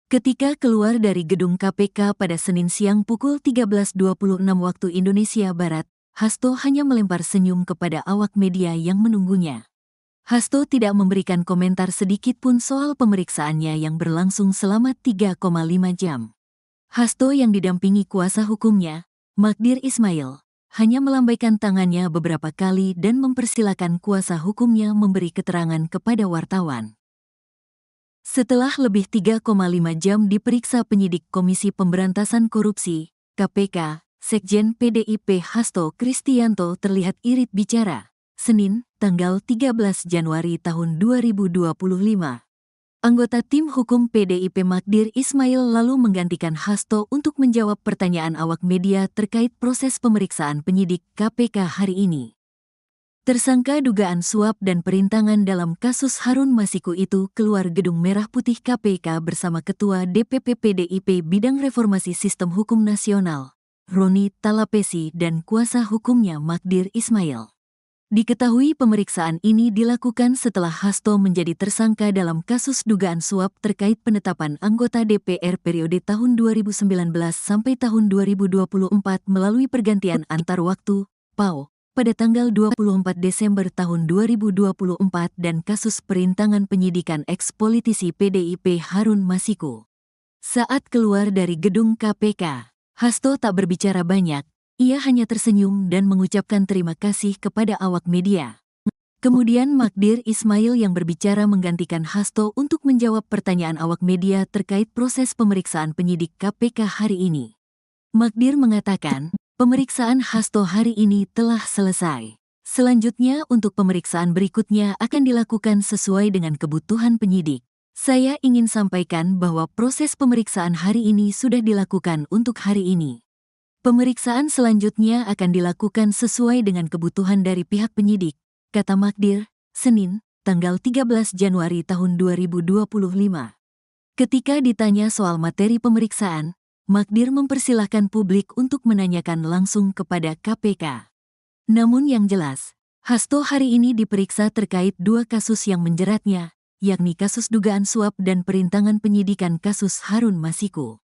Ketika keluar dari gedung KPK pada Senin siang pukul 13.26 waktu Indonesia Barat, Hasto hanya melempar senyum kepada awak media yang menunggunya. Hasto tidak memberikan komentar sedikit pun soal pemeriksaannya yang berlangsung selama 3,5 jam. Hasto yang didampingi kuasa hukumnya, Magdir Ismail, hanya melambaikan tangannya beberapa kali dan mempersilakan kuasa hukumnya memberi keterangan kepada wartawan. Setelah lebih 3,5 jam diperiksa penyidik Komisi Pemberantasan Korupsi, KPK, Sekjen PDIP Hasto Kristianto terlihat irit bicara. Senin, tanggal 13 Januari tahun 2025. Anggota tim hukum PDIP Magdir Ismail lalu menggantikan Hasto untuk menjawab pertanyaan awak media terkait proses pemeriksaan penyidik KPK hari ini. Tersangka dugaan suap dan perintangan dalam kasus Harun Masiku itu keluar Gedung Merah Putih KPK bersama Ketua DPP PDIP Bidang Reformasi Sistem Hukum Nasional, Roni Talapesi dan kuasa hukumnya Magdir Ismail. Diketahui pemeriksaan ini dilakukan setelah Hasto menjadi tersangka dalam kasus dugaan suap terkait penetapan anggota DPR periode tahun 2019 sampai tahun 2024 melalui pergantian antar waktu, PAO, pada tanggal 24 Desember tahun 2024 dan kasus perintangan penyidikan eks-politisi PDIP Harun Masiku. Saat keluar dari gedung KPK, Hasto tak berbicara banyak. Ia hanya tersenyum dan mengucapkan terima kasih kepada awak media. Kemudian Magdir Ismail yang berbicara menggantikan Hasto untuk menjawab pertanyaan awak media terkait proses pemeriksaan penyidik KPK hari ini. Magdir mengatakan, pemeriksaan Hasto hari ini telah selesai. Selanjutnya untuk pemeriksaan berikutnya akan dilakukan sesuai dengan kebutuhan penyidik. Saya ingin sampaikan bahwa proses pemeriksaan hari ini sudah dilakukan untuk hari ini. Pemeriksaan selanjutnya akan dilakukan sesuai dengan kebutuhan dari pihak penyidik, kata Magdir, Senin, tanggal 13 Januari tahun 2025. Ketika ditanya soal materi pemeriksaan, Magdir mempersilahkan publik untuk menanyakan langsung kepada KPK. Namun yang jelas, Hasto hari ini diperiksa terkait dua kasus yang menjeratnya, yakni kasus dugaan suap dan perintangan penyidikan kasus Harun Masiku.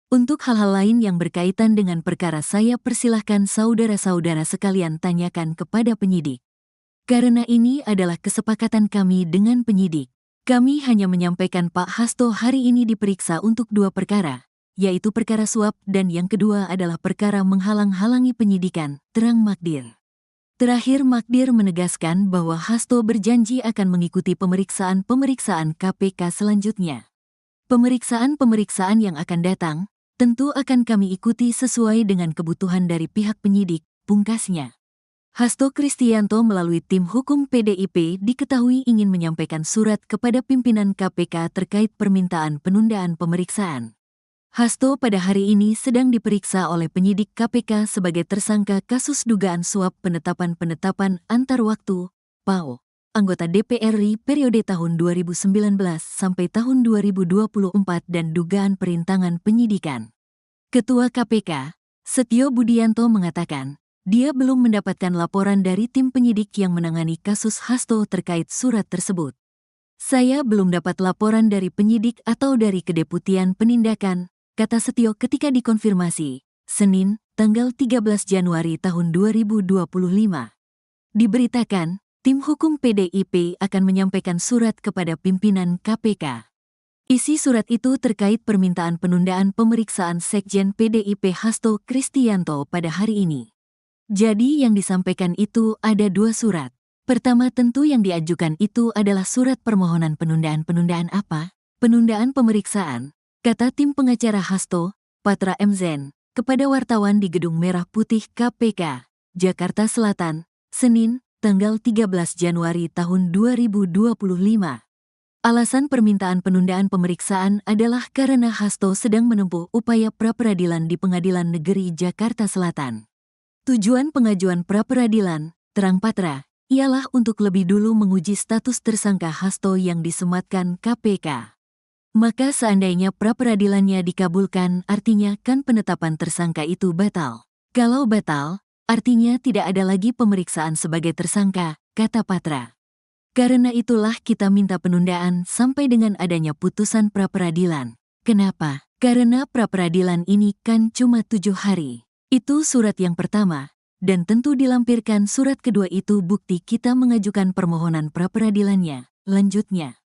Untuk hal-hal lain yang berkaitan dengan perkara saya persilahkan saudara-saudara sekalian tanyakan kepada penyidik. Karena ini adalah kesepakatan kami dengan penyidik. Kami hanya menyampaikan Pak Hasto hari ini diperiksa untuk dua perkara, yaitu perkara suap dan yang kedua adalah perkara menghalang-halangi penyidikan, terang Magdir. Terakhir Magdir menegaskan bahwa Hasto berjanji akan mengikuti pemeriksaan KPK selanjutnya. Pemeriksaan yang akan datang, tentu akan kami ikuti sesuai dengan kebutuhan dari pihak penyidik, pungkasnya. Hasto Kristianto melalui tim hukum PDIP diketahui ingin menyampaikan surat kepada pimpinan KPK terkait permintaan penundaan pemeriksaan. Hasto pada hari ini sedang diperiksa oleh penyidik KPK sebagai tersangka kasus dugaan suap penetapan antar waktu, PAO, anggota DPR RI periode tahun 2019 sampai tahun 2024 dan dugaan perintangan penyidikan. Ketua KPK, Setio Budianto mengatakan, dia belum mendapatkan laporan dari tim penyidik yang menangani kasus Hasto terkait surat tersebut. Saya belum dapat laporan dari penyidik atau dari Kedeputian Penindakan, kata Setio ketika dikonfirmasi, Senin, tanggal 13 Januari tahun 2025. Diberitakan, tim hukum PDIP akan menyampaikan surat kepada pimpinan KPK. Isi surat itu terkait permintaan penundaan pemeriksaan Sekjen PDIP Hasto Kristianto pada hari ini. Jadi yang disampaikan itu ada dua surat. Pertama tentu yang diajukan itu adalah surat permohonan penundaan apa? Penundaan pemeriksaan, kata tim pengacara Hasto, Patra M. Zen, kepada wartawan di Gedung Merah Putih KPK, Jakarta Selatan, Senin, tanggal 13 Januari tahun 2025. Alasan permintaan penundaan pemeriksaan adalah karena Hasto sedang menempuh upaya pra-peradilan di Pengadilan Negeri Jakarta Selatan. Tujuan pengajuan pra-peradilan, terang Patra, ialah untuk lebih dulu menguji status tersangka Hasto yang disematkan KPK. Maka seandainya pra-peradilannya dikabulkan, artinya kan penetapan tersangka itu batal. Kalau batal, artinya tidak ada lagi pemeriksaan sebagai tersangka, kata Patra. Karena itulah kita minta penundaan sampai dengan adanya putusan pra-peradilan, Kenapa? Karena pra-peradilan ini kan cuma 7 hari. Itu surat yang pertama, dan tentu dilampirkan surat kedua itu bukti kita mengajukan permohonan pra-peradilannya. Lanjutnya,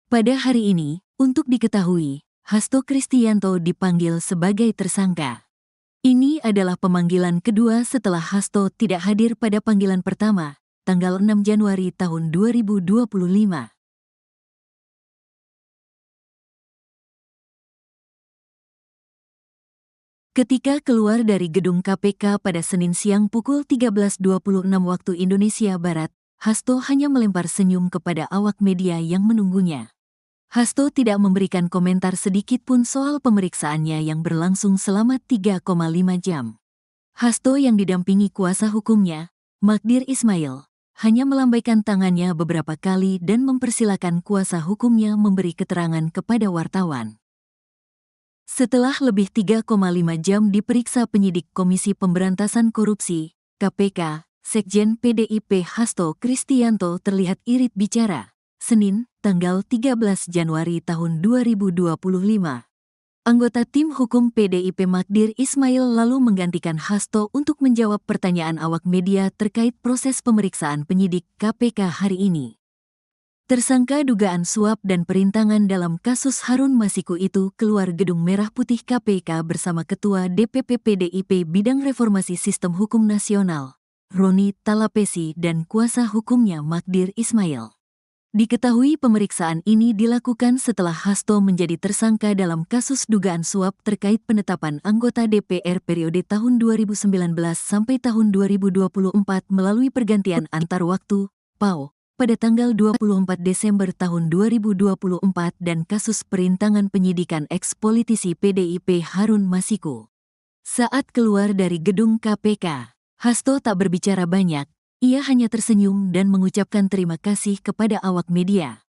pada hari ini, untuk diketahui, Hasto Kristianto dipanggil sebagai tersangka. Ini adalah pemanggilan kedua setelah Hasto tidak hadir pada panggilan pertama, tanggal 6 Januari tahun 2025. Ketika keluar dari gedung KPK pada Senin siang pukul 13.26 waktu Indonesia Barat, Hasto hanya melempar senyum kepada awak media yang menunggunya. Hasto tidak memberikan komentar sedikit pun soal pemeriksaannya yang berlangsung selama 3,5 jam. Hasto yang didampingi kuasa hukumnya, Magdir Ismail, hanya melambaikan tangannya beberapa kali dan mempersilakan kuasa hukumnya memberi keterangan kepada wartawan. Setelah lebih 3,5 jam diperiksa penyidik Komisi Pemberantasan Korupsi, KPK, Sekjen PDIP Hasto Kristianto terlihat irit bicara. Senin, tanggal 13 Januari tahun 2025. Anggota tim hukum PDIP Magdir Ismail lalu menggantikan Hasto untuk menjawab pertanyaan awak media terkait proses pemeriksaan penyidik KPK hari ini. Tersangka dugaan suap dan perintangan dalam kasus Harun Masiku itu keluar Gedung Merah Putih KPK bersama Ketua DPP PDIP Bidang Reformasi Sistem Hukum Nasional, Roni Talapesi dan kuasa hukumnya Magdir Ismail. Diketahui pemeriksaan ini dilakukan setelah Hasto menjadi tersangka dalam kasus dugaan suap terkait penetapan anggota DPR periode tahun 2019 sampai tahun 2024 melalui pergantian antar waktu, PAO, pada tanggal 24 Desember tahun 2024 dan kasus perintangan penyidikan eks-politisi PDIP Harun Masiku. Saat keluar dari gedung KPK, Hasto tak berbicara banyak, ia hanya tersenyum dan mengucapkan terima kasih kepada awak media.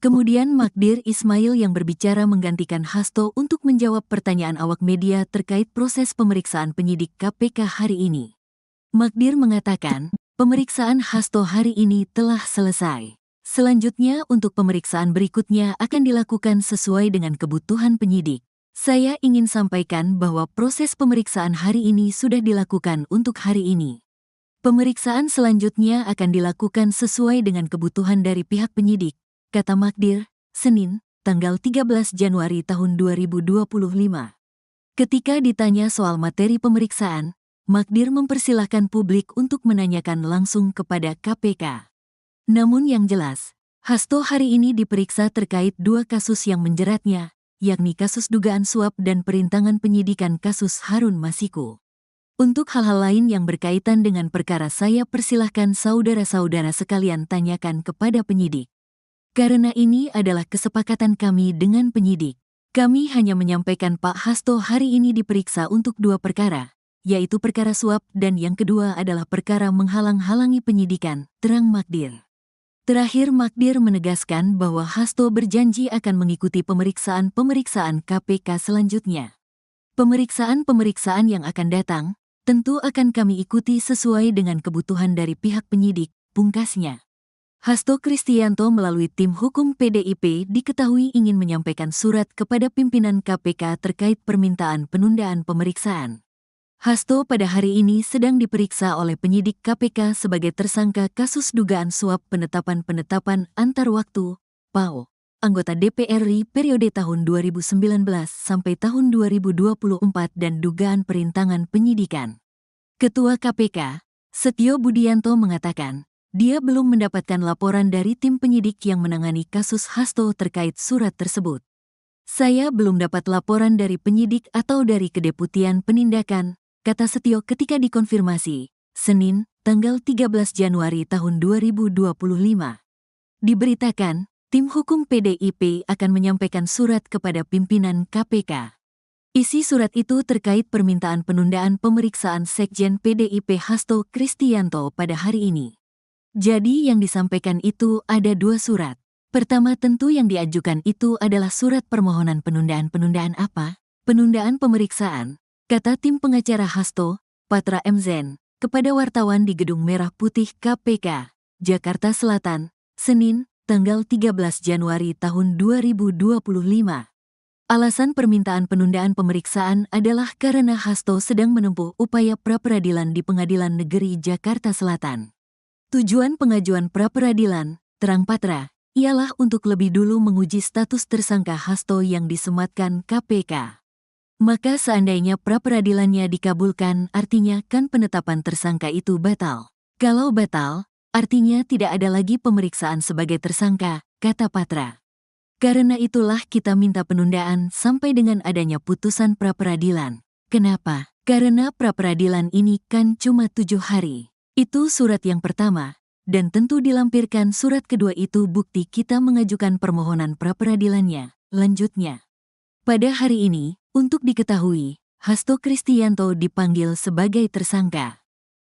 Kemudian Magdir Ismail yang berbicara menggantikan Hasto untuk menjawab pertanyaan awak media terkait proses pemeriksaan penyidik KPK hari ini. Magdir mengatakan, pemeriksaan Hasto hari ini telah selesai. Selanjutnya untuk pemeriksaan berikutnya akan dilakukan sesuai dengan kebutuhan penyidik. Saya ingin sampaikan bahwa proses pemeriksaan hari ini sudah dilakukan untuk hari ini. Pemeriksaan selanjutnya akan dilakukan sesuai dengan kebutuhan dari pihak penyidik, kata Magdir, Senin, tanggal 13 Januari tahun 2025. Ketika ditanya soal materi pemeriksaan, Magdir mempersilahkan publik untuk menanyakan langsung kepada KPK. Namun yang jelas, Hasto hari ini diperiksa terkait 2 kasus yang menjeratnya, yakni kasus dugaan suap dan perintangan penyidikan kasus Harun Masiku. Untuk hal-hal lain yang berkaitan dengan perkara saya persilahkan saudara-saudara sekalian tanyakan kepada penyidik. Karena ini adalah kesepakatan kami dengan penyidik. Kami hanya menyampaikan Pak Hasto hari ini diperiksa untuk 2 perkara, yaitu perkara suap dan yang kedua adalah perkara menghalang-halangi penyidikan, terang Magdir. Terakhir Magdir menegaskan bahwa Hasto berjanji akan mengikuti pemeriksaan-pemeriksaan KPK selanjutnya. Pemeriksaan-pemeriksaan yang akan datang, tentu akan kami ikuti sesuai dengan kebutuhan dari pihak penyidik, pungkasnya. Hasto Kristianto melalui tim hukum PDIP diketahui ingin menyampaikan surat kepada pimpinan KPK terkait permintaan penundaan pemeriksaan. Hasto pada hari ini sedang diperiksa oleh penyidik KPK sebagai tersangka kasus dugaan suap penetapan antar waktu, PAO, anggota DPR RI periode tahun 2019 sampai tahun 2024 dan dugaan perintangan penyidikan. Ketua KPK, Setio Budianto mengatakan, dia belum mendapatkan laporan dari tim penyidik yang menangani kasus Hasto terkait surat tersebut. Saya belum dapat laporan dari penyidik atau dari Kedeputian Penindakan, kata Setio ketika dikonfirmasi, Senin, tanggal 13 Januari tahun 2025. Diberitakan, tim hukum PDIP akan menyampaikan surat kepada pimpinan KPK. Isi surat itu terkait permintaan penundaan pemeriksaan Sekjen PDIP Hasto Kristianto pada hari ini. Jadi yang disampaikan itu ada 2 surat. Pertama tentu yang diajukan itu adalah surat permohonan penundaan apa? Penundaan pemeriksaan, kata tim pengacara Hasto, Patra M. Zen, kepada wartawan di Gedung Merah Putih KPK, Jakarta Selatan, Senin, tanggal 13 Januari tahun 2025. Alasan permintaan penundaan pemeriksaan adalah karena Hasto sedang menempuh upaya pra-peradilan di Pengadilan Negeri Jakarta Selatan. Tujuan pengajuan pra-peradilan, terang patra, ialah untuk lebih dulu menguji status tersangka Hasto yang disematkan KPK. Maka seandainya pra-peradilannya dikabulkan, artinya kan penetapan tersangka itu batal. Kalau batal, artinya tidak ada lagi pemeriksaan sebagai tersangka, kata Patra. Karena itulah kita minta penundaan sampai dengan adanya putusan pra-peradilan. Kenapa? Karena pra-peradilan ini kan cuma 7 hari. Itu surat yang pertama, dan tentu dilampirkan surat kedua itu bukti kita mengajukan permohonan pra-peradilannya. Lanjutnya, pada hari ini, untuk diketahui, Hasto Kristianto dipanggil sebagai tersangka.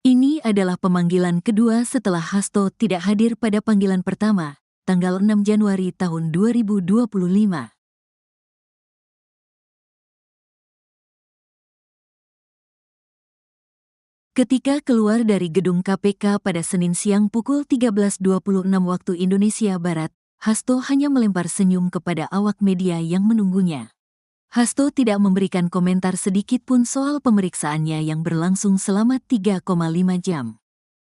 Ini adalah pemanggilan kedua setelah Hasto tidak hadir pada panggilan pertama, tanggal 6 Januari tahun 2025. Ketika keluar dari gedung KPK pada Senin siang pukul 13.26 waktu Indonesia Barat, Hasto hanya melempar senyum kepada awak media yang menunggunya. Hasto tidak memberikan komentar sedikit pun soal pemeriksaannya yang berlangsung selama 3,5 jam.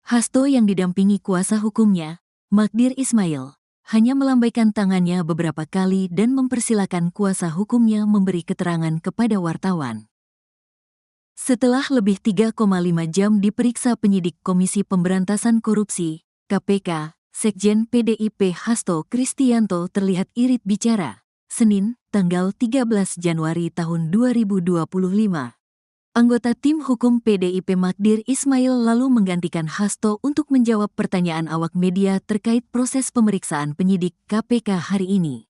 Hasto yang didampingi kuasa hukumnya, Magdir Ismail, hanya melambaikan tangannya beberapa kali dan mempersilakan kuasa hukumnya memberi keterangan kepada wartawan. Setelah lebih 3,5 jam diperiksa penyidik Komisi Pemberantasan Korupsi, KPK, Sekjen PDIP Hasto Kristianto terlihat irit bicara. Senin, tanggal 13 Januari tahun 2025. Anggota tim hukum PDIP Magdir Ismail lalu menggantikan Hasto untuk menjawab pertanyaan awak media terkait proses pemeriksaan penyidik KPK hari ini.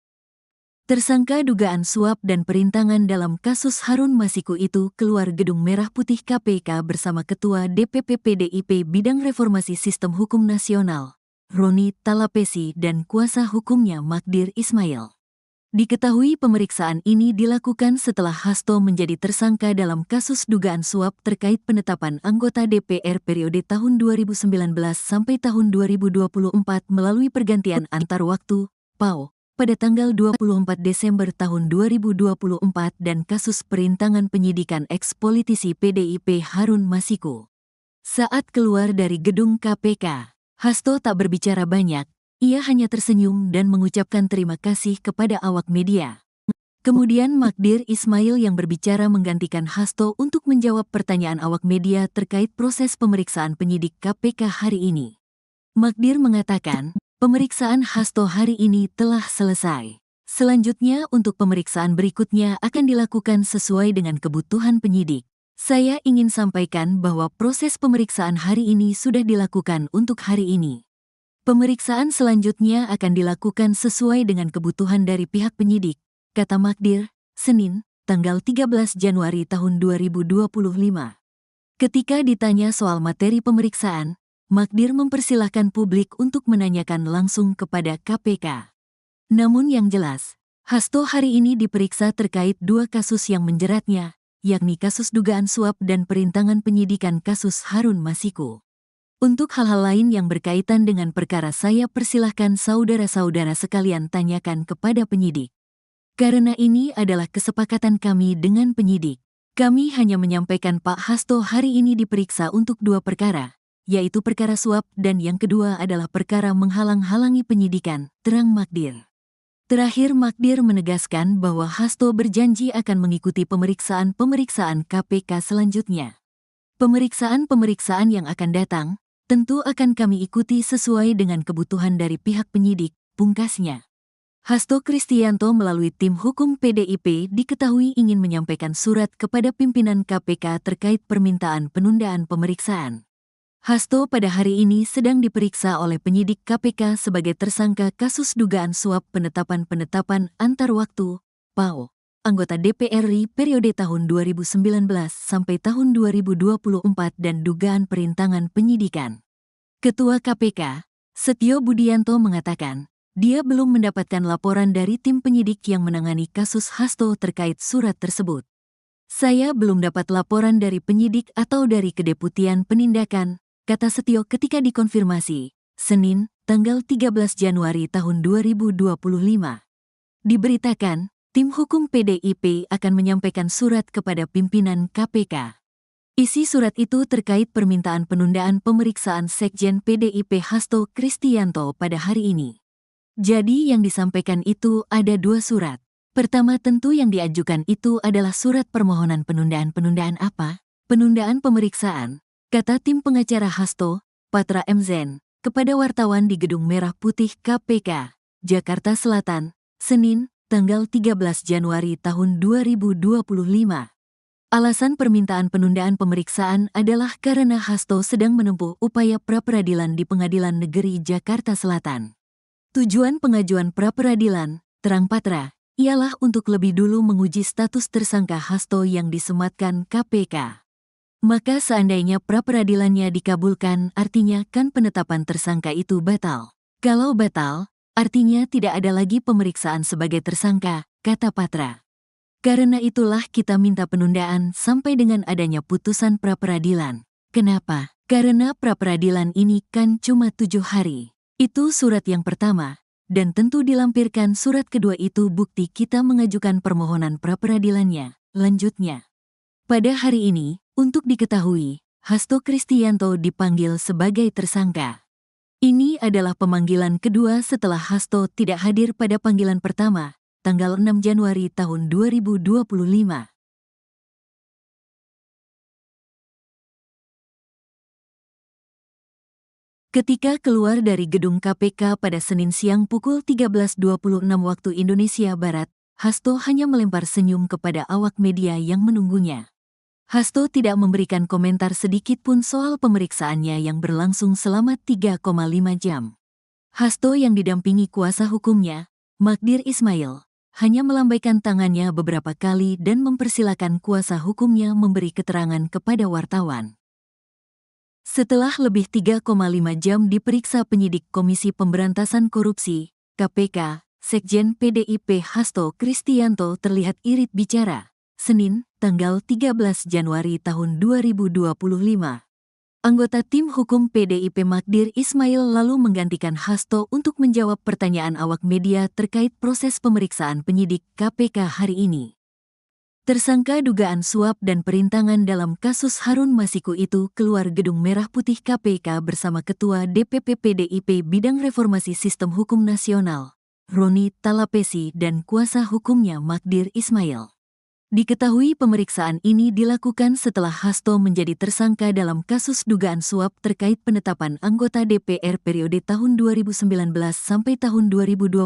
Tersangka dugaan suap dan perintangan dalam kasus Harun Masiku itu keluar Gedung Merah Putih KPK bersama Ketua DPP PDIP Bidang Reformasi Sistem Hukum Nasional, Roni Talapesi dan kuasa hukumnya Magdir Ismail. Diketahui pemeriksaan ini dilakukan setelah Hasto menjadi tersangka dalam kasus dugaan suap terkait penetapan anggota DPR periode tahun 2019 sampai tahun 2024 melalui pergantian antar waktu, PAO, pada tanggal 24 Desember tahun 2024 dan kasus perintangan penyidikan eks-politisi PDIP Harun Masiku. Saat keluar dari gedung KPK, Hasto tak berbicara banyak. Ia hanya tersenyum dan mengucapkan terima kasih kepada awak media. Kemudian Magdir Ismail yang berbicara menggantikan Hasto untuk menjawab pertanyaan awak media terkait proses pemeriksaan penyidik KPK hari ini. Magdir mengatakan, pemeriksaan Hasto hari ini telah selesai. Selanjutnya untuk pemeriksaan berikutnya akan dilakukan sesuai dengan kebutuhan penyidik. Saya ingin sampaikan bahwa proses pemeriksaan hari ini sudah dilakukan untuk hari ini. Pemeriksaan selanjutnya akan dilakukan sesuai dengan kebutuhan dari pihak penyidik, kata Magdir, Senin, tanggal 13 Januari tahun 2025. Ketika ditanya soal materi pemeriksaan, Magdir mempersilahkan publik untuk menanyakan langsung kepada KPK. Namun yang jelas, Hasto hari ini diperiksa terkait 2 kasus yang menjeratnya, yakni kasus dugaan suap dan perintangan penyidikan kasus Harun Masiku. Untuk hal-hal lain yang berkaitan dengan perkara saya persilahkan saudara-saudara sekalian tanyakan kepada penyidik. Karena ini adalah kesepakatan kami dengan penyidik. Kami hanya menyampaikan Pak Hasto hari ini diperiksa untuk 2 perkara, yaitu perkara suap dan yang kedua adalah perkara menghalang-halangi penyidikan, terang Magdir. Terakhir Magdir menegaskan bahwa Hasto berjanji akan mengikuti pemeriksaan KPK selanjutnya. Pemeriksaan yang akan datang, tentu akan kami ikuti sesuai dengan kebutuhan dari pihak penyidik, pungkasnya. Hasto Kristianto melalui tim hukum PDIP diketahui ingin menyampaikan surat kepada pimpinan KPK terkait permintaan penundaan pemeriksaan. Hasto pada hari ini sedang diperiksa oleh penyidik KPK sebagai tersangka kasus dugaan suap penetapan antar waktu, PAO, anggota DPR RI periode tahun 2019 sampai tahun 2024 dan dugaan perintangan penyidikan. Ketua KPK, Setio Budianto mengatakan, dia belum mendapatkan laporan dari tim penyidik yang menangani kasus Hasto terkait surat tersebut. Saya belum dapat laporan dari penyidik atau dari Kedeputian Penindakan, kata Setio ketika dikonfirmasi, Senin, tanggal 13 Januari tahun 2025. Diberitakan, tim hukum PDIP akan menyampaikan surat kepada pimpinan KPK. Isi surat itu terkait permintaan penundaan pemeriksaan Sekjen PDIP Hasto Kristianto pada hari ini. Jadi yang disampaikan itu ada 2 surat. Pertama tentu yang diajukan itu adalah surat permohonan penundaan. Penundaan apa? Penundaan pemeriksaan, kata tim pengacara Hasto, Patra M. Zen, kepada wartawan di Gedung Merah Putih KPK, Jakarta Selatan, Senin, tanggal 13 Januari tahun 2025. Alasan permintaan penundaan pemeriksaan adalah karena Hasto sedang menempuh upaya pra-peradilan di Pengadilan Negeri Jakarta Selatan. Tujuan pengajuan pra-peradilan, terang Patra, ialah untuk lebih dulu menguji status tersangka Hasto yang disematkan KPK. Maka seandainya pra-peradilannya dikabulkan, artinya kan penetapan tersangka itu batal. Kalau batal, artinya tidak ada lagi pemeriksaan sebagai tersangka, kata Patra. Karena itulah kita minta penundaan sampai dengan adanya putusan pra-peradilan. Kenapa? Karena pra-peradilan ini kan cuma 7 hari. Itu surat yang pertama. Dan tentu dilampirkan surat kedua itu bukti kita mengajukan permohonan pra-peradilannya. Lanjutnya, pada hari ini, untuk diketahui, Hasto Kristianto dipanggil sebagai tersangka. Ini adalah pemanggilan kedua setelah Hasto tidak hadir pada panggilan pertama, tanggal 6 Januari tahun 2025. Ketika keluar dari gedung KPK pada Senin siang pukul 13.26 waktu Indonesia Barat, Hasto hanya melempar senyum kepada awak media yang menunggunya. Hasto tidak memberikan komentar sedikit pun soal pemeriksaannya yang berlangsung selama 3,5 jam. Hasto yang didampingi kuasa hukumnya, Magdir Ismail, hanya melambaikan tangannya beberapa kali dan mempersilakan kuasa hukumnya memberi keterangan kepada wartawan. Setelah lebih 3,5 jam diperiksa penyidik Komisi Pemberantasan Korupsi, KPK, Sekjen PDIP Hasto Kristianto terlihat irit bicara. Senin, tanggal 13 Januari tahun 2025. Anggota tim hukum PDIP Magdir Ismail lalu menggantikan Hasto untuk menjawab pertanyaan awak media terkait proses pemeriksaan penyidik KPK hari ini. Tersangka dugaan suap dan perintangan dalam kasus Harun Masiku itu keluar Gedung Merah Putih KPK bersama Ketua DPP PDIP Bidang Reformasi Sistem Hukum Nasional, Roni Talapesi dan kuasa hukumnya Magdir Ismail. Diketahui pemeriksaan ini dilakukan setelah Hasto menjadi tersangka dalam kasus dugaan suap terkait penetapan anggota DPR periode tahun 2019 sampai tahun 2024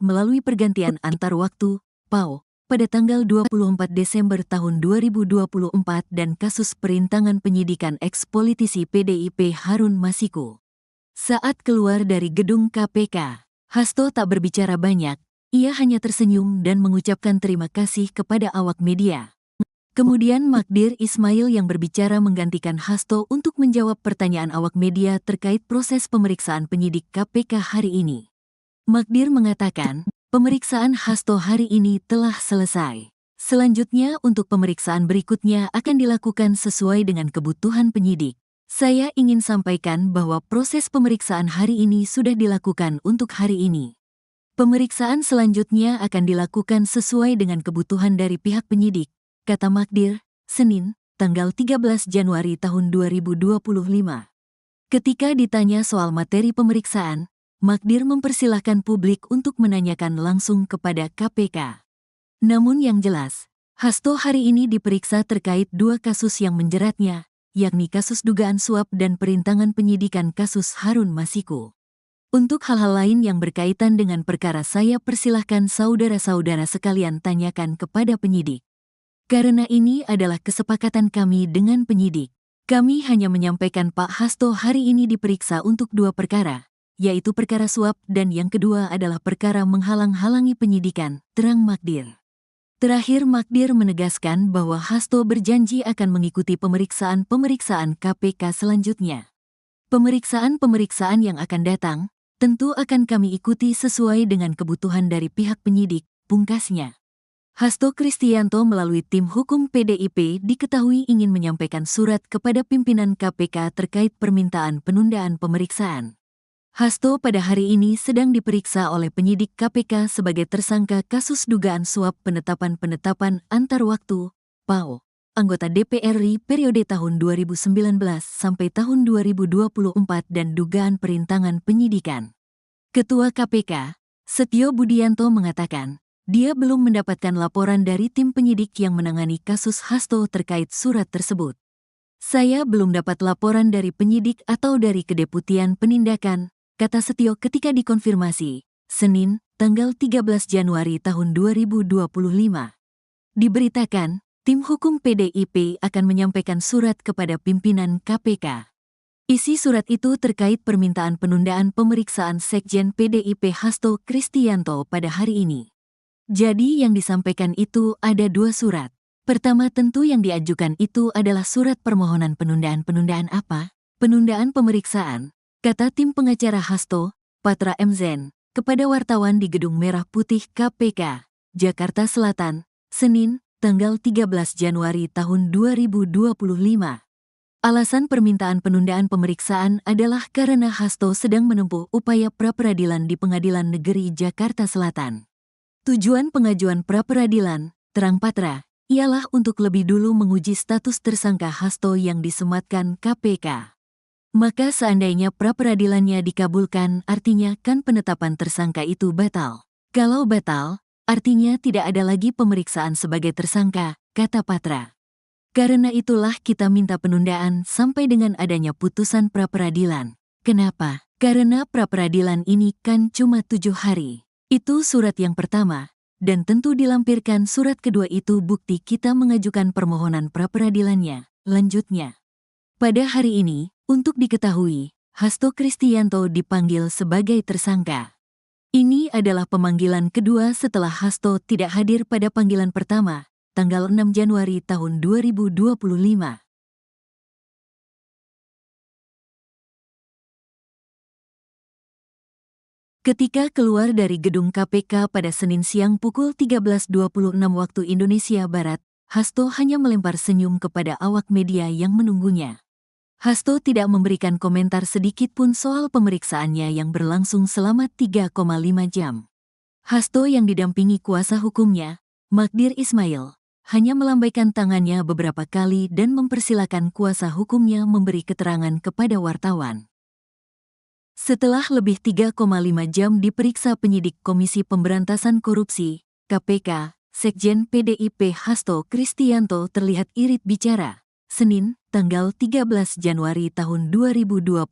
melalui pergantian antar waktu, PAO, pada tanggal 24 Desember tahun 2024 dan kasus perintangan penyidikan eks-politisi PDIP Harun Masiku. Saat keluar dari gedung KPK, Hasto tak berbicara banyak, ia hanya tersenyum dan mengucapkan terima kasih kepada awak media. Kemudian Magdir Ismail yang berbicara menggantikan Hasto untuk menjawab pertanyaan awak media terkait proses pemeriksaan penyidik KPK hari ini. Magdir mengatakan, pemeriksaan Hasto hari ini telah selesai. Selanjutnya untuk pemeriksaan berikutnya akan dilakukan sesuai dengan kebutuhan penyidik. Saya ingin sampaikan bahwa proses pemeriksaan hari ini sudah dilakukan untuk hari ini. Pemeriksaan selanjutnya akan dilakukan sesuai dengan kebutuhan dari pihak penyidik, kata Magdir, Senin, tanggal 13 Januari tahun 2025. Ketika ditanya soal materi pemeriksaan, Magdir mempersilahkan publik untuk menanyakan langsung kepada KPK. Namun yang jelas, Hasto hari ini diperiksa terkait 2 kasus yang menjeratnya, yakni kasus dugaan suap dan perintangan penyidikan kasus Harun Masiku. Untuk hal-hal lain yang berkaitan dengan perkara saya persilahkan saudara-saudara sekalian tanyakan kepada penyidik. Karena ini adalah kesepakatan kami dengan penyidik. Kami hanya menyampaikan Pak Hasto hari ini diperiksa untuk 2 perkara, yaitu perkara suap dan yang kedua adalah perkara menghalang-halangi penyidikan, terang Magdir. Terakhir Magdir menegaskan bahwa Hasto berjanji akan mengikuti pemeriksaan KPK selanjutnya. Pemeriksaan yang akan datang, tentu akan kami ikuti sesuai dengan kebutuhan dari pihak penyidik, pungkasnya. Hasto Kristianto melalui tim hukum PDIP diketahui ingin menyampaikan surat kepada pimpinan KPK terkait permintaan penundaan pemeriksaan. Hasto pada hari ini sedang diperiksa oleh penyidik KPK sebagai tersangka kasus dugaan suap penetapan antar waktu, PAO, anggota DPR RI periode tahun 2019 sampai tahun 2024 dan dugaan perintangan penyidikan. Ketua KPK, Setio Budianto mengatakan, dia belum mendapatkan laporan dari tim penyidik yang menangani kasus Hasto terkait surat tersebut. Saya belum dapat laporan dari penyidik atau dari Kedeputian Penindakan, kata Setio ketika dikonfirmasi, Senin, tanggal 13 Januari tahun 2025. Diberitakan, tim hukum PDIP akan menyampaikan surat kepada pimpinan KPK. Isi surat itu terkait permintaan penundaan pemeriksaan Sekjen PDIP Hasto Kristianto pada hari ini. Jadi yang disampaikan itu ada 2 surat. Pertama tentu yang diajukan itu adalah surat permohonan penundaan apa? Penundaan pemeriksaan, kata tim pengacara Hasto, Patra M. Zen, kepada wartawan di Gedung Merah Putih KPK, Jakarta Selatan, Senin, tanggal 13 Januari tahun 2025. Alasan permintaan penundaan pemeriksaan adalah karena Hasto sedang menempuh upaya pra-peradilan di Pengadilan Negeri Jakarta Selatan. Tujuan pengajuan pra-peradilan, terang Patra, ialah untuk lebih dulu menguji status tersangka Hasto yang disematkan KPK. Maka seandainya pra-peradilannya dikabulkan, artinya kan penetapan tersangka itu batal. Kalau batal, artinya tidak ada lagi pemeriksaan sebagai tersangka, kata Patra. Karena itulah kita minta penundaan sampai dengan adanya putusan pra-peradilan. Kenapa? Karena pra-peradilan ini kan cuma 7 hari. Itu surat yang pertama, dan tentu dilampirkan surat kedua itu bukti kita mengajukan permohonan pra-peradilannya. Lanjutnya, pada hari ini, untuk diketahui, Hasto Kristianto dipanggil sebagai tersangka. Ini adalah pemanggilan kedua setelah Hasto tidak hadir pada panggilan pertama, tanggal 6 Januari tahun 2025. Ketika keluar dari gedung KPK pada Senin siang pukul 13.26 waktu Indonesia Barat, Hasto hanya melempar senyum kepada awak media yang menunggunya. Hasto tidak memberikan komentar sedikit pun soal pemeriksaannya yang berlangsung selama 3,5 jam. Hasto yang didampingi kuasa hukumnya, Magdir Ismail, hanya melambaikan tangannya beberapa kali dan mempersilakan kuasa hukumnya memberi keterangan kepada wartawan. Setelah lebih 3,5 jam diperiksa penyidik Komisi Pemberantasan Korupsi, KPK, Sekjen PDIP Hasto Kristianto terlihat irit bicara. Senin, tanggal 13 Januari tahun 2025.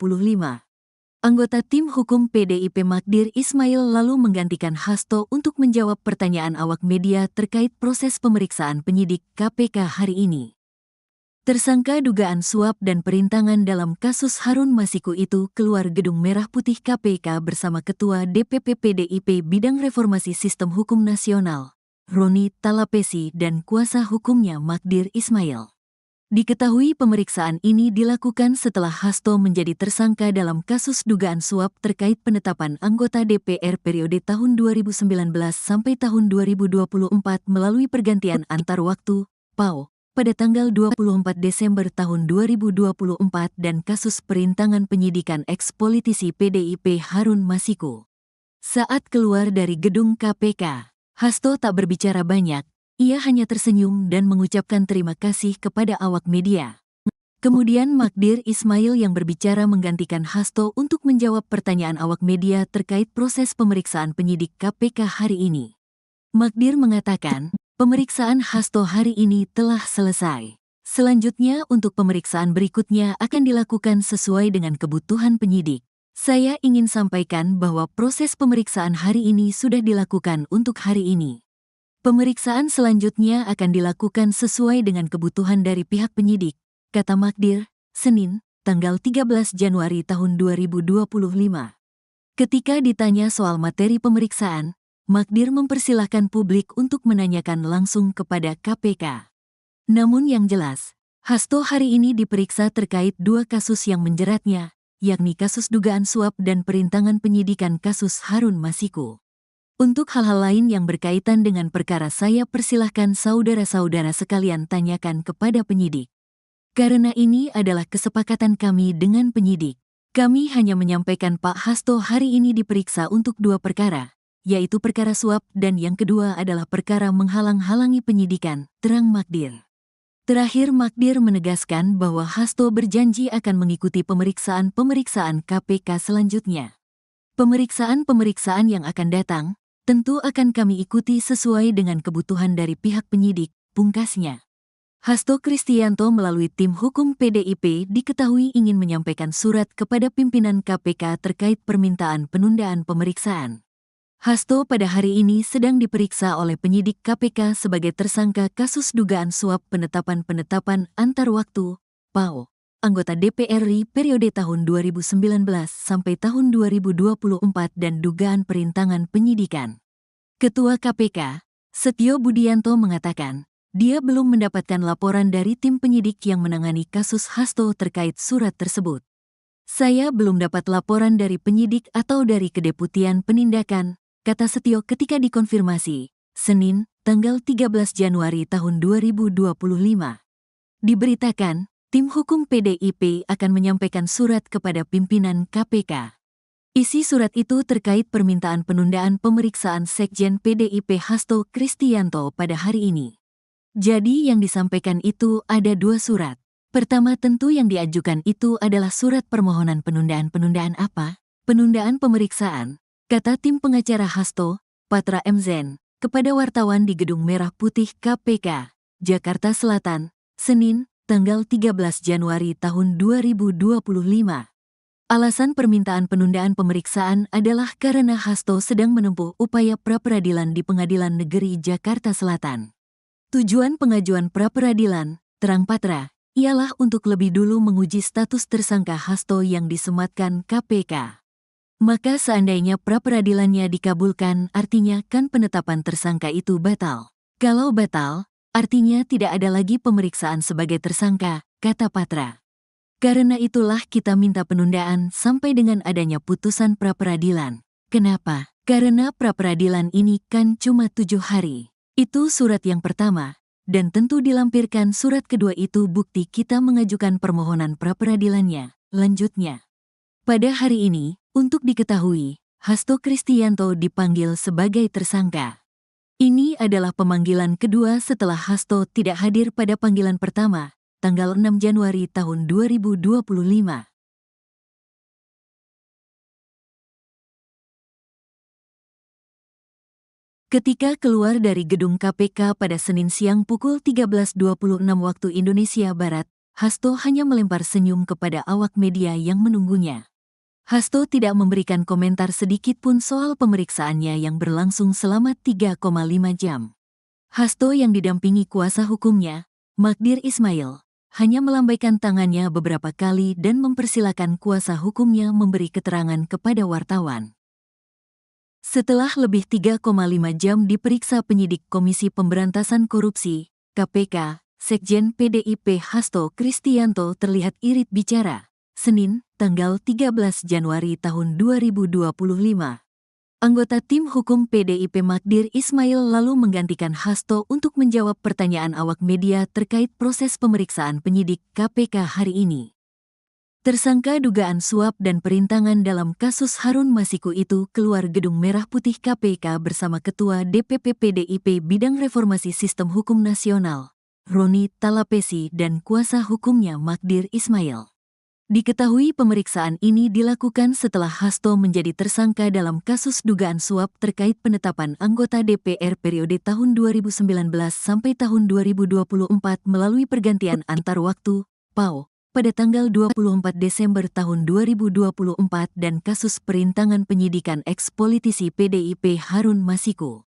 Anggota tim hukum PDIP Magdir Ismail lalu menggantikan Hasto untuk menjawab pertanyaan awak media terkait proses pemeriksaan penyidik KPK hari ini. Tersangka dugaan suap dan perintangan dalam kasus Harun Masiku itu keluar Gedung Merah Putih KPK bersama Ketua DPP PDIP Bidang Reformasi Sistem Hukum Nasional, Roni Talapesi dan kuasa hukumnya Magdir Ismail. Diketahui pemeriksaan ini dilakukan setelah Hasto menjadi tersangka dalam kasus dugaan suap terkait penetapan anggota DPR periode tahun 2019 sampai tahun 2024 melalui pergantian antar waktu, PAO, pada tanggal 24 Desember tahun 2024 dan kasus perintangan penyidikan eks-politisi PDIP Harun Masiku. Saat keluar dari gedung KPK, Hasto tak berbicara banyak. Ia hanya tersenyum dan mengucapkan terima kasih kepada awak media. Kemudian Magdir Ismail yang berbicara menggantikan Hasto untuk menjawab pertanyaan awak media terkait proses pemeriksaan penyidik KPK hari ini. Magdir mengatakan, pemeriksaan Hasto hari ini telah selesai. Selanjutnya untuk pemeriksaan berikutnya akan dilakukan sesuai dengan kebutuhan penyidik. Saya ingin sampaikan bahwa proses pemeriksaan hari ini sudah dilakukan untuk hari ini. Pemeriksaan selanjutnya akan dilakukan sesuai dengan kebutuhan dari pihak penyidik, kata Magdir, Senin, tanggal 13 Januari tahun 2025. Ketika ditanya soal materi pemeriksaan, Magdir mempersilahkan publik untuk menanyakan langsung kepada KPK. Namun yang jelas, Hasto hari ini diperiksa terkait 2 kasus yang menjeratnya, yakni kasus dugaan suap dan perintangan penyidikan kasus Harun Masiku. Untuk hal-hal lain yang berkaitan dengan perkara saya persilahkan saudara-saudara sekalian tanyakan kepada penyidik. Karena ini adalah kesepakatan kami dengan penyidik. Kami hanya menyampaikan Pak Hasto hari ini diperiksa untuk 2 perkara, yaitu perkara suap dan yang kedua adalah perkara menghalang-halangi penyidikan, terang Magdir. Terakhir Magdir menegaskan bahwa Hasto berjanji akan mengikuti pemeriksaan-pemeriksaan KPK selanjutnya. Pemeriksaan-pemeriksaan yang akan datang, tentu akan kami ikuti sesuai dengan kebutuhan dari pihak penyidik, pungkasnya. Hasto Kristianto melalui tim hukum PDIP diketahui ingin menyampaikan surat kepada pimpinan KPK terkait permintaan penundaan pemeriksaan. Hasto pada hari ini sedang diperiksa oleh penyidik KPK sebagai tersangka kasus dugaan suap penetapan antar waktu, PAO, anggota DPR RI periode tahun 2019 sampai tahun 2024 dan dugaan perintangan penyidikan. Ketua KPK, Setio Budianto mengatakan, dia belum mendapatkan laporan dari tim penyidik yang menangani kasus Hasto terkait surat tersebut. Saya belum dapat laporan dari penyidik atau dari Kedeputian Penindakan, kata Setio ketika dikonfirmasi, Senin, tanggal 13 Januari tahun 2025. Diberitakan, tim hukum PDIP akan menyampaikan surat kepada pimpinan KPK. Isi surat itu terkait permintaan penundaan pemeriksaan Sekjen PDIP Hasto Kristianto pada hari ini. Jadi yang disampaikan itu ada 2 surat. Pertama tentu yang diajukan itu adalah surat permohonan penundaan apa? Penundaan pemeriksaan, kata tim pengacara Hasto, Patra M. Zen, kepada wartawan di Gedung Merah Putih KPK, Jakarta Selatan, Senin, tanggal 13 Januari tahun 2025. Alasan permintaan penundaan pemeriksaan adalah karena Hasto sedang menempuh upaya pra-peradilan di Pengadilan Negeri Jakarta Selatan. Tujuan pengajuan pra-peradilan, terang Patra, ialah untuk lebih dulu menguji status tersangka Hasto yang disematkan KPK. Maka seandainya pra-peradilannya dikabulkan, artinya kan penetapan tersangka itu batal. Kalau batal, artinya tidak ada lagi pemeriksaan sebagai tersangka, kata Patra. Karena itulah kita minta penundaan sampai dengan adanya putusan pra-peradilan. Kenapa? Karena pra-peradilan ini kan cuma 7 hari. Itu surat yang pertama, dan tentu dilampirkan surat kedua itu bukti kita mengajukan permohonan pra-peradilannya, lanjutnya. Pada hari ini, untuk diketahui, Hasto Kristianto dipanggil sebagai tersangka. Ini adalah pemanggilan kedua setelah Hasto tidak hadir pada panggilan pertama, tanggal 6 Januari tahun 2025. Ketika keluar dari gedung KPK pada Senin siang pukul 13.26 waktu Indonesia Barat, Hasto hanya melempar senyum kepada awak media yang menunggunya. Hasto tidak memberikan komentar sedikit pun soal pemeriksaannya yang berlangsung selama 3,5 jam. Hasto yang didampingi kuasa hukumnya, Magdir Ismail, hanya melambaikan tangannya beberapa kali dan mempersilakan kuasa hukumnya memberi keterangan kepada wartawan. Setelah lebih 3,5 jam diperiksa penyidik Komisi Pemberantasan Korupsi, KPK, Sekjen PDIP Hasto Kristianto terlihat irit bicara. Senin, tanggal 13 Januari tahun 2025. Anggota tim hukum PDIP Magdir Ismail lalu menggantikan Hasto untuk menjawab pertanyaan awak media terkait proses pemeriksaan penyidik KPK hari ini. Tersangka dugaan suap dan perintangan dalam kasus Harun Masiku itu keluar Gedung Merah Putih KPK bersama Ketua DPP PDIP Bidang Reformasi Sistem Hukum Nasional, Roni Talapesi dan kuasa hukumnya Magdir Ismail. Diketahui pemeriksaan ini dilakukan setelah Hasto menjadi tersangka dalam kasus dugaan suap terkait penetapan anggota DPR periode tahun 2019 sampai tahun 2024 melalui pergantian antar waktu, PAO, pada tanggal 24 Desember tahun 2024 dan kasus perintangan penyidikan eks-politisi PDIP Harun Masiku.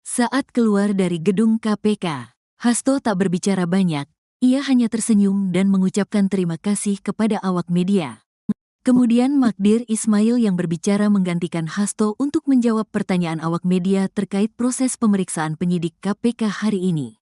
Saat keluar dari gedung KPK, Hasto tak berbicara banyak, ia hanya tersenyum dan mengucapkan terima kasih kepada awak media. Kemudian Magdir Ismail yang berbicara menggantikan Hasto untuk menjawab pertanyaan awak media terkait proses pemeriksaan penyidik KPK hari ini.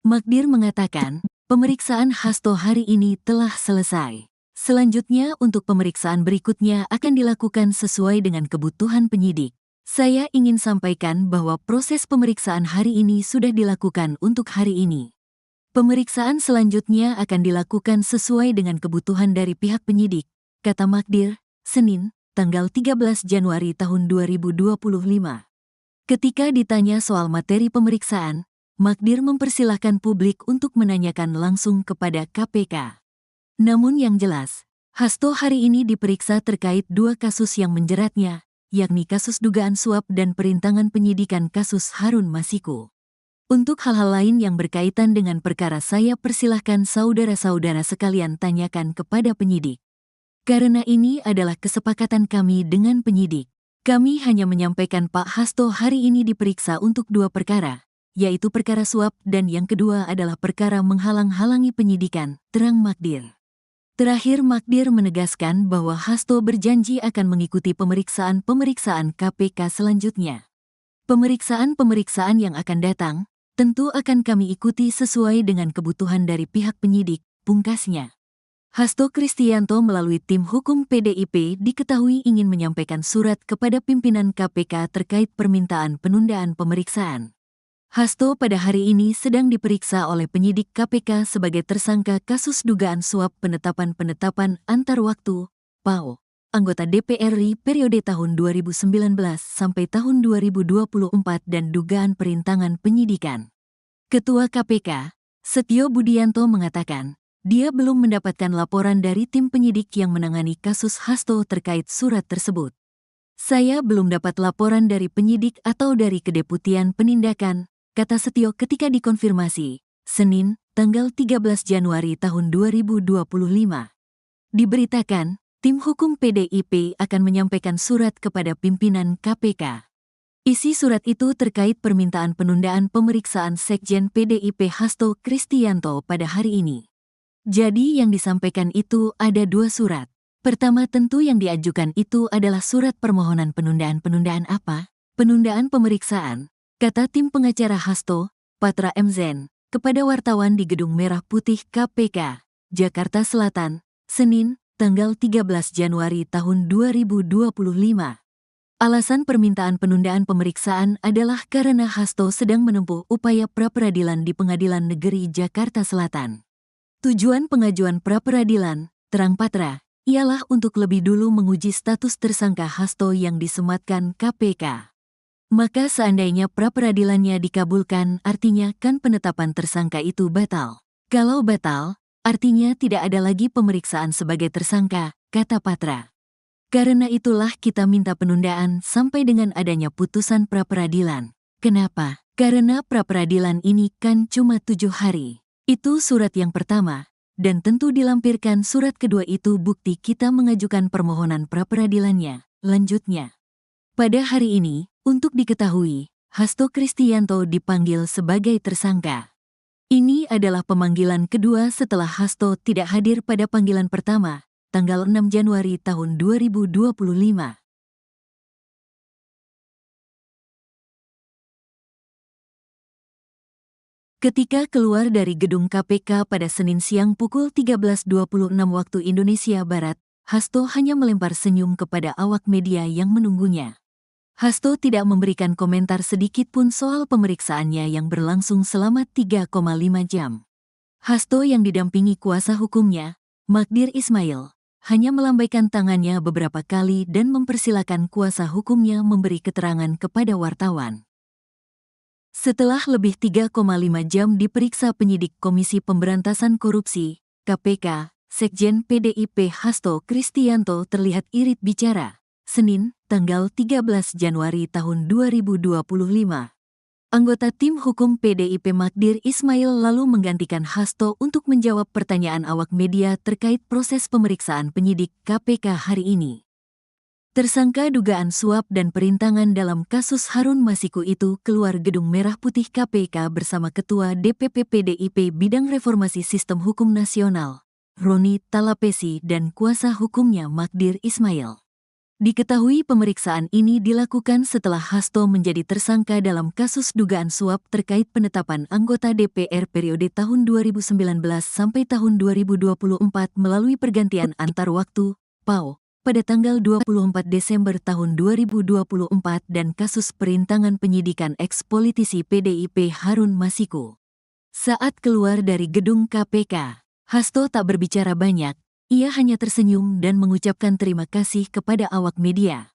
Magdir mengatakan, pemeriksaan Hasto hari ini telah selesai. Selanjutnya untuk pemeriksaan berikutnya akan dilakukan sesuai dengan kebutuhan penyidik. Saya ingin sampaikan bahwa proses pemeriksaan hari ini sudah dilakukan untuk hari ini. Pemeriksaan selanjutnya akan dilakukan sesuai dengan kebutuhan dari pihak penyidik, kata Magdir. Senin, tanggal 13 Januari tahun 2025. Ketika ditanya soal materi pemeriksaan, Magdir mempersilahkan publik untuk menanyakan langsung kepada KPK. Namun yang jelas, Hasto hari ini diperiksa terkait dua kasus yang menjeratnya, yakni kasus dugaan suap dan perintangan penyidikan kasus Harun Masiku. Untuk hal-hal lain yang berkaitan dengan perkara saya persilahkan saudara-saudara sekalian tanyakan kepada penyidik. Karena ini adalah kesepakatan kami dengan penyidik. Kami hanya menyampaikan Pak Hasto hari ini diperiksa untuk dua perkara, yaitu perkara suap dan yang kedua adalah perkara menghalang-halangi penyidikan, terang Magdir. Terakhir Magdir menegaskan bahwa Hasto berjanji akan mengikuti pemeriksaan-pemeriksaan KPK selanjutnya. Pemeriksaan-pemeriksaan yang akan datang, tentu akan kami ikuti sesuai dengan kebutuhan dari pihak penyidik, pungkasnya. Hasto Kristianto melalui tim hukum PDIP diketahui ingin menyampaikan surat kepada pimpinan KPK terkait permintaan penundaan pemeriksaan. Hasto pada hari ini sedang diperiksa oleh penyidik KPK sebagai tersangka kasus dugaan suap penetapan antar waktu, PAO, anggota DPR RI periode tahun 2019 sampai tahun 2024 dan dugaan perintangan penyidikan. Ketua KPK, Setio Budianto mengatakan, dia belum mendapatkan laporan dari tim penyidik yang menangani kasus Hasto terkait surat tersebut. Saya belum dapat laporan dari penyidik atau dari Kedeputian Penindakan, kata Setio ketika dikonfirmasi, Senin, tanggal 13 Januari tahun 2025. Diberitakan, tim hukum PDIP akan menyampaikan surat kepada pimpinan KPK. Isi surat itu terkait permintaan penundaan pemeriksaan Sekjen PDIP Hasto Kristianto pada hari ini. Jadi yang disampaikan itu ada dua surat. Pertama tentu yang diajukan itu adalah surat permohonan penundaan apa? Penundaan pemeriksaan, kata tim pengacara Hasto, Patra M. Zen, kepada wartawan di Gedung Merah Putih KPK, Jakarta Selatan, Senin, tanggal 13 Januari tahun 2025. Alasan permintaan penundaan pemeriksaan adalah karena Hasto sedang menempuh upaya pra-peradilan di Pengadilan Negeri Jakarta Selatan. Tujuan pengajuan pra-peradilan, terang Patra, ialah untuk lebih dulu menguji status tersangka Hasto yang disematkan KPK. Maka seandainya pra-peradilannya dikabulkan, artinya kan penetapan tersangka itu batal. Kalau batal, artinya tidak ada lagi pemeriksaan sebagai tersangka, kata Patra. Karena itulah kita minta penundaan sampai dengan adanya putusan pra-peradilan. Kenapa? Karena pra-peradilan ini kan cuma 7 hari. Itu surat yang pertama, dan tentu dilampirkan surat kedua itu bukti kita mengajukan permohonan pra-peradilannya, lanjutnya. Pada hari ini, untuk diketahui, Hasto Kristianto dipanggil sebagai tersangka. Ini adalah pemanggilan kedua setelah Hasto tidak hadir pada panggilan pertama, tanggal 6 Januari tahun 2025. Ketika keluar dari gedung KPK pada Senin siang pukul 13.26 waktu Indonesia Barat, Hasto hanya melempar senyum kepada awak media yang menunggunya. Hasto tidak memberikan komentar sedikit pun soal pemeriksaannya yang berlangsung selama 3,5 jam. Hasto yang didampingi kuasa hukumnya, Magdir Ismail, hanya melambaikan tangannya beberapa kali dan mempersilakan kuasa hukumnya memberi keterangan kepada wartawan. Setelah lebih 3,5 jam diperiksa penyidik Komisi Pemberantasan Korupsi, KPK, Sekjen PDIP Hasto Kristianto terlihat irit bicara. Senin, tanggal 13 Januari tahun 2025. Anggota tim hukum PDIP Magdir Ismail lalu menggantikan Hasto untuk menjawab pertanyaan awak media terkait proses pemeriksaan penyidik KPK hari ini. Tersangka dugaan suap dan perintangan dalam kasus Harun Masiku itu keluar Gedung Merah Putih KPK bersama Ketua DPP PDIP Bidang Reformasi Sistem Hukum Nasional, Roni Talapesi dan kuasa hukumnya Magdir Ismail. Diketahui pemeriksaan ini dilakukan setelah Hasto menjadi tersangka dalam kasus dugaan suap terkait penetapan anggota DPR periode tahun 2019 sampai tahun 2024 melalui pergantian antar waktu, PAO, pada tanggal 24 Desember tahun 2024 dan kasus perintangan penyidikan eks-politisi PDIP Harun Masiku. Saat keluar dari gedung KPK, Hasto tak berbicara banyak, Ia hanya tersenyum dan mengucapkan terima kasih kepada awak media.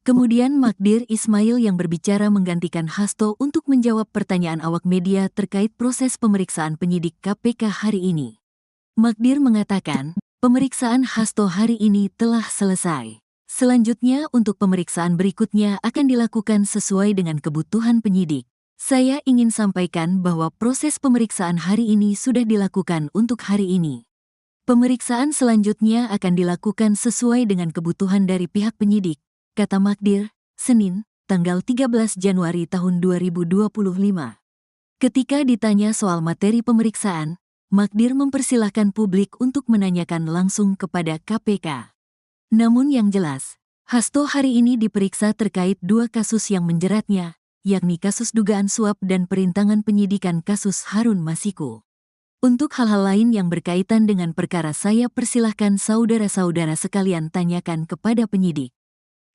Kemudian Magdir Ismail yang berbicara menggantikan Hasto untuk menjawab pertanyaan awak media terkait proses pemeriksaan penyidik KPK hari ini. Magdir mengatakan, pemeriksaan Hasto hari ini telah selesai. Selanjutnya untuk pemeriksaan berikutnya akan dilakukan sesuai dengan kebutuhan penyidik. Saya ingin sampaikan bahwa proses pemeriksaan hari ini sudah dilakukan untuk hari ini. Pemeriksaan selanjutnya akan dilakukan sesuai dengan kebutuhan dari pihak penyidik, kata Magdir, Senin, tanggal 13 Januari tahun 2025. Ketika ditanya soal materi pemeriksaan, Magdir mempersilahkan publik untuk menanyakan langsung kepada KPK. Namun yang jelas, Hasto hari ini diperiksa terkait 2 kasus yang menjeratnya, yakni kasus dugaan suap dan perintangan penyidikan kasus Harun Masiku. Untuk hal-hal lain yang berkaitan dengan perkara saya persilahkan saudara-saudara sekalian tanyakan kepada penyidik.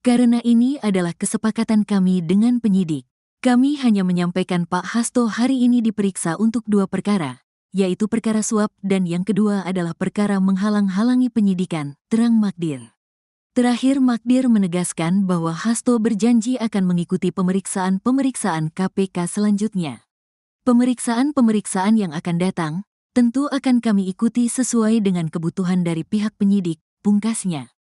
Karena ini adalah kesepakatan kami dengan penyidik. Kami hanya menyampaikan Pak Hasto hari ini diperiksa untuk 2 perkara, yaitu perkara suap dan yang kedua adalah perkara menghalang-halangi penyidikan, terang Magdir. Terakhir Magdir menegaskan bahwa Hasto berjanji akan mengikuti pemeriksaan KPK selanjutnya. Pemeriksaan yang akan datang, tentu akan kami ikuti sesuai dengan kebutuhan dari pihak penyidik, pungkasnya.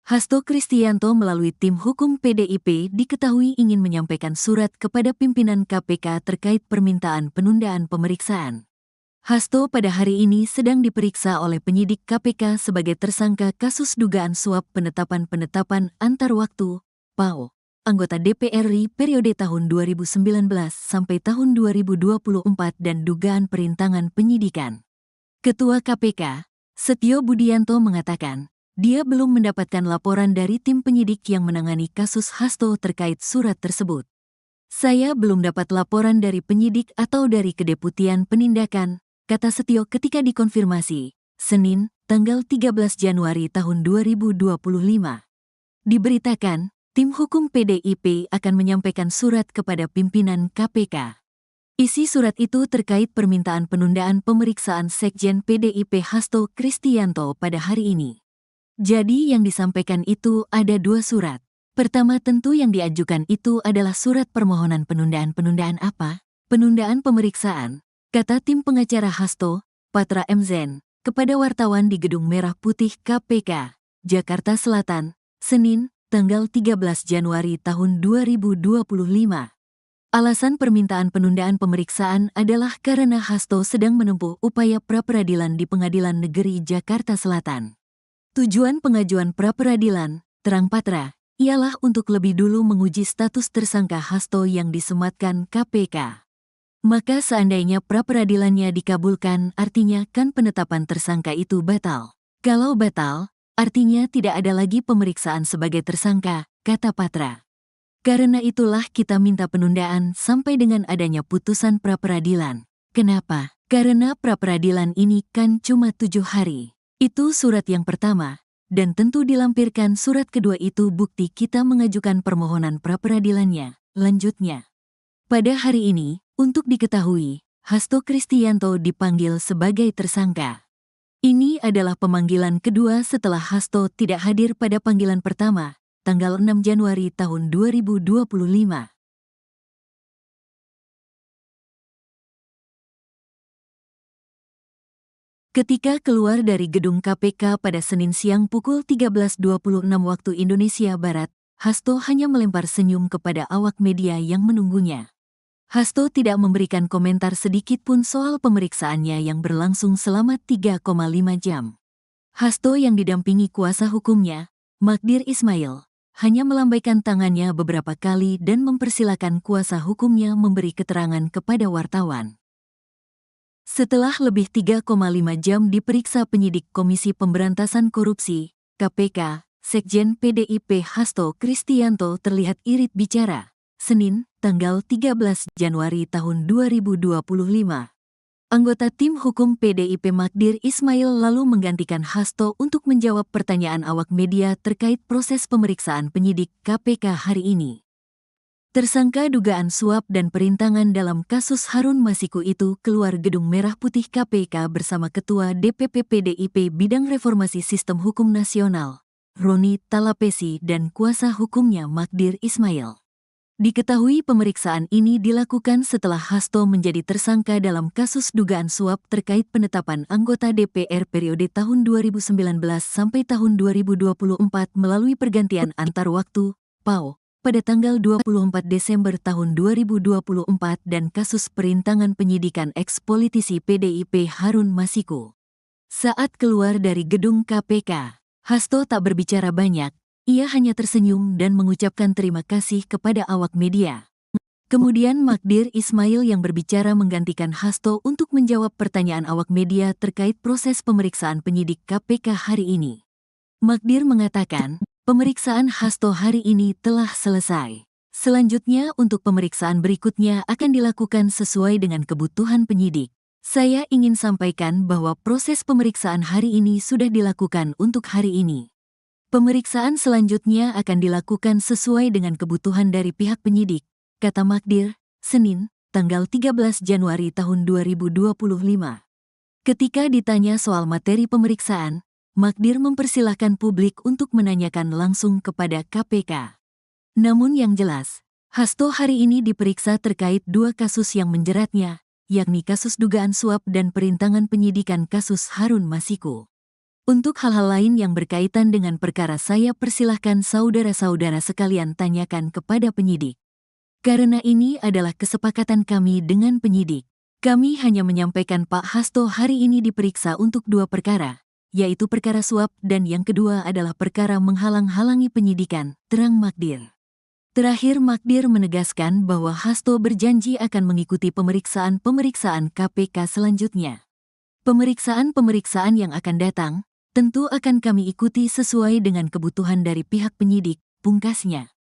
Hasto Kristianto melalui tim hukum PDIP diketahui ingin menyampaikan surat kepada pimpinan KPK terkait permintaan penundaan pemeriksaan. Hasto pada hari ini sedang diperiksa oleh penyidik KPK sebagai tersangka kasus dugaan suap penetapan antar waktu, PAO, anggota DPR RI periode tahun 2019 sampai tahun 2024 dan dugaan perintangan penyidikan. Ketua KPK, Setio Budianto mengatakan, dia belum mendapatkan laporan dari tim penyidik yang menangani kasus Hasto terkait surat tersebut. Saya belum dapat laporan dari penyidik atau dari Kedeputian Penindakan, kata Setio ketika dikonfirmasi, Senin, tanggal 13 Januari tahun 2025. Diberitakan, tim hukum PDIP akan menyampaikan surat kepada pimpinan KPK. Isi surat itu terkait permintaan penundaan pemeriksaan Sekjen PDIP Hasto Kristianto pada hari ini. Jadi yang disampaikan itu ada 2 surat. Pertama tentu yang diajukan itu adalah surat permohonan penundaan apa? Penundaan pemeriksaan, kata tim pengacara Hasto, Patra M. Zen, kepada wartawan di Gedung Merah Putih KPK, Jakarta Selatan, Senin, tanggal 13 Januari tahun 2025. Alasan permintaan penundaan pemeriksaan adalah karena Hasto sedang menempuh upaya pra-peradilan di Pengadilan Negeri Jakarta Selatan. Tujuan pengajuan pra-peradilan, terang Patra, ialah untuk lebih dulu menguji status tersangka Hasto yang disematkan KPK. Maka seandainya pra-peradilannya dikabulkan, artinya kan penetapan tersangka itu batal. Kalau batal, artinya tidak ada lagi pemeriksaan sebagai tersangka, kata Patra. Karena itulah kita minta penundaan sampai dengan adanya putusan pra-peradilan. Kenapa? Karena pra-peradilan ini kan cuma 7 hari. Itu surat yang pertama, dan tentu dilampirkan surat kedua itu bukti kita mengajukan permohonan pra-peradilannya. Lanjutnya, pada hari ini, untuk diketahui, Hasto Kristianto dipanggil sebagai tersangka. Ini adalah pemanggilan kedua setelah Hasto tidak hadir pada panggilan pertama, tanggal 6 Januari tahun 2025. Ketika keluar dari gedung KPK pada Senin siang pukul 13.26 waktu Indonesia Barat, Hasto hanya melempar senyum kepada awak media yang menunggunya. Hasto tidak memberikan komentar sedikit pun soal pemeriksaannya yang berlangsung selama 3,5 jam. Hasto yang didampingi kuasa hukumnya, Magdir Ismail, hanya melambaikan tangannya beberapa kali dan mempersilakan kuasa hukumnya memberi keterangan kepada wartawan. Setelah lebih 3,5 jam diperiksa penyidik Komisi Pemberantasan Korupsi, KPK, Sekjen PDIP Hasto Kristianto terlihat irit bicara, Senin, tanggal 13 Januari tahun 2025. Anggota tim hukum PDIP Magdir Ismail lalu menggantikan Hasto untuk menjawab pertanyaan awak media terkait proses pemeriksaan penyidik KPK hari ini. Tersangka dugaan suap dan perintangan dalam kasus Harun Masiku itu keluar Gedung Merah Putih KPK bersama Ketua DPP PDIP Bidang Reformasi Sistem Hukum Nasional, Roni Talapesi, dan kuasa hukumnya Magdir Ismail. Diketahui pemeriksaan ini dilakukan setelah Hasto menjadi tersangka dalam kasus dugaan suap terkait penetapan anggota DPR periode tahun 2019 sampai tahun 2024 melalui pergantian antar waktu, PAO, pada tanggal 24 Desember tahun 2024 dan kasus perintangan penyidikan eks-politisi PDIP Harun Masiku. Saat keluar dari gedung KPK, Hasto tak berbicara banyak, ia hanya tersenyum dan mengucapkan terima kasih kepada awak media. Kemudian Magdir Ismail yang berbicara menggantikan Hasto untuk menjawab pertanyaan awak media terkait proses pemeriksaan penyidik KPK hari ini. Magdir mengatakan, pemeriksaan Hasto hari ini telah selesai. Selanjutnya untuk pemeriksaan berikutnya akan dilakukan sesuai dengan kebutuhan penyidik. Saya ingin sampaikan bahwa proses pemeriksaan hari ini sudah dilakukan untuk hari ini. Pemeriksaan selanjutnya akan dilakukan sesuai dengan kebutuhan dari pihak penyidik, kata Magdir, Senin, tanggal 13 Januari tahun 2025. Ketika ditanya soal materi pemeriksaan, Magdir mempersilahkan publik untuk menanyakan langsung kepada KPK. Namun yang jelas, Hasto hari ini diperiksa terkait dua kasus yang menjeratnya, yakni kasus dugaan suap dan perintangan penyidikan kasus Harun Masiku. Untuk hal-hal lain yang berkaitan dengan perkara saya persilahkan saudara-saudara sekalian tanyakan kepada penyidik. Karena ini adalah kesepakatan kami dengan penyidik. Kami hanya menyampaikan Pak Hasto hari ini diperiksa untuk dua perkara, yaitu perkara suap dan yang kedua adalah perkara menghalang-halangi penyidikan, terang Magdir. Terakhir Magdir menegaskan bahwa Hasto berjanji akan mengikuti pemeriksaan-pemeriksaan KPK selanjutnya. Pemeriksaan-pemeriksaan yang akan datang, tentu akan kami ikuti sesuai dengan kebutuhan dari pihak penyidik, pungkasnya.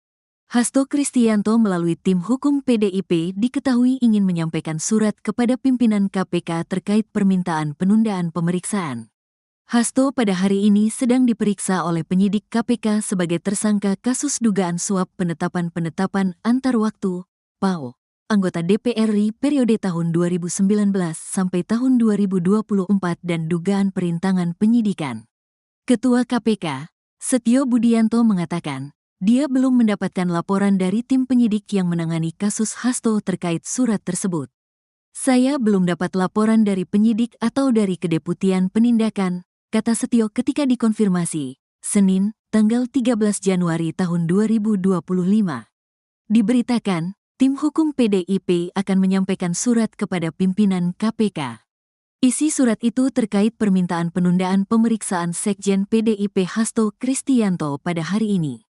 Hasto Kristianto melalui tim hukum PDIP diketahui ingin menyampaikan surat kepada pimpinan KPK terkait permintaan penundaan pemeriksaan. Hasto pada hari ini sedang diperiksa oleh penyidik KPK sebagai tersangka kasus dugaan suap penetapan antar waktu, PAO, anggota DPR RI periode tahun 2019 sampai tahun 2024 dan dugaan perintangan penyidikan. Ketua KPK, Setio Budianto mengatakan, dia belum mendapatkan laporan dari tim penyidik yang menangani kasus Hasto terkait surat tersebut. Saya belum dapat laporan dari penyidik atau dari Kedeputian Penindakan, kata Setio ketika dikonfirmasi, Senin, tanggal 13 Januari tahun 2025. Diberitakan, tim hukum PDIP akan menyampaikan surat kepada pimpinan KPK. Isi surat itu terkait permintaan penundaan pemeriksaan Sekjen PDIP Hasto Kristianto pada hari ini.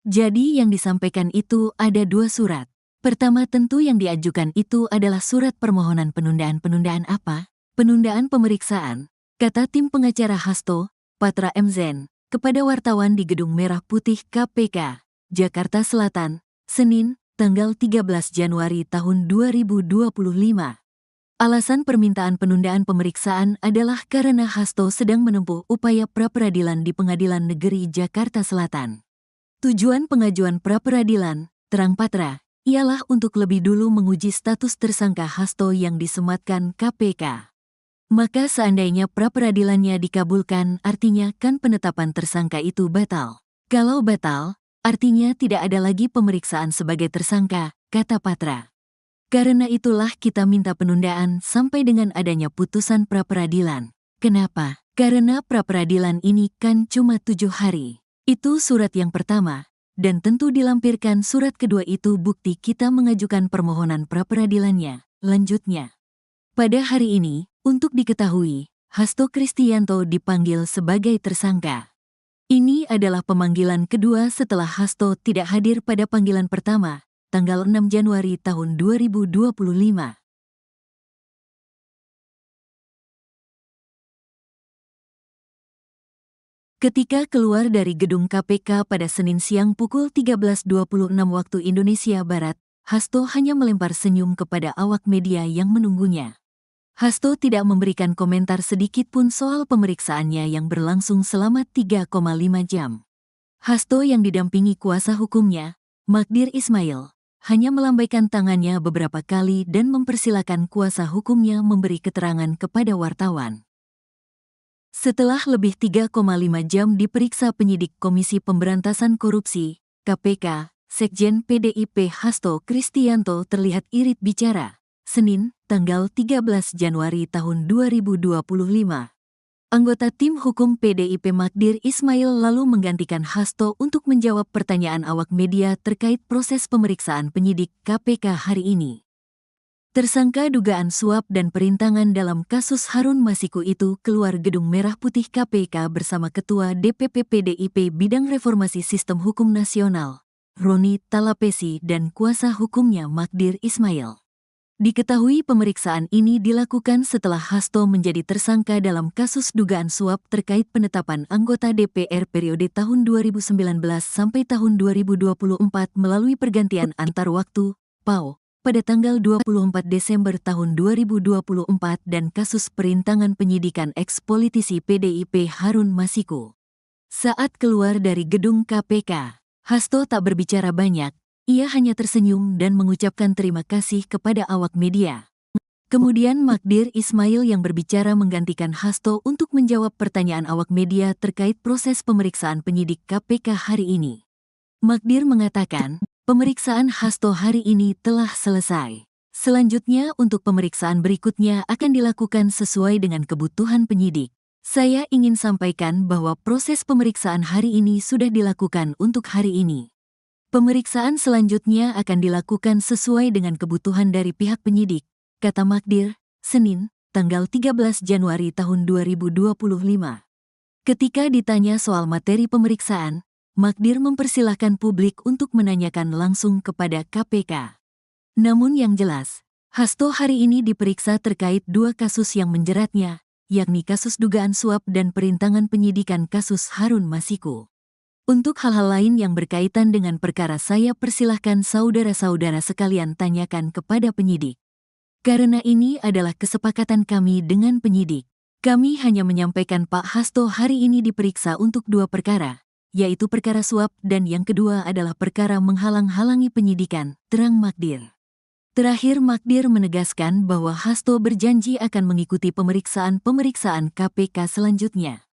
Jadi yang disampaikan itu ada dua surat. Pertama tentu yang diajukan itu adalah surat permohonan penundaan apa? Penundaan pemeriksaan, kata tim pengacara Hasto, Patra M. Zen, kepada wartawan di Gedung Merah Putih KPK, Jakarta Selatan, Senin, tanggal 13 Januari tahun 2025. Alasan permintaan penundaan pemeriksaan adalah karena Hasto sedang menempuh upaya pra-peradilan di Pengadilan Negeri Jakarta Selatan. Tujuan pengajuan pra-peradilan, terang Patra, ialah untuk lebih dulu menguji status tersangka Hasto yang disematkan KPK. Maka seandainya pra-peradilannya dikabulkan, artinya kan penetapan tersangka itu batal. Kalau batal, artinya tidak ada lagi pemeriksaan sebagai tersangka, kata Patra. Karena itulah kita minta penundaan sampai dengan adanya putusan pra-peradilan. Kenapa? Karena pra-peradilan ini kan cuma 7 hari. Itu surat yang pertama, dan tentu dilampirkan surat kedua itu bukti kita mengajukan permohonan pra-peradilannya, lanjutnya. Pada hari ini, untuk diketahui, Hasto Kristianto dipanggil sebagai tersangka. Ini adalah pemanggilan kedua setelah Hasto tidak hadir pada panggilan pertama, tanggal 6 Januari tahun 2025. Ketika keluar dari gedung KPK pada Senin siang pukul 13.26 waktu Indonesia Barat, Hasto hanya melempar senyum kepada awak media yang menunggunya. Hasto tidak memberikan komentar sedikit pun soal pemeriksaannya yang berlangsung selama 3,5 jam. Hasto yang didampingi kuasa hukumnya, Magdir Ismail, hanya melambaikan tangannya beberapa kali dan mempersilakan kuasa hukumnya memberi keterangan kepada wartawan. Setelah lebih 3,5 jam diperiksa penyidik Komisi Pemberantasan Korupsi, KPK, Sekjen PDIP Hasto Kristianto terlihat irit bicara. Senin, tanggal 13 Januari tahun 2025. Anggota tim hukum PDIP Magdir Ismail lalu menggantikan Hasto untuk menjawab pertanyaan awak media terkait proses pemeriksaan penyidik KPK hari ini. Tersangka dugaan suap dan perintangan dalam kasus Harun Masiku itu keluar Gedung Merah Putih KPK bersama Ketua DPP PDIP Bidang Reformasi Sistem Hukum Nasional, Roni Talapesi dan kuasa hukumnya Magdir Ismail. Diketahui pemeriksaan ini dilakukan setelah Hasto menjadi tersangka dalam kasus dugaan suap terkait penetapan anggota DPR periode tahun 2019 sampai tahun 2024 melalui pergantian antar waktu, PAO, pada tanggal 24 Desember tahun 2024 dan kasus perintangan penyidikan eks-politisi PDIP Harun Masiku. Saat keluar dari gedung KPK, Hasto tak berbicara banyak, ia hanya tersenyum dan mengucapkan terima kasih kepada awak media. Kemudian Magdir Ismail yang berbicara menggantikan Hasto untuk menjawab pertanyaan awak media terkait proses pemeriksaan penyidik KPK hari ini. Magdir mengatakan, pemeriksaan Hasto hari ini telah selesai. Selanjutnya untuk pemeriksaan berikutnya akan dilakukan sesuai dengan kebutuhan penyidik. Saya ingin sampaikan bahwa proses pemeriksaan hari ini sudah dilakukan untuk hari ini. Pemeriksaan selanjutnya akan dilakukan sesuai dengan kebutuhan dari pihak penyidik, kata Magdir, Senin, tanggal 13 Januari tahun 2025. Ketika ditanya soal materi pemeriksaan, Magdir mempersilahkan publik untuk menanyakan langsung kepada KPK. Namun yang jelas, Hasto hari ini diperiksa terkait dua kasus yang menjeratnya, yakni kasus dugaan suap dan perintangan penyidikan kasus Harun Masiku. Untuk hal-hal lain yang berkaitan dengan perkara saya persilahkan saudara-saudara sekalian tanyakan kepada penyidik. Karena ini adalah kesepakatan kami dengan penyidik. Kami hanya menyampaikan Pak Hasto hari ini diperiksa untuk dua perkara, yaitu perkara suap dan yang kedua adalah perkara menghalang-halangi penyidikan, terang Magdir. Terakhir Magdir menegaskan bahwa Hasto berjanji akan mengikuti pemeriksaan-pemeriksaan KPK selanjutnya.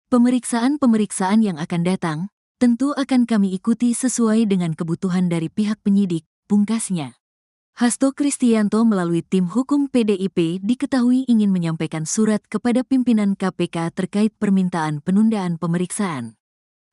Pemeriksaan-pemeriksaan yang akan datang, tentu akan kami ikuti sesuai dengan kebutuhan dari pihak penyidik, pungkasnya. Hasto Kristianto melalui tim hukum PDIP diketahui ingin menyampaikan surat kepada pimpinan KPK terkait permintaan penundaan pemeriksaan.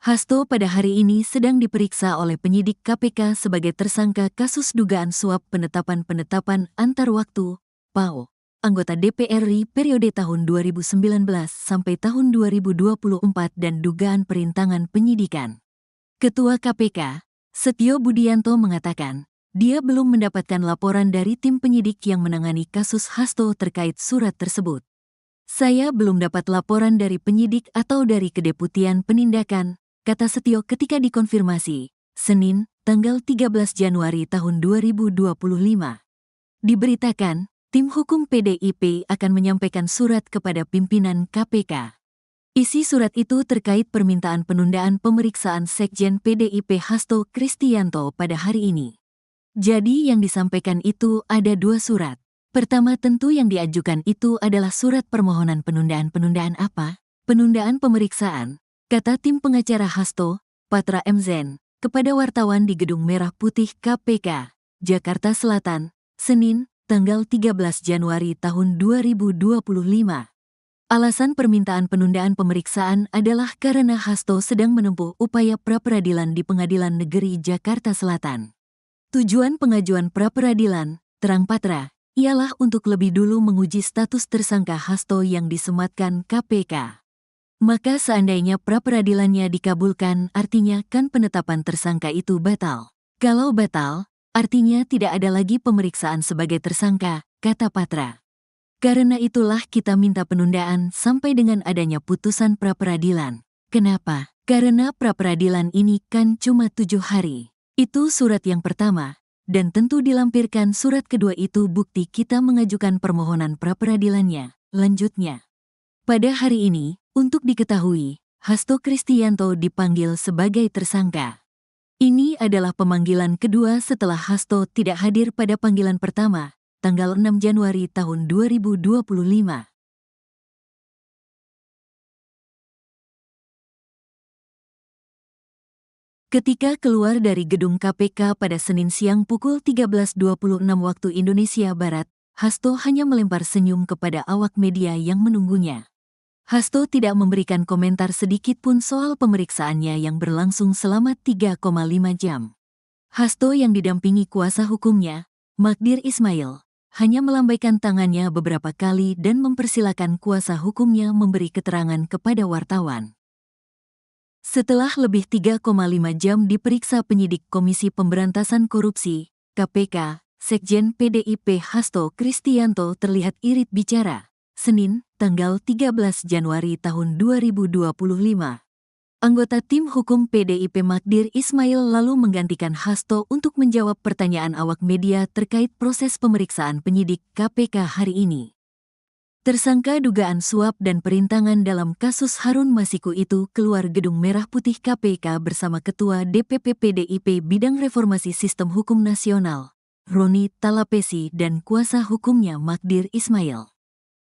Hasto pada hari ini sedang diperiksa oleh penyidik KPK sebagai tersangka kasus dugaan suap penetapan antar waktu, PAO, anggota DPR RI periode tahun 2019 sampai tahun 2024 dan dugaan perintangan penyidikan. Ketua KPK, Setio Budianto mengatakan, dia belum mendapatkan laporan dari tim penyidik yang menangani kasus Hasto terkait surat tersebut. Saya belum dapat laporan dari penyidik atau dari Kedeputian Penindakan, kata Setio ketika dikonfirmasi, Senin, tanggal 13 Januari tahun 2025. Diberitakan, tim hukum PDIP akan menyampaikan surat kepada pimpinan KPK. Isi surat itu terkait permintaan penundaan pemeriksaan Sekjen PDIP Hasto Kristianto pada hari ini. Jadi yang disampaikan itu ada dua surat. Pertama tentu yang diajukan itu adalah surat permohonan penundaan apa? Penundaan pemeriksaan, kata tim pengacara Hasto, Patra M. Zen, kepada wartawan di Gedung Merah Putih KPK, Jakarta Selatan, Senin, tanggal 13 Januari tahun 2025. Alasan permintaan penundaan pemeriksaan adalah karena Hasto sedang menempuh upaya pra-peradilan di Pengadilan Negeri Jakarta Selatan. Tujuan pengajuan pra-peradilan, terang Patra, ialah untuk lebih dulu menguji status tersangka Hasto yang disematkan KPK. Maka seandainya pra-peradilannya dikabulkan, artinya kan penetapan tersangka itu batal. Kalau batal, artinya tidak ada lagi pemeriksaan sebagai tersangka, kata Patra. Karena itulah kita minta penundaan sampai dengan adanya putusan pra-peradilan. Kenapa? Karena pra-peradilan ini kan cuma 7 hari. Itu surat yang pertama, dan tentu dilampirkan surat kedua itu bukti kita mengajukan permohonan pra-peradilannya, lanjutnya. Pada hari ini, untuk diketahui, Hasto Kristianto dipanggil sebagai tersangka. Ini adalah pemanggilan kedua setelah Hasto tidak hadir pada panggilan pertama, tanggal 6 Januari tahun 2025. Ketika keluar dari gedung KPK pada Senin siang pukul 13.26 waktu Indonesia Barat, Hasto hanya melempar senyum kepada awak media yang menunggunya. Hasto tidak memberikan komentar sedikit pun soal pemeriksaannya yang berlangsung selama 3,5 jam. Hasto yang didampingi kuasa hukumnya, Magdir Ismail, hanya melambaikan tangannya beberapa kali dan mempersilakan kuasa hukumnya memberi keterangan kepada wartawan. Setelah lebih 3,5 jam diperiksa penyidik Komisi Pemberantasan Korupsi, KPK, Sekjen PDIP Hasto Kristianto terlihat irit bicara. Senin, tanggal 13 Januari tahun 2025. Anggota tim hukum PDIP Magdir Ismail lalu menggantikan Hasto untuk menjawab pertanyaan awak media terkait proses pemeriksaan penyidik KPK hari ini. Tersangka dugaan suap dan perintangan dalam kasus Harun Masiku itu keluar Gedung Merah Putih KPK bersama Ketua DPP PDIP Bidang Reformasi Sistem Hukum Nasional, Roni Talapesi dan kuasa hukumnya Magdir Ismail.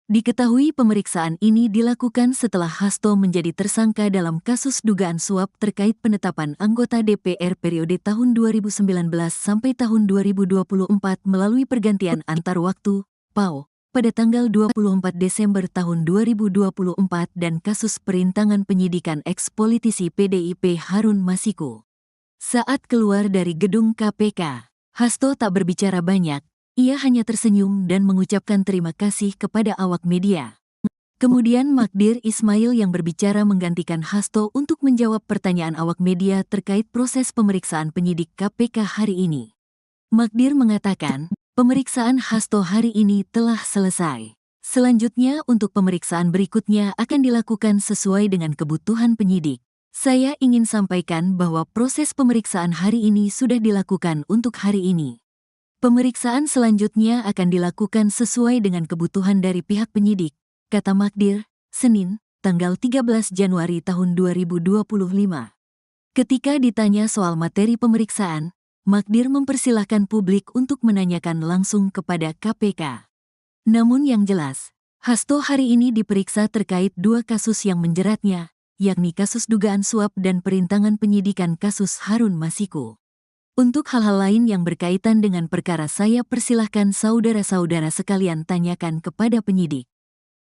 Diketahui pemeriksaan ini dilakukan setelah Hasto menjadi tersangka dalam kasus dugaan suap terkait penetapan anggota DPR periode tahun 2019 sampai tahun 2024 melalui pergantian antar waktu, PAO, pada tanggal 24 Desember tahun 2024 dan kasus perintangan penyidikan eks-politisi PDIP Harun Masiku. Saat keluar dari gedung KPK, Hasto tak berbicara banyak, ia hanya tersenyum dan mengucapkan terima kasih kepada awak media. Kemudian Magdir Ismail yang berbicara menggantikan Hasto untuk menjawab pertanyaan awak media terkait proses pemeriksaan penyidik KPK hari ini. Magdir mengatakan, pemeriksaan Hasto hari ini telah selesai. Selanjutnya untuk pemeriksaan berikutnya akan dilakukan sesuai dengan kebutuhan penyidik. Saya ingin sampaikan bahwa proses pemeriksaan hari ini sudah dilakukan untuk hari ini. Pemeriksaan selanjutnya akan dilakukan sesuai dengan kebutuhan dari pihak penyidik, kata Magdir, Senin, tanggal 13 Januari tahun 2025. Ketika ditanya soal materi pemeriksaan, Magdir mempersilahkan publik untuk menanyakan langsung kepada KPK. Namun yang jelas, Hasto hari ini diperiksa terkait dua kasus yang menjeratnya, yakni kasus dugaan suap dan perintangan penyidikan kasus Harun Masiku. Untuk hal-hal lain yang berkaitan dengan perkara saya persilahkan saudara-saudara sekalian tanyakan kepada penyidik.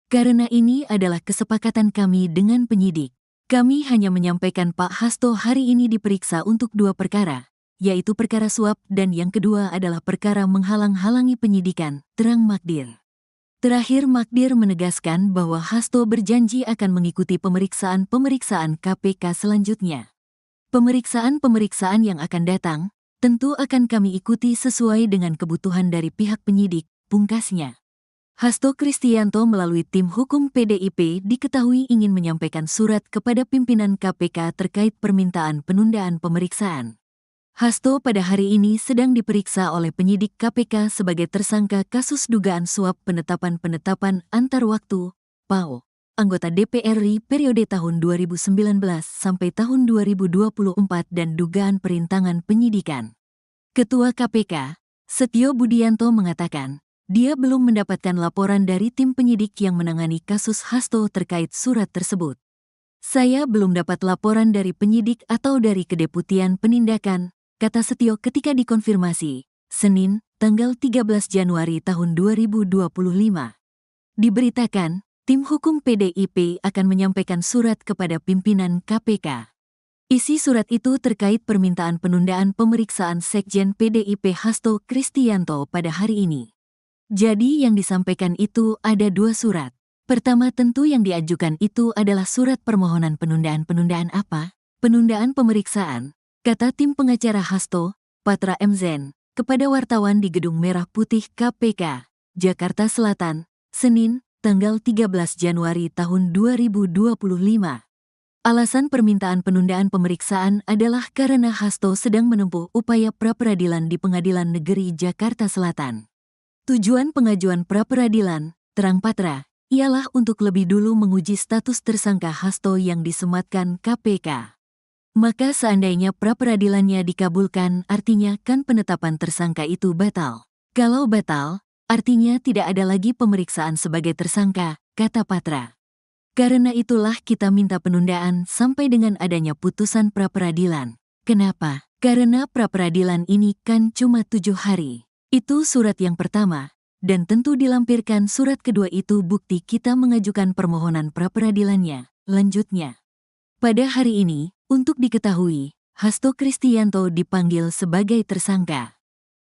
Karena ini adalah kesepakatan kami dengan penyidik. Kami hanya menyampaikan Pak Hasto hari ini diperiksa untuk dua perkara, yaitu perkara suap dan yang kedua adalah perkara menghalang-halangi penyidikan, terang Magdir. Terakhir Magdir menegaskan bahwa Hasto berjanji akan mengikuti pemeriksaan KPK selanjutnya. Pemeriksaan yang akan datang, tentu akan kami ikuti sesuai dengan kebutuhan dari pihak penyidik, pungkasnya. Hasto Kristianto melalui tim hukum PDIP diketahui ingin menyampaikan surat kepada pimpinan KPK terkait permintaan penundaan pemeriksaan. Hasto pada hari ini sedang diperiksa oleh penyidik KPK sebagai tersangka kasus dugaan suap penetapan antar waktu, PAO, anggota DPR RI periode tahun 2019 sampai tahun 2024 dan dugaan perintangan penyidikan. Ketua KPK, Setio Budianto mengatakan, dia belum mendapatkan laporan dari tim penyidik yang menangani kasus Hasto terkait surat tersebut. Saya belum dapat laporan dari penyidik atau dari Kedeputian Penindakan, kata Setio ketika dikonfirmasi, Senin, tanggal 13 Januari tahun 2025. Diberitakan, tim hukum PDIP akan menyampaikan surat kepada pimpinan KPK. Isi surat itu terkait permintaan penundaan pemeriksaan Sekjen PDIP Hasto Kristianto pada hari ini. Jadi yang disampaikan itu ada dua surat. Pertama tentu yang diajukan itu adalah surat permohonan penundaan apa? Penundaan pemeriksaan, kata tim pengacara Hasto, Patra MZen, kepada wartawan di Gedung Merah Putih KPK, Jakarta Selatan, Senin, tanggal 13 Januari tahun 2025. Alasan permintaan penundaan pemeriksaan adalah karena Hasto sedang menempuh upaya pra-peradilan di Pengadilan Negeri Jakarta Selatan. Tujuan pengajuan pra-peradilan, terang Patra, ialah untuk lebih dulu menguji status tersangka Hasto yang disematkan KPK. Maka seandainya pra-peradilannya dikabulkan, artinya kan penetapan tersangka itu batal. Kalau batal, artinya tidak ada lagi pemeriksaan sebagai tersangka, kata Patra. Karena itulah kita minta penundaan sampai dengan adanya putusan pra-peradilan. Kenapa? Karena pra-peradilan ini kan cuma 7 hari. Itu surat yang pertama, dan tentu dilampirkan surat kedua itu bukti kita mengajukan permohonan pra-peradilannya. Lanjutnya, pada hari ini, untuk diketahui, Hasto Kristianto dipanggil sebagai tersangka.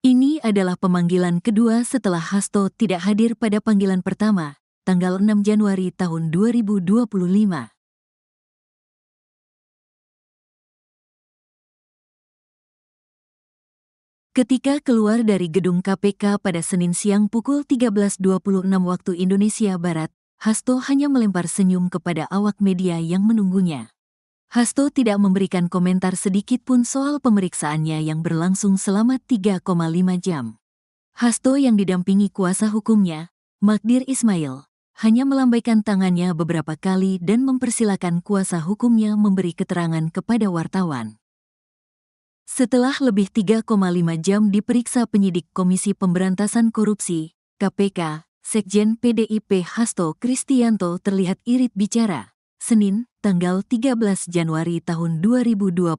Ini adalah pemanggilan kedua setelah Hasto tidak hadir pada panggilan pertama, tanggal 6 Januari tahun 2025. Ketika keluar dari gedung KPK pada Senin siang pukul 13.26 waktu Indonesia Barat, Hasto hanya melempar senyum kepada awak media yang menunggunya. Hasto tidak memberikan komentar sedikit pun soal pemeriksaannya yang berlangsung selama 3,5 jam. Hasto yang didampingi kuasa hukumnya, Magdir Ismail, hanya melambaikan tangannya beberapa kali dan mempersilakan kuasa hukumnya memberi keterangan kepada wartawan. Setelah lebih 3,5 jam diperiksa penyidik Komisi Pemberantasan Korupsi, KPK, Sekjen PDIP Hasto Kristianto terlihat irit bicara. Senin, tanggal 13 Januari tahun 2025.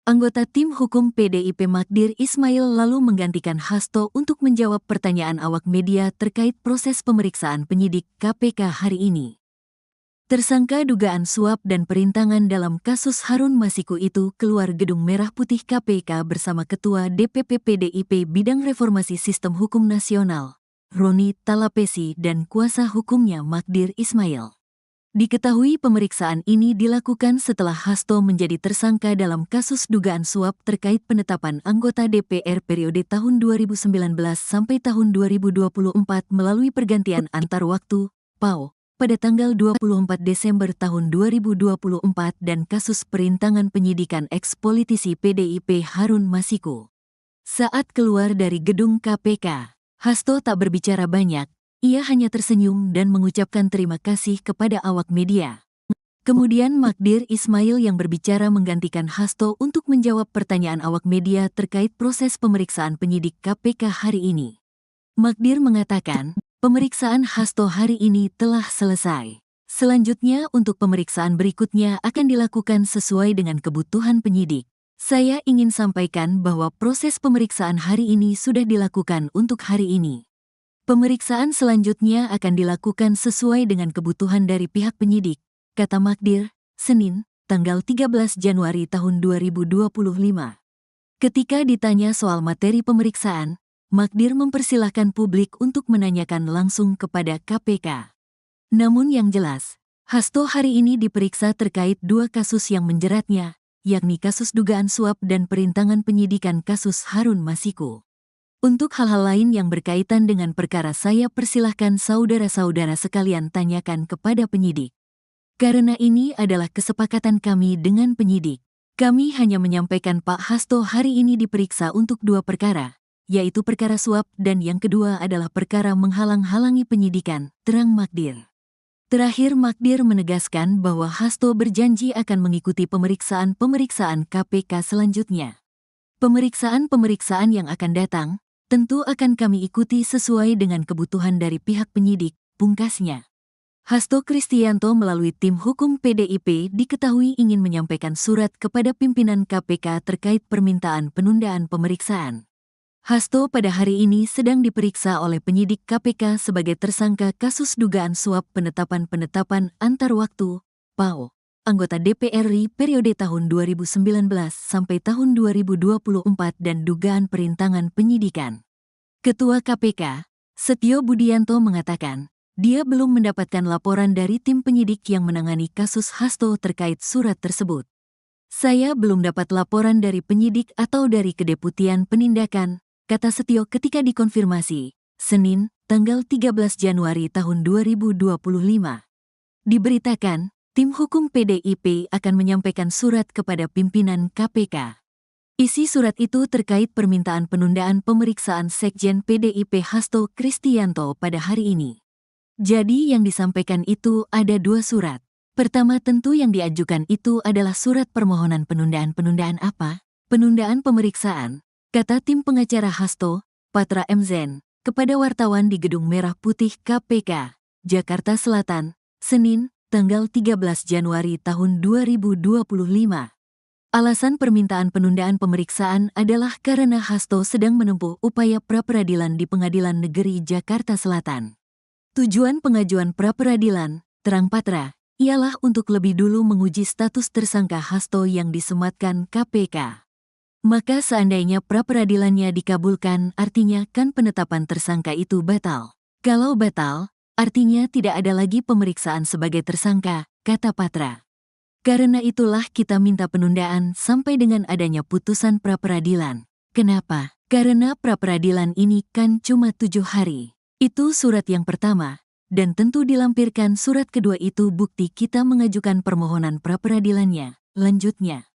Anggota tim hukum PDIP Magdir Ismail lalu menggantikan Hasto untuk menjawab pertanyaan awak media terkait proses pemeriksaan penyidik KPK hari ini. Tersangka dugaan suap dan perintangan dalam kasus Harun Masiku itu keluar Gedung Merah Putih KPK bersama Ketua DPP PDIP Bidang Reformasi Sistem Hukum Nasional, Roni Talapesi dan kuasa hukumnya Magdir Ismail. Diketahui pemeriksaan ini dilakukan setelah Hasto menjadi tersangka dalam kasus dugaan suap terkait penetapan anggota DPR periode tahun 2019 sampai tahun 2024 melalui pergantian antar waktu, PAO, pada tanggal 24 Desember tahun 2024 dan kasus perintangan penyidikan eks-politisi PDIP Harun Masiku. Saat keluar dari gedung KPK, Hasto tak berbicara banyak. Ia hanya tersenyum dan mengucapkan terima kasih kepada awak media. Kemudian Magdir Ismail yang berbicara menggantikan Hasto untuk menjawab pertanyaan awak media terkait proses pemeriksaan penyidik KPK hari ini. Magdir mengatakan, pemeriksaan Hasto hari ini telah selesai. Selanjutnya untuk pemeriksaan berikutnya akan dilakukan sesuai dengan kebutuhan penyidik. Saya ingin sampaikan bahwa proses pemeriksaan hari ini sudah dilakukan untuk hari ini. Pemeriksaan selanjutnya akan dilakukan sesuai dengan kebutuhan dari pihak penyidik, kata Magdir, Senin, tanggal 13 Januari tahun 2025. Ketika ditanya soal materi pemeriksaan, Magdir mempersilahkan publik untuk menanyakan langsung kepada KPK. Namun yang jelas, Hasto hari ini diperiksa terkait 2 kasus yang menjeratnya, yakni kasus dugaan suap dan perintangan penyidikan kasus Harun Masiku. Untuk hal-hal lain yang berkaitan dengan perkara saya persilahkan saudara-saudara sekalian tanyakan kepada penyidik. Karena ini adalah kesepakatan kami dengan penyidik. Kami hanya menyampaikan Pak Hasto hari ini diperiksa untuk 2 perkara, yaitu perkara suap dan yang kedua adalah perkara menghalang-halangi penyidikan, terang Magdir. Terakhir Magdir menegaskan bahwa Hasto berjanji akan mengikuti pemeriksaan KPK selanjutnya. Pemeriksaan yang akan datang, tentu akan kami ikuti sesuai dengan kebutuhan dari pihak penyidik, pungkasnya. Hasto Kristianto melalui tim hukum PDIP diketahui ingin menyampaikan surat kepada pimpinan KPK terkait permintaan penundaan pemeriksaan. Hasto pada hari ini sedang diperiksa oleh penyidik KPK sebagai tersangka kasus dugaan suap penetapan antar waktu, PAO, anggota DPR RI periode tahun 2019 sampai tahun 2024 dan dugaan perintangan penyidikan. Ketua KPK, Setio Budianto mengatakan, dia belum mendapatkan laporan dari tim penyidik yang menangani kasus Hasto terkait surat tersebut. Saya belum dapat laporan dari penyidik atau dari Kedeputian Penindakan, kata Setio ketika dikonfirmasi, Senin, tanggal 13 Januari tahun 2025. Diberitakan, tim hukum PDIP akan menyampaikan surat kepada pimpinan KPK. Isi surat itu terkait permintaan penundaan pemeriksaan Sekjen PDIP Hasto Kristianto pada hari ini. Jadi yang disampaikan itu ada 2 surat. Pertama tentu yang diajukan itu adalah surat permohonan penundaan. Penundaan apa? Penundaan pemeriksaan, kata tim pengacara Hasto, Patra M. Zen, kepada wartawan di Gedung Merah Putih KPK, Jakarta Selatan, Senin, tanggal 13 Januari tahun 2025. Alasan permintaan penundaan pemeriksaan adalah karena Hasto sedang menempuh upaya pra-peradilan di Pengadilan Negeri Jakarta Selatan. Tujuan pengajuan pra-peradilan, terang Patra, ialah untuk lebih dulu menguji status tersangka Hasto yang disematkan KPK. Maka seandainya pra-peradilannya dikabulkan, artinya kan penetapan tersangka itu batal. Kalau batal, artinya tidak ada lagi pemeriksaan sebagai tersangka, kata Patra. Karena itulah kita minta penundaan sampai dengan adanya putusan pra-peradilan. Kenapa? Karena pra-peradilan ini kan cuma 7 hari. Itu surat yang pertama. Dan tentu dilampirkan surat kedua itu bukti kita mengajukan permohonan pra-peradilannya. Lanjutnya.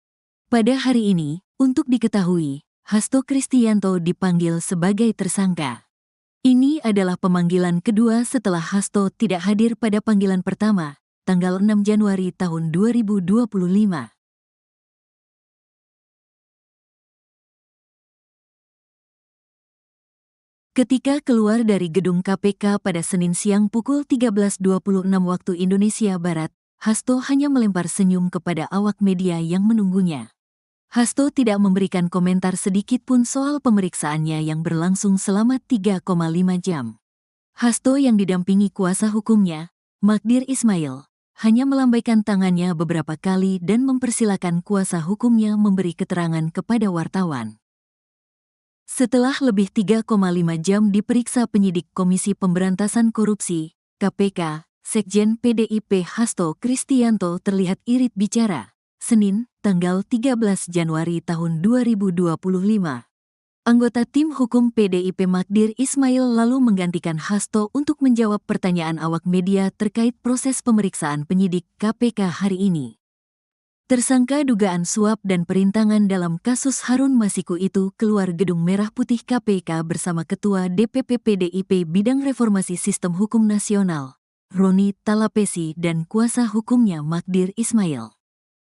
Pada hari ini, untuk diketahui, Hasto Kristianto dipanggil sebagai tersangka. Ini adalah pemanggilan kedua setelah Hasto tidak hadir pada panggilan pertama, tanggal 6 Januari tahun 2025. Ketika keluar dari gedung KPK pada Senin siang pukul 13.26 waktu Indonesia Barat, Hasto hanya melempar senyum kepada awak media yang menunggunya. Hasto tidak memberikan komentar sedikit pun soal pemeriksaannya yang berlangsung selama 3,5 jam. Hasto yang didampingi kuasa hukumnya, Magdir Ismail, hanya melambaikan tangannya beberapa kali dan mempersilakan kuasa hukumnya memberi keterangan kepada wartawan. Setelah lebih 3,5 jam diperiksa penyidik Komisi Pemberantasan Korupsi, KPK, Sekjen PDIP Hasto Kristianto terlihat irit bicara. Senin, tanggal 13 Januari tahun 2025. Anggota tim hukum PDIP Magdir Ismail lalu menggantikan Hasto untuk menjawab pertanyaan awak media terkait proses pemeriksaan penyidik KPK hari ini. Tersangka dugaan suap dan perintangan dalam kasus Harun Masiku itu keluar Gedung Merah Putih KPK bersama Ketua DPP PDIP Bidang Reformasi Sistem Hukum Nasional, Roni Talapesi dan kuasa hukumnya Magdir Ismail.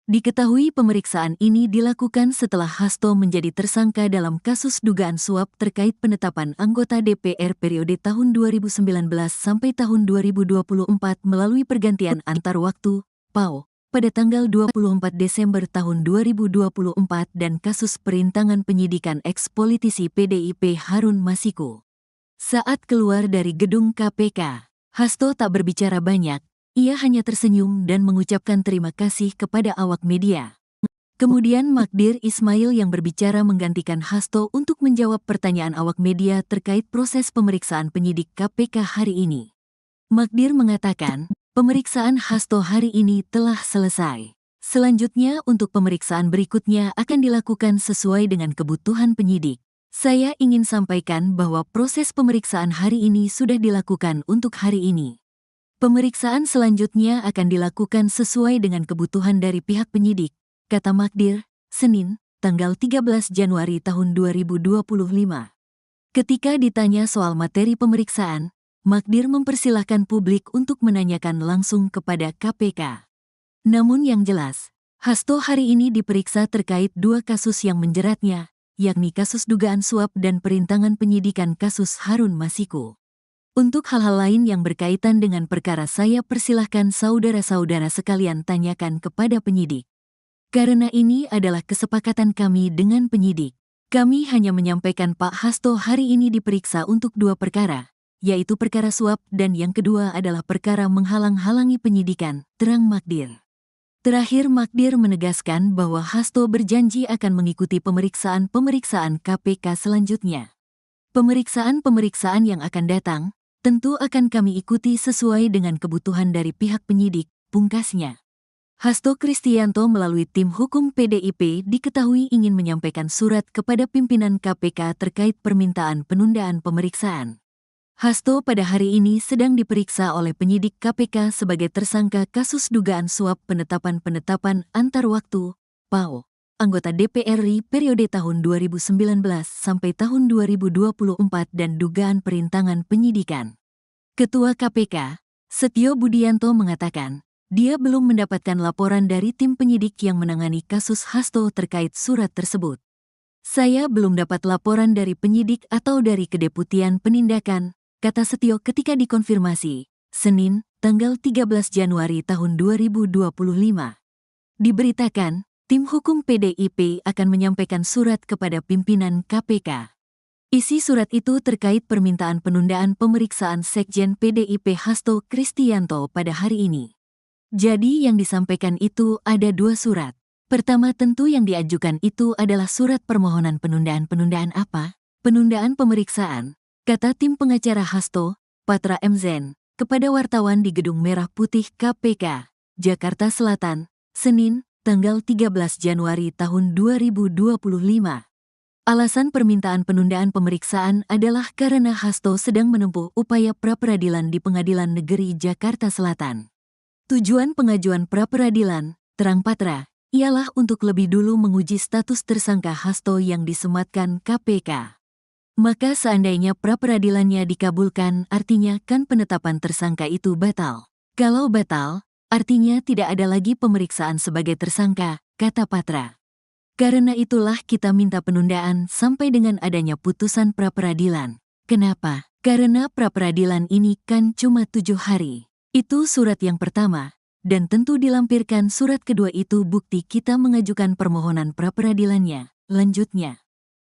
Diketahui pemeriksaan ini dilakukan setelah Hasto menjadi tersangka dalam kasus dugaan suap terkait penetapan anggota DPR periode tahun 2019 sampai tahun 2024 melalui pergantian antar waktu, PAO, pada tanggal 24 Desember tahun 2024 dan kasus perintangan penyidikan eks-politisi PDIP Harun Masiku. Saat keluar dari gedung KPK, Hasto tak berbicara banyak. Ia hanya tersenyum dan mengucapkan terima kasih kepada awak media. Kemudian Magdir Ismail yang berbicara menggantikan Hasto untuk menjawab pertanyaan awak media terkait proses pemeriksaan penyidik KPK hari ini. Magdir mengatakan, pemeriksaan Hasto hari ini telah selesai. Selanjutnya untuk pemeriksaan berikutnya akan dilakukan sesuai dengan kebutuhan penyidik. Saya ingin sampaikan bahwa proses pemeriksaan hari ini sudah dilakukan untuk hari ini. Pemeriksaan selanjutnya akan dilakukan sesuai dengan kebutuhan dari pihak penyidik, kata Magdir, Senin, tanggal 13 Januari tahun 2025. Ketika ditanya soal materi pemeriksaan, Magdir mempersilahkan publik untuk menanyakan langsung kepada KPK. Namun yang jelas, Hasto hari ini diperiksa terkait 2 kasus yang menjeratnya, yakni kasus dugaan suap dan perintangan penyidikan kasus Harun Masiku. Untuk hal-hal lain yang berkaitan dengan perkara saya persilahkan saudara-saudara sekalian tanyakan kepada penyidik. Karena ini adalah kesepakatan kami dengan penyidik. Kami hanya menyampaikan Pak Hasto hari ini diperiksa untuk 2 perkara, yaitu perkara suap dan yang kedua adalah perkara menghalang-halangi penyidikan, terang Magdir. Terakhir Magdir menegaskan bahwa Hasto berjanji akan mengikuti pemeriksaan KPK selanjutnya. Pemeriksaan yang akan datang, tentu akan kami ikuti sesuai dengan kebutuhan dari pihak penyidik, pungkasnya. Hasto Kristianto melalui tim hukum PDIP diketahui ingin menyampaikan surat kepada pimpinan KPK terkait permintaan penundaan pemeriksaan. Hasto pada hari ini sedang diperiksa oleh penyidik KPK sebagai tersangka kasus dugaan suap penetapan antar waktu, PAO, anggota DPR RI periode tahun 2019 sampai tahun 2024 dan dugaan perintangan penyidikan. Ketua KPK, Setio Budianto mengatakan, dia belum mendapatkan laporan dari tim penyidik yang menangani kasus Hasto terkait surat tersebut. Saya belum dapat laporan dari penyidik atau dari Kedeputian Penindakan, kata Setio ketika dikonfirmasi, Senin, tanggal 13 Januari tahun 2025. Diberitakan, tim hukum PDIP akan menyampaikan surat kepada pimpinan KPK. Isi surat itu terkait permintaan penundaan pemeriksaan Sekjen PDIP Hasto Kristianto pada hari ini. Jadi yang disampaikan itu ada 2 surat. Pertama tentu yang diajukan itu adalah surat permohonan penundaan apa? Penundaan pemeriksaan, kata tim pengacara Hasto, Patra M. Zen, kepada wartawan di Gedung Merah Putih KPK, Jakarta Selatan, Senin, tanggal 13 Januari tahun 2025. Alasan permintaan penundaan pemeriksaan adalah karena Hasto sedang menempuh upaya pra-peradilan di Pengadilan Negeri Jakarta Selatan. Tujuan pengajuan pra-peradilan, terang Patra, ialah untuk lebih dulu menguji status tersangka Hasto yang disematkan KPK. Maka seandainya pra-peradilannya dikabulkan, artinya kan penetapan tersangka itu batal. Kalau batal, artinya tidak ada lagi pemeriksaan sebagai tersangka, kata Patra. Karena itulah kita minta penundaan sampai dengan adanya putusan pra-peradilan. Kenapa? Karena pra-peradilan ini kan cuma 7 hari. Itu surat yang pertama, dan tentu dilampirkan surat kedua itu bukti kita mengajukan permohonan pra-peradilannya. Lanjutnya,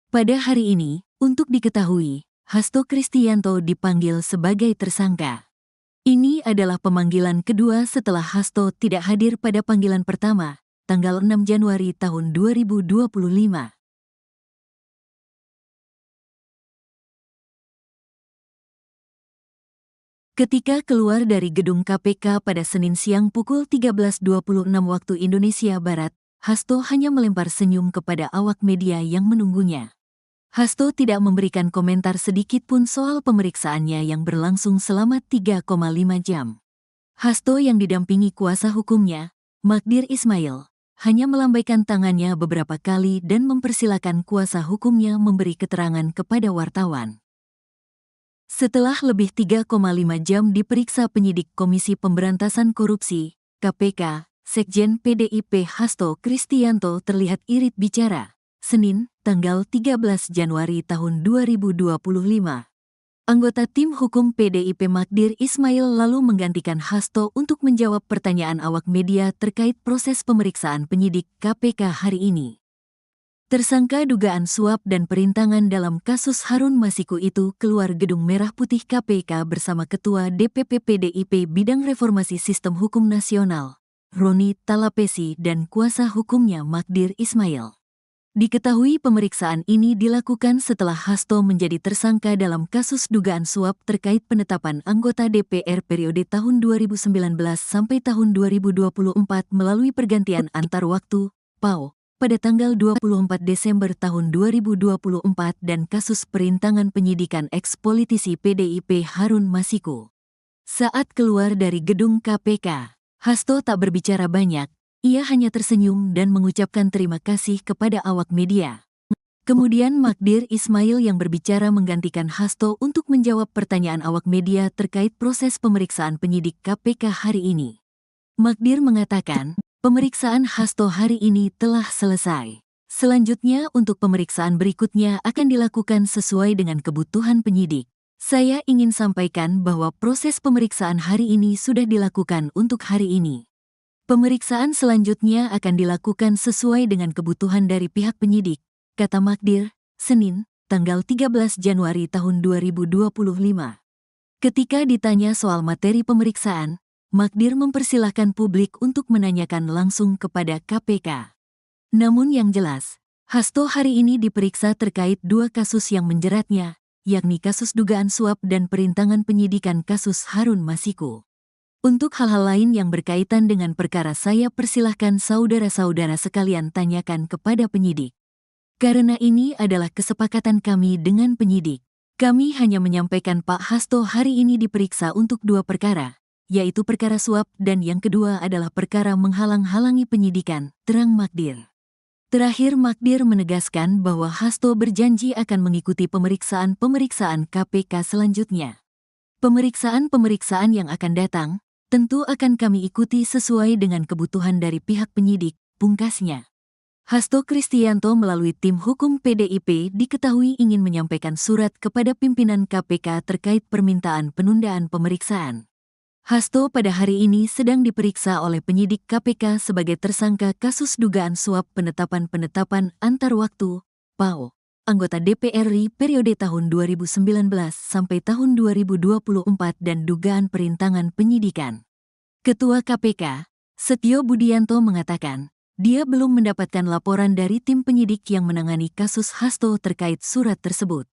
pada hari ini, untuk diketahui, Hasto Kristianto dipanggil sebagai tersangka. Ini adalah pemanggilan kedua setelah Hasto tidak hadir pada panggilan pertama, tanggal 6 Januari tahun 2025. Ketika keluar dari gedung KPK pada Senin siang pukul 13.26 waktu Indonesia Barat, Hasto hanya melempar senyum kepada awak media yang menunggunya. Hasto tidak memberikan komentar sedikit pun soal pemeriksaannya yang berlangsung selama 3,5 jam. Hasto yang didampingi kuasa hukumnya, Magdir Ismail, hanya melambaikan tangannya beberapa kali dan mempersilakan kuasa hukumnya memberi keterangan kepada wartawan. Setelah lebih 3,5 jam diperiksa penyidik Komisi Pemberantasan Korupsi, KPK, Sekjen PDIP Hasto Kristianto terlihat irit bicara. Senin, tanggal 13 Januari tahun 2025. Anggota tim hukum PDIP Magdir Ismail lalu menggantikan Hasto untuk menjawab pertanyaan awak media terkait proses pemeriksaan penyidik KPK hari ini. Tersangka dugaan suap dan perintangan dalam kasus Harun Masiku itu keluar Gedung Merah Putih KPK bersama Ketua DPP PDIP Bidang Reformasi Sistem Hukum Nasional, Roni Talapesi dan kuasa hukumnya Magdir Ismail. Diketahui pemeriksaan ini dilakukan setelah Hasto menjadi tersangka dalam kasus dugaan suap terkait penetapan anggota DPR periode tahun 2019 sampai tahun 2024 melalui pergantian antar waktu, PAO, pada tanggal 24 Desember tahun 2024 dan kasus perintangan penyidikan eks-politisi PDIP Harun Masiku. Saat keluar dari gedung KPK, Hasto tak berbicara banyak, ia hanya tersenyum dan mengucapkan terima kasih kepada awak media. Kemudian Magdir Ismail yang berbicara menggantikan Hasto untuk menjawab pertanyaan awak media terkait proses pemeriksaan penyidik KPK hari ini. Magdir mengatakan, pemeriksaan Hasto hari ini telah selesai. Selanjutnya untuk pemeriksaan berikutnya akan dilakukan sesuai dengan kebutuhan penyidik. Saya ingin sampaikan bahwa proses pemeriksaan hari ini sudah dilakukan untuk hari ini. Pemeriksaan selanjutnya akan dilakukan sesuai dengan kebutuhan dari pihak penyidik, kata Magdir, Senin, tanggal 13 Januari tahun 2025. Ketika ditanya soal materi pemeriksaan, Magdir mempersilahkan publik untuk menanyakan langsung kepada KPK. Namun yang jelas, Hasto hari ini diperiksa terkait 2 kasus yang menjeratnya, yakni kasus dugaan suap dan perintangan penyidikan kasus Harun Masiku. Untuk hal-hal lain yang berkaitan dengan perkara saya persilahkan saudara-saudara sekalian tanyakan kepada penyidik. Karena ini adalah kesepakatan kami dengan penyidik. Kami hanya menyampaikan Pak Hasto hari ini diperiksa untuk 2 perkara, yaitu perkara suap dan yang kedua adalah perkara menghalang-halangi penyidikan, terang Magdir. Terakhir Magdir menegaskan bahwa Hasto berjanji akan mengikuti pemeriksaan KPK selanjutnya. Pemeriksaan yang akan datang, tentu akan kami ikuti sesuai dengan kebutuhan dari pihak penyidik, pungkasnya. Hasto Kristianto melalui tim hukum PDIP diketahui ingin menyampaikan surat kepada pimpinan KPK terkait permintaan penundaan pemeriksaan. Hasto pada hari ini sedang diperiksa oleh penyidik KPK sebagai tersangka kasus dugaan suap penetapan antar waktu, PAO, anggota DPR RI periode tahun 2019 sampai tahun 2024 dan dugaan perintangan penyidikan. Ketua KPK, Setio Budianto mengatakan, dia belum mendapatkan laporan dari tim penyidik yang menangani kasus Hasto terkait surat tersebut.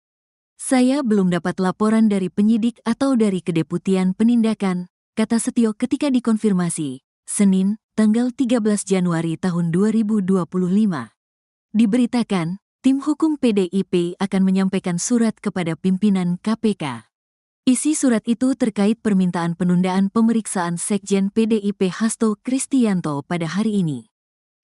Saya belum dapat laporan dari penyidik atau dari Kedeputian Penindakan, kata Setio ketika dikonfirmasi, Senin, tanggal 13 Januari tahun 2025. Diberitakan, tim hukum PDIP akan menyampaikan surat kepada pimpinan KPK. Isi surat itu terkait permintaan penundaan pemeriksaan Sekjen PDIP Hasto Kristianto pada hari ini.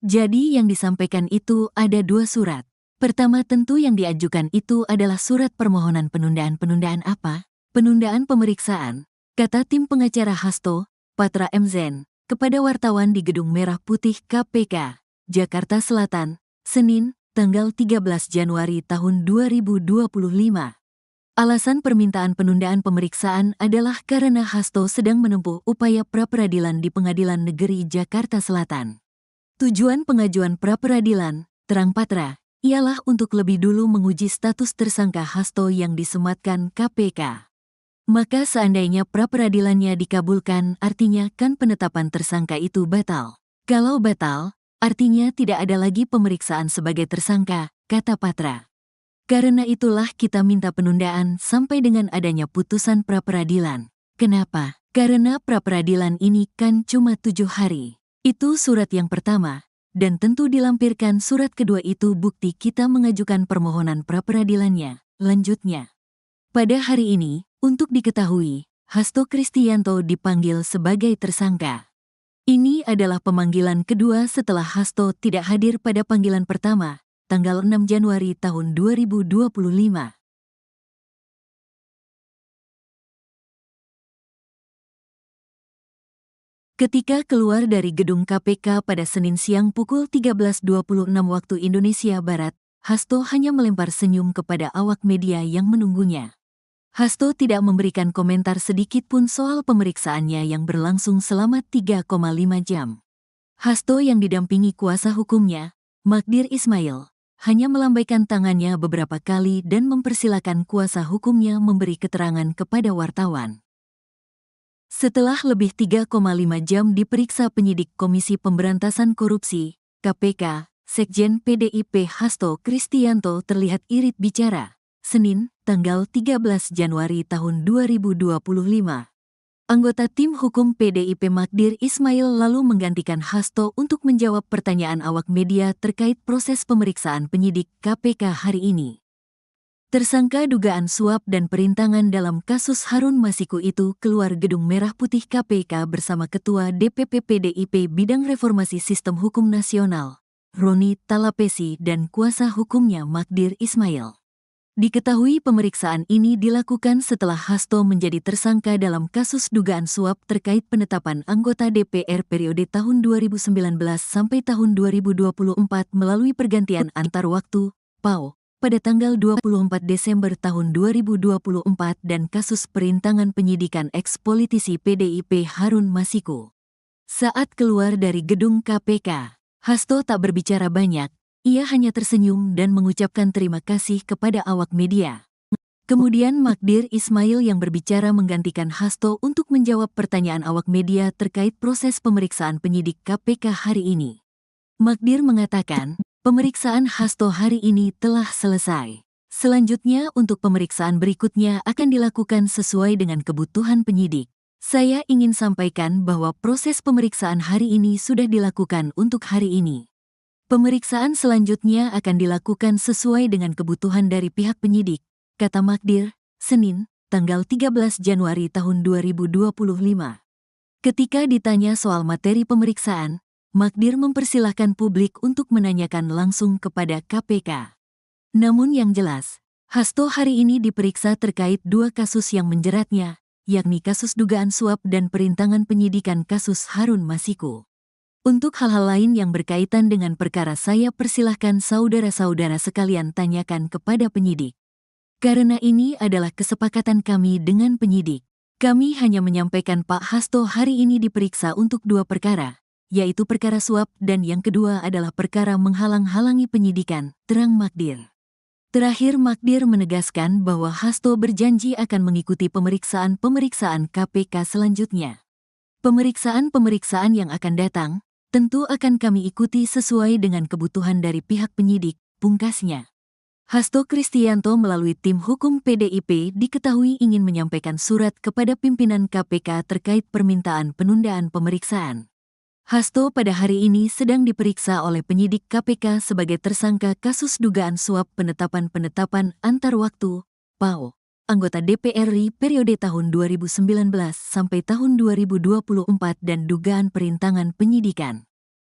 Jadi yang disampaikan itu ada 2 surat. Pertama tentu yang diajukan itu adalah surat permohonan penundaan apa? Penundaan pemeriksaan, kata tim pengacara Hasto, Patra M. Zen, kepada wartawan di Gedung Merah Putih KPK, Jakarta Selatan, Senin, tanggal 13 Januari tahun 2025. Alasan permintaan penundaan pemeriksaan adalah karena Hasto sedang menempuh upaya pra-peradilan di Pengadilan Negeri Jakarta Selatan. Tujuan pengajuan pra-peradilan, terang Patra, ialah untuk lebih dulu menguji status tersangka Hasto yang disematkan KPK. Maka seandainya pra-peradilannya dikabulkan, artinya kan penetapan tersangka itu batal. Kalau batal, artinya tidak ada lagi pemeriksaan sebagai tersangka, kata Patra. Karena itulah kita minta penundaan sampai dengan adanya putusan pra-peradilan. Kenapa? Karena pra-peradilan ini kan cuma 7 hari. Itu surat yang pertama, dan tentu dilampirkan surat kedua itu bukti kita mengajukan permohonan pra-peradilannya, lanjutnya. Pada hari ini, untuk diketahui, Hasto Kristianto dipanggil sebagai tersangka. Ini adalah pemanggilan kedua setelah Hasto tidak hadir pada panggilan pertama, tanggal 6 Januari tahun 2025. Ketika keluar dari gedung KPK pada Senin siang pukul 13.26 waktu Indonesia Barat, Hasto hanya melempar senyum kepada awak media yang menunggunya. Hasto tidak memberikan komentar sedikit pun soal pemeriksaannya yang berlangsung selama 3,5 jam. Hasto yang didampingi kuasa hukumnya, Magdir Ismail, hanya melambaikan tangannya beberapa kali dan mempersilakan kuasa hukumnya memberi keterangan kepada wartawan. Setelah lebih 3,5 jam diperiksa penyidik Komisi Pemberantasan Korupsi, KPK, Sekjen PDIP Hasto Kristianto terlihat irit bicara. Senin, tanggal 13 Januari tahun 2025. Anggota tim hukum PDIP Magdir Ismail lalu menggantikan Hasto untuk menjawab pertanyaan awak media terkait proses pemeriksaan penyidik KPK hari ini. Tersangka dugaan suap dan perintangan dalam kasus Harun Masiku itu keluar Gedung Merah Putih KPK bersama Ketua DPP PDIP Bidang Reformasi Sistem Hukum Nasional, Roni Talapesi dan kuasa hukumnya Magdir Ismail. Diketahui pemeriksaan ini dilakukan setelah Hasto menjadi tersangka dalam kasus dugaan suap terkait penetapan anggota DPR periode tahun 2019 sampai tahun 2024 melalui pergantian antar waktu, PAO, pada tanggal 24 Desember tahun 2024 dan kasus perintangan penyidikan eks-politisi PDIP Harun Masiku. Saat keluar dari gedung KPK, Hasto tak berbicara banyak. Ia hanya tersenyum dan mengucapkan terima kasih kepada awak media. Kemudian Magdir Ismail yang berbicara menggantikan Hasto untuk menjawab pertanyaan awak media terkait proses pemeriksaan penyidik KPK hari ini. Magdir mengatakan, pemeriksaan Hasto hari ini telah selesai. Selanjutnya untuk pemeriksaan berikutnya akan dilakukan sesuai dengan kebutuhan penyidik. Saya ingin sampaikan bahwa proses pemeriksaan hari ini sudah dilakukan untuk hari ini. Pemeriksaan selanjutnya akan dilakukan sesuai dengan kebutuhan dari pihak penyidik, kata Magdir, Senin, tanggal 13 Januari tahun 2025. Ketika ditanya soal materi pemeriksaan, Magdir mempersilahkan publik untuk menanyakan langsung kepada KPK. Namun yang jelas, Hasto hari ini diperiksa terkait 2 kasus yang menjeratnya, yakni kasus dugaan suap dan perintangan penyidikan kasus Harun Masiku. Untuk hal-hal lain yang berkaitan dengan perkara saya persilahkan saudara-saudara sekalian tanyakan kepada penyidik. Karena ini adalah kesepakatan kami dengan penyidik. Kami hanya menyampaikan Pak Hasto hari ini diperiksa untuk 2 perkara, yaitu perkara suap dan yang kedua adalah perkara menghalang-halangi penyidikan, terang Magdir. Terakhir Magdir menegaskan bahwa Hasto berjanji akan mengikuti pemeriksaan-pemeriksaan KPK selanjutnya. Pemeriksaan-pemeriksaan yang akan datang, tentu akan kami ikuti sesuai dengan kebutuhan dari pihak penyidik, pungkasnya. Hasto Kristianto melalui tim hukum PDIP diketahui ingin menyampaikan surat kepada pimpinan KPK terkait permintaan penundaan pemeriksaan. Hasto pada hari ini sedang diperiksa oleh penyidik KPK sebagai tersangka kasus dugaan suap penetapan antar waktu, PAO, anggota DPR RI periode tahun 2019 sampai tahun 2024 dan dugaan perintangan penyidikan.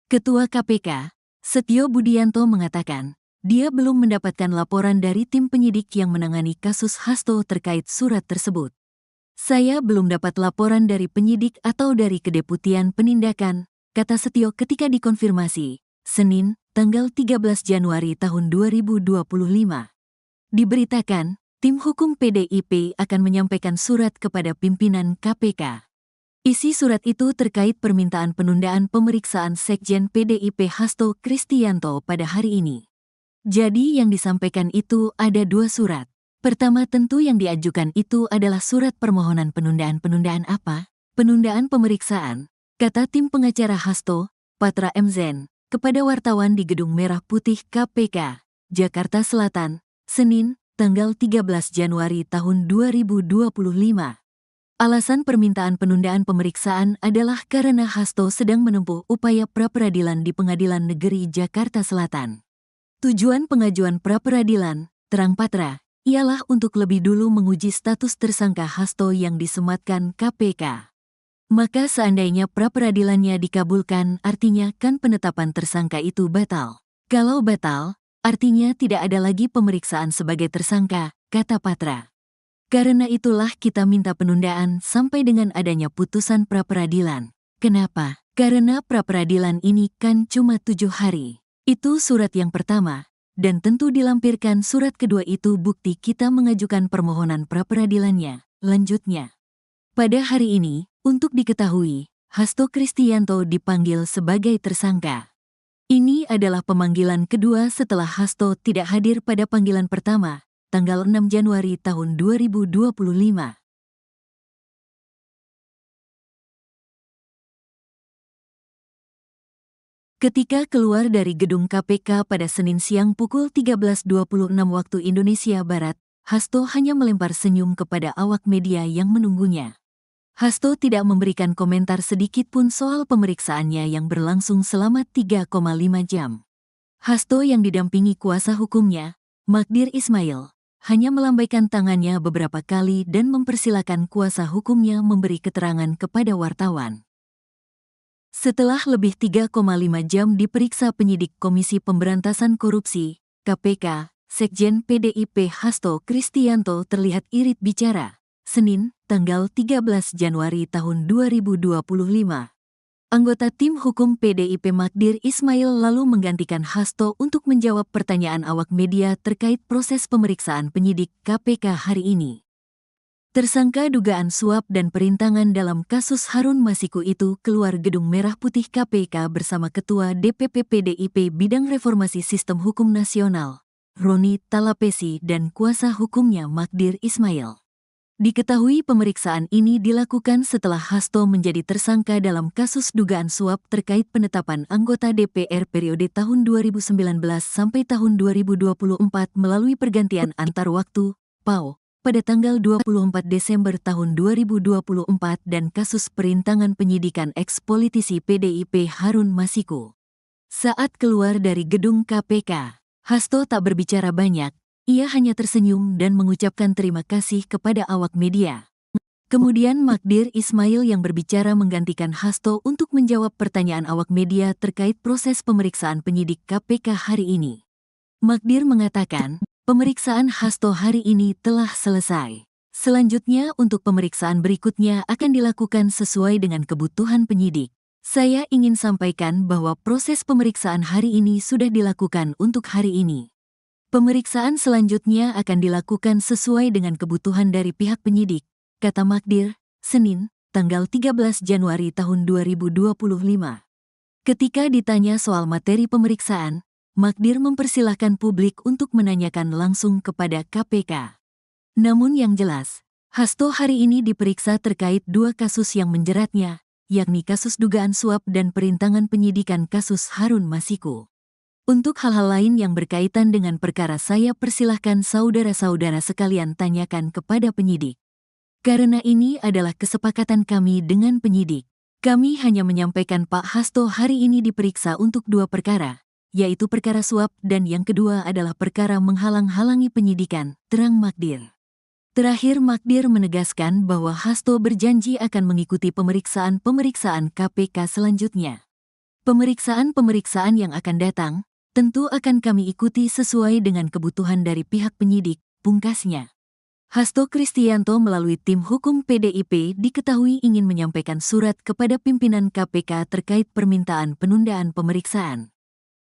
Ketua KPK, Setio Budianto mengatakan, dia belum mendapatkan laporan dari tim penyidik yang menangani kasus Hasto terkait surat tersebut. Saya belum dapat laporan dari penyidik atau dari Kedeputian Penindakan, kata Setio ketika dikonfirmasi, Senin, tanggal 13 Januari tahun 2025. Diberitakan, tim hukum PDIP akan menyampaikan surat kepada pimpinan KPK. Isi surat itu terkait permintaan penundaan pemeriksaan Sekjen PDIP Hasto Kristianto pada hari ini. Jadi yang disampaikan itu ada 2 surat. Pertama tentu yang diajukan itu adalah surat permohonan penundaan apa? Penundaan pemeriksaan, kata tim pengacara Hasto, Patra M. Zen, kepada wartawan di Gedung Merah Putih KPK, Jakarta Selatan, Senin, tanggal 13 Januari tahun 2025. Alasan permintaan penundaan pemeriksaan adalah karena Hasto sedang menempuh upaya pra-peradilan di Pengadilan Negeri Jakarta Selatan. Tujuan pengajuan pra-peradilan, terang Patra, ialah untuk lebih dulu menguji status tersangka Hasto yang disematkan KPK. Maka seandainya pra-peradilannya dikabulkan, artinya kan penetapan tersangka itu batal. Kalau batal, artinya tidak ada lagi pemeriksaan sebagai tersangka, kata Patra. Karena itulah kita minta penundaan sampai dengan adanya putusan pra-peradilan. Kenapa? Karena pra-peradilan ini kan cuma 7 hari. Itu surat yang pertama, dan tentu dilampirkan surat kedua itu bukti kita mengajukan permohonan pra-peradilannya, lanjutnya. Pada hari ini, untuk diketahui, Hasto Kristianto dipanggil sebagai tersangka. Ini adalah pemanggilan kedua setelah Hasto tidak hadir pada panggilan pertama, tanggal 6 Januari tahun 2025. Ketika keluar dari gedung KPK pada Senin siang pukul 13.26 waktu Indonesia Barat, Hasto hanya melempar senyum kepada awak media yang menunggunya. Hasto tidak memberikan komentar sedikit pun soal pemeriksaannya yang berlangsung selama 3,5 jam. Hasto yang didampingi kuasa hukumnya, Magdir Ismail, hanya melambaikan tangannya beberapa kali dan mempersilakan kuasa hukumnya memberi keterangan kepada wartawan. Setelah lebih 3,5 jam diperiksa penyidik Komisi Pemberantasan Korupsi, KPK, Sekjen PDIP Hasto Kristianto terlihat irit bicara. Senin, tanggal 13 Januari tahun 2025. Anggota tim hukum PDIP Magdir Ismail lalu menggantikan Hasto untuk menjawab pertanyaan awak media terkait proses pemeriksaan penyidik KPK hari ini. Tersangka dugaan suap dan perintangan dalam kasus Harun Masiku itu keluar Gedung Merah Putih KPK bersama Ketua DPP PDIP Bidang Reformasi Sistem Hukum Nasional, Roni Talapesi dan kuasa hukumnya Magdir Ismail. Diketahui pemeriksaan ini dilakukan setelah Hasto menjadi tersangka dalam kasus dugaan suap terkait penetapan anggota DPR periode tahun 2019 sampai tahun 2024 melalui pergantian antar waktu, PAO, pada tanggal 24 Desember tahun 2024 dan kasus perintangan penyidikan eks-politisi PDIP Harun Masiku. Saat keluar dari gedung KPK, Hasto tak berbicara banyak. Ia hanya tersenyum dan mengucapkan terima kasih kepada awak media. Kemudian Magdir Ismail yang berbicara menggantikan Hasto untuk menjawab pertanyaan awak media terkait proses pemeriksaan penyidik KPK hari ini. Magdir mengatakan, pemeriksaan Hasto hari ini telah selesai. Selanjutnya, untuk pemeriksaan berikutnya akan dilakukan sesuai dengan kebutuhan penyidik. Saya ingin sampaikan bahwa proses pemeriksaan hari ini sudah dilakukan untuk hari ini. Pemeriksaan selanjutnya akan dilakukan sesuai dengan kebutuhan dari pihak penyidik, kata Magdir, Senin, tanggal 13 Januari tahun 2025. Ketika ditanya soal materi pemeriksaan, Magdir mempersilahkan publik untuk menanyakan langsung kepada KPK. Namun yang jelas, Hasto hari ini diperiksa terkait dua kasus yang menjeratnya, yakni kasus dugaan suap dan perintangan penyidikan kasus Harun Masiku. Untuk hal-hal lain yang berkaitan dengan perkara saya persilahkan saudara-saudara sekalian tanyakan kepada penyidik. Karena ini adalah kesepakatan kami dengan penyidik. Kami hanya menyampaikan Pak Hasto hari ini diperiksa untuk dua perkara, yaitu perkara suap dan yang kedua adalah perkara menghalang-halangi penyidikan, terang Magdir. Terakhir, Magdir menegaskan bahwa Hasto berjanji akan mengikuti pemeriksaan-pemeriksaan KPK selanjutnya. Pemeriksaan-pemeriksaan yang akan datang tentu akan kami ikuti sesuai dengan kebutuhan dari pihak penyidik, pungkasnya. Hasto Kristianto melalui tim hukum PDIP diketahui ingin menyampaikan surat kepada pimpinan KPK terkait permintaan penundaan pemeriksaan.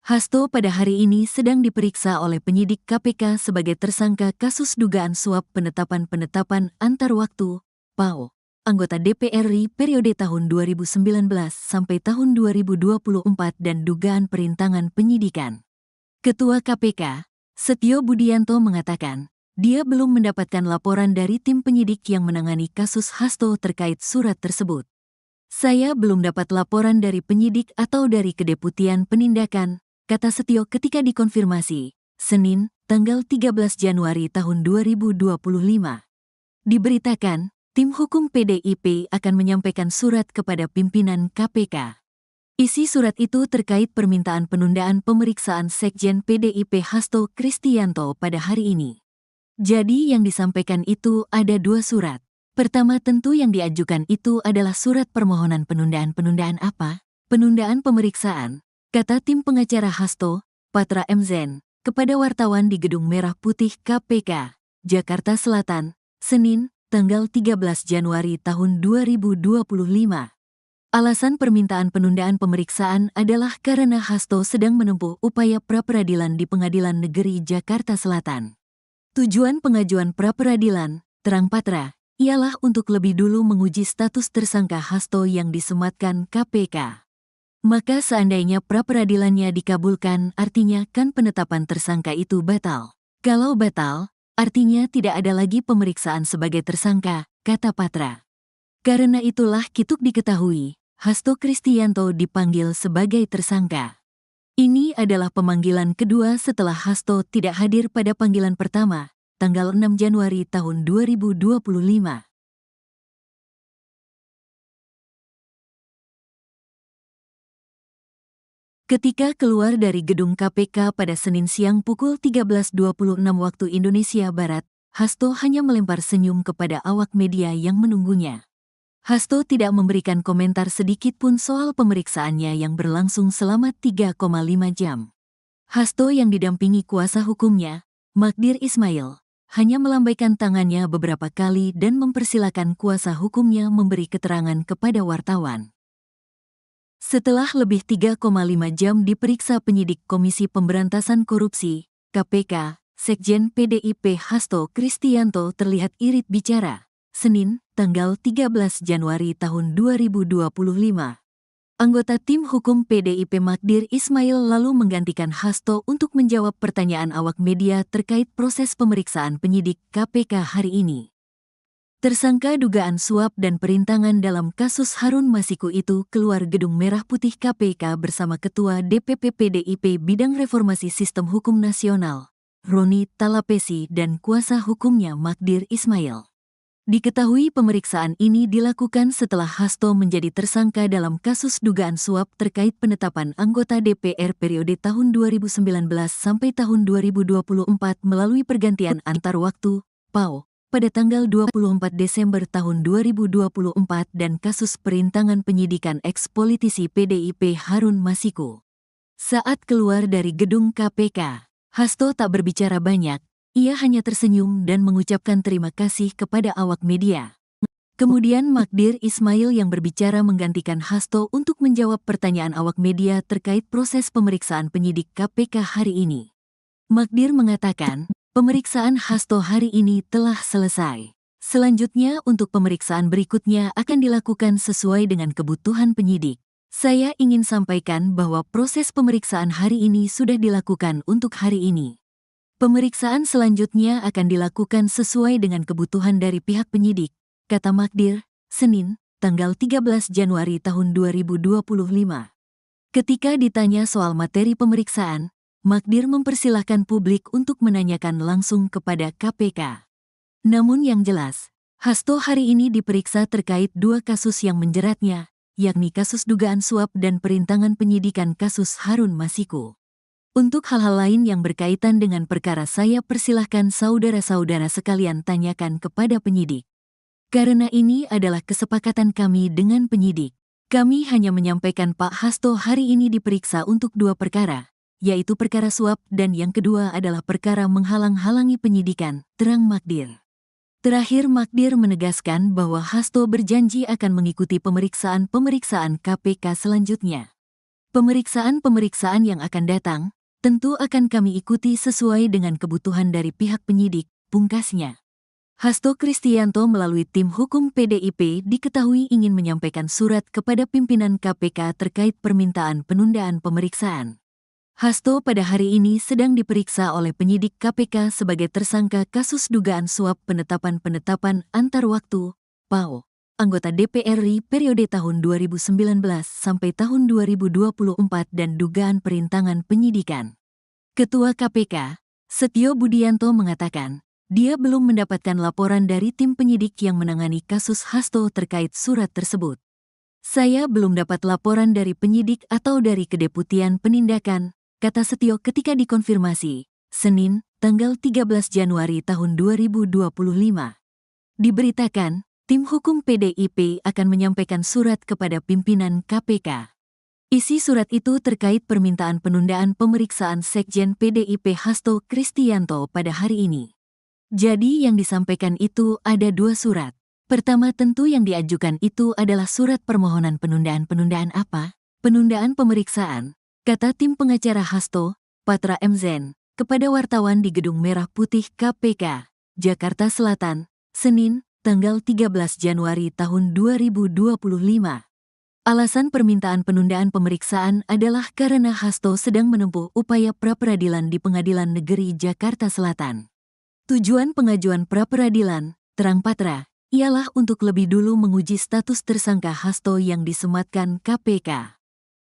Hasto pada hari ini sedang diperiksa oleh penyidik KPK sebagai tersangka kasus dugaan suap penetapan antar waktu, PAO, anggota DPR RI periode tahun 2019 sampai tahun 2024 dan dugaan perintangan penyidikan. Ketua KPK, Setio Budianto mengatakan, dia belum mendapatkan laporan dari tim penyidik yang menangani kasus Hasto terkait surat tersebut. Saya belum dapat laporan dari penyidik atau dari Kedeputian Penindakan, kata Setio ketika dikonfirmasi, Senin, tanggal 13 Januari tahun 2025. Diberitakan, tim hukum PDIP akan menyampaikan surat kepada pimpinan KPK. Isi surat itu terkait permintaan penundaan pemeriksaan Sekjen PDIP Hasto Kristianto pada hari ini. Jadi yang disampaikan itu ada dua surat. Pertama tentu yang diajukan itu adalah surat permohonan penundaan apa? Penundaan pemeriksaan, kata tim pengacara Hasto, Patra M. Zen, kepada wartawan di Gedung Merah Putih KPK, Jakarta Selatan, Senin, tanggal 13 Januari tahun 2025. Alasan permintaan penundaan pemeriksaan adalah karena Hasto sedang menempuh upaya pra-peradilan di Pengadilan Negeri Jakarta Selatan. Tujuan pengajuan pra-peradilan, terang Patra, ialah untuk lebih dulu menguji status tersangka Hasto yang disematkan KPK. Maka seandainya pra-peradilannya dikabulkan, artinya kan penetapan tersangka itu batal. Kalau batal, artinya tidak ada lagi pemeriksaan sebagai tersangka, kata Patra. Karena itulah kituk diketahui, Hasto Kristianto dipanggil sebagai tersangka. Ini adalah pemanggilan kedua setelah Hasto tidak hadir pada panggilan pertama, tanggal 6 Januari tahun 2025. Ketika keluar dari gedung KPK pada Senin siang pukul 13.26 waktu Indonesia Barat, Hasto hanya melempar senyum kepada awak media yang menunggunya. Hasto tidak memberikan komentar sedikit pun soal pemeriksaannya yang berlangsung selama 3,5 jam. Hasto yang didampingi kuasa hukumnya, Magdir Ismail, hanya melambaikan tangannya beberapa kali dan mempersilakan kuasa hukumnya memberi keterangan kepada wartawan. Setelah lebih 3,5 jam diperiksa penyidik Komisi Pemberantasan Korupsi, KPK, Sekjen PDIP Hasto Kristianto terlihat irit bicara, Senin, tanggal 13 Januari tahun 2025. Anggota tim hukum PDIP Magdir Ismail lalu menggantikan Hasto untuk menjawab pertanyaan awak media terkait proses pemeriksaan penyidik KPK hari ini. Tersangka dugaan suap dan perintangan dalam kasus Harun Masiku itu keluar Gedung Merah Putih KPK bersama Ketua DPP PDIP Bidang Reformasi Sistem Hukum Nasional, Roni Talapesi dan kuasa hukumnya Magdir Ismail. Diketahui pemeriksaan ini dilakukan setelah Hasto menjadi tersangka dalam kasus dugaan suap terkait penetapan anggota DPR periode tahun 2019 sampai tahun 2024 melalui pergantian antar waktu, PAO, pada tanggal 24 Desember tahun 2024 dan kasus perintangan penyidikan eks-politisi PDIP Harun Masiku. Saat keluar dari gedung KPK, Hasto tak berbicara banyak, ia hanya tersenyum dan mengucapkan terima kasih kepada awak media. Kemudian Magdir Ismail yang berbicara menggantikan Hasto untuk menjawab pertanyaan awak media terkait proses pemeriksaan penyidik KPK hari ini. Magdir mengatakan, pemeriksaan Hasto hari ini telah selesai. Selanjutnya untuk pemeriksaan berikutnya akan dilakukan sesuai dengan kebutuhan penyidik. Saya ingin sampaikan bahwa proses pemeriksaan hari ini sudah dilakukan untuk hari ini. Pemeriksaan selanjutnya akan dilakukan sesuai dengan kebutuhan dari pihak penyidik, kata Magdir, Senin, tanggal 13 Januari tahun 2025. Ketika ditanya soal materi pemeriksaan, Magdir mempersilahkan publik untuk menanyakan langsung kepada KPK. Namun yang jelas, Hasto hari ini diperiksa terkait dua kasus yang menjeratnya, yakni kasus dugaan suap dan perintangan penyidikan kasus Harun Masiku. Untuk hal-hal lain yang berkaitan dengan perkara saya persilahkan saudara-saudara sekalian tanyakan kepada penyidik. Karena ini adalah kesepakatan kami dengan penyidik. Kami hanya menyampaikan Pak Hasto hari ini diperiksa untuk dua perkara, yaitu perkara suap dan yang kedua adalah perkara menghalang-halangi penyidikan, terang Magdir. Terakhir Magdir menegaskan bahwa Hasto berjanji akan mengikuti pemeriksaan KPK selanjutnya. Pemeriksaan yang akan datang, tentu akan kami ikuti sesuai dengan kebutuhan dari pihak penyidik, pungkasnya. Hasto Kristianto melalui tim hukum PDIP diketahui ingin menyampaikan surat kepada pimpinan KPK terkait permintaan penundaan pemeriksaan. Hasto pada hari ini sedang diperiksa oleh penyidik KPK sebagai tersangka kasus dugaan suap penetapan antar waktu, PAO, anggota DPR RI periode tahun 2019 sampai tahun 2024 dan dugaan perintangan penyidikan. Ketua KPK, Setio Budianto mengatakan, dia belum mendapatkan laporan dari tim penyidik yang menangani kasus Hasto terkait surat tersebut. Saya belum dapat laporan dari penyidik atau dari Kedeputian Penindakan, kata Setio ketika dikonfirmasi, Senin, tanggal 13 Januari tahun 2025. Diberitakan, tim hukum PDIP akan menyampaikan surat kepada pimpinan KPK. Isi surat itu terkait permintaan penundaan pemeriksaan Sekjen PDIP Hasto Kristianto pada hari ini. Jadi yang disampaikan itu ada dua surat. Pertama tentu yang diajukan itu adalah surat permohonan penundaan apa? Penundaan pemeriksaan, kata tim pengacara Hasto, Patra M. Zen, kepada wartawan di Gedung Merah Putih KPK, Jakarta Selatan, Senin, tanggal 13 Januari tahun 2025. Alasan permintaan penundaan pemeriksaan adalah karena Hasto sedang menempuh upaya pra-peradilan di Pengadilan Negeri Jakarta Selatan. Tujuan pengajuan pra-peradilan, terang Patra, ialah untuk lebih dulu menguji status tersangka Hasto yang disematkan KPK.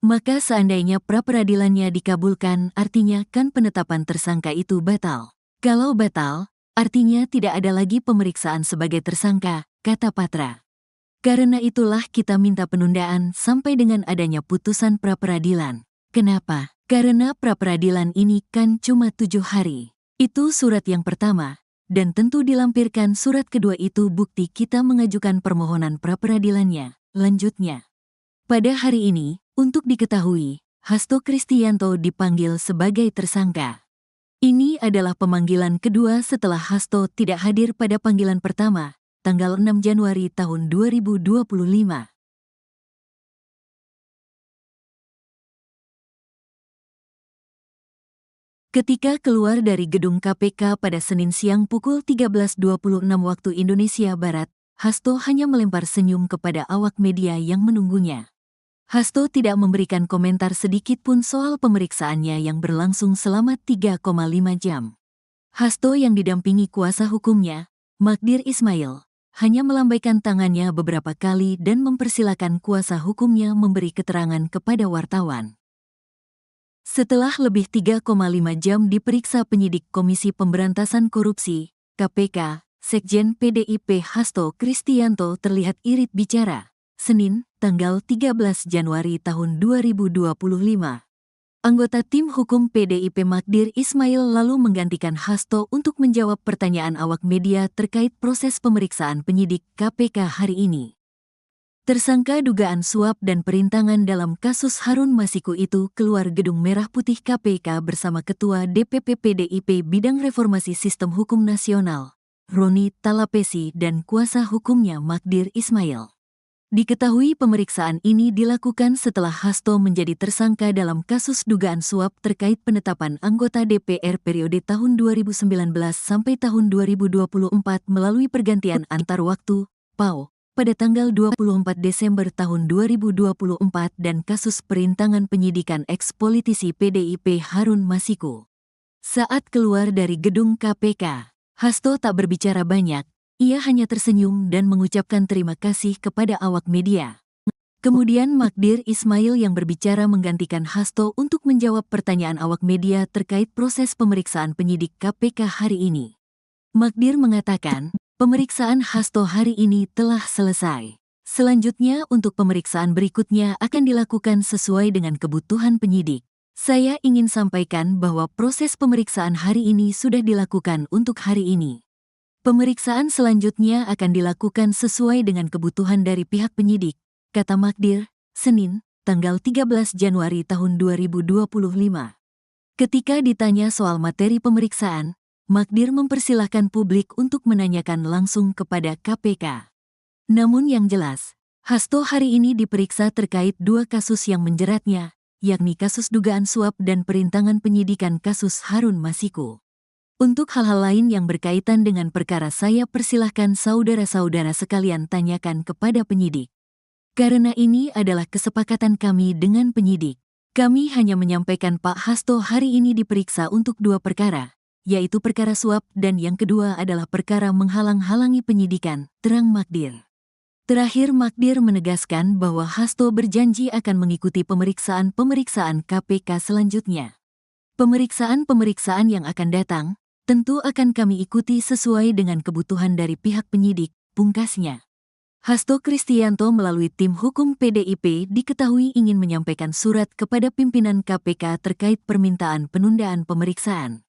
Maka seandainya pra-peradilannya dikabulkan, artinya kan penetapan tersangka itu batal. Kalau batal, artinya tidak ada lagi pemeriksaan sebagai tersangka, kata Patra. Karena itulah kita minta penundaan sampai dengan adanya putusan pra-peradilan. Kenapa? Karena pra-peradilan ini kan cuma 7 hari. Itu surat yang pertama, dan tentu dilampirkan surat kedua itu bukti kita mengajukan permohonan pra-peradilannya. Lanjutnya, pada hari ini, untuk diketahui, Hasto Kristianto dipanggil sebagai tersangka. Ini adalah pemanggilan kedua setelah Hasto tidak hadir pada panggilan pertama, tanggal 6 Januari tahun 2025. Ketika keluar dari gedung KPK pada Senin siang pukul 13.26 waktu Indonesia Barat, Hasto hanya melempar senyum kepada awak media yang menunggunya. Hasto tidak memberikan komentar sedikit pun soal pemeriksaannya yang berlangsung selama 3,5 jam. Hasto yang didampingi kuasa hukumnya, Magdir Ismail, hanya melambaikan tangannya beberapa kali dan mempersilakan kuasa hukumnya memberi keterangan kepada wartawan. Setelah lebih 3,5 jam diperiksa penyidik Komisi Pemberantasan Korupsi, KPK, Sekjen PDIP Hasto Kristianto terlihat irit bicara. Senin, tanggal 13 Januari tahun 2025. Anggota tim hukum PDIP Magdir Ismail lalu menggantikan Hasto untuk menjawab pertanyaan awak media terkait proses pemeriksaan penyidik KPK hari ini. Tersangka dugaan suap dan perintangan dalam kasus Harun Masiku itu keluar Gedung Merah Putih KPK bersama Ketua DPP PDIP Bidang Reformasi Sistem Hukum Nasional, Roni Talapesi, dan kuasa hukumnya Magdir Ismail. Diketahui pemeriksaan ini dilakukan setelah Hasto menjadi tersangka dalam kasus dugaan suap terkait penetapan anggota DPR periode tahun 2019 sampai tahun 2024 melalui pergantian antar waktu, PAO, pada tanggal 24 Desember tahun 2024 dan kasus perintangan penyidikan eks-politisi PDIP Harun Masiku. Saat keluar dari gedung KPK, Hasto tak berbicara banyak, ia hanya tersenyum dan mengucapkan terima kasih kepada awak media. Kemudian Magdir Ismail yang berbicara menggantikan Hasto untuk menjawab pertanyaan awak media terkait proses pemeriksaan penyidik KPK hari ini. Magdir mengatakan, pemeriksaan Hasto hari ini telah selesai. Selanjutnya untuk pemeriksaan berikutnya akan dilakukan sesuai dengan kebutuhan penyidik. Saya ingin sampaikan bahwa proses pemeriksaan hari ini sudah dilakukan untuk hari ini. Pemeriksaan selanjutnya akan dilakukan sesuai dengan kebutuhan dari pihak penyidik, kata Magdir, Senin, tanggal 13 Januari tahun 2025. Ketika ditanya soal materi pemeriksaan, Magdir mempersilahkan publik untuk menanyakan langsung kepada KPK. Namun yang jelas, Hasto hari ini diperiksa terkait dua kasus yang menjeratnya, yakni kasus dugaan suap dan perintangan penyidikan kasus Harun Masiku. Untuk hal-hal lain yang berkaitan dengan perkara saya persilahkan saudara-saudara sekalian tanyakan kepada penyidik. Karena ini adalah kesepakatan kami dengan penyidik. Kami hanya menyampaikan Pak Hasto hari ini diperiksa untuk dua perkara, yaitu perkara suap dan yang kedua adalah perkara menghalang-halangi penyidikan, terang Magdir. Terakhir Magdir menegaskan bahwa Hasto berjanji akan mengikuti pemeriksaan-pemeriksaan KPK selanjutnya. Pemeriksaan-pemeriksaan yang akan datang, tentu akan kami ikuti sesuai dengan kebutuhan dari pihak penyidik, pungkasnya. Hasto Kristianto melalui tim hukum PDIP diketahui ingin menyampaikan surat kepada pimpinan KPK terkait permintaan penundaan pemeriksaan.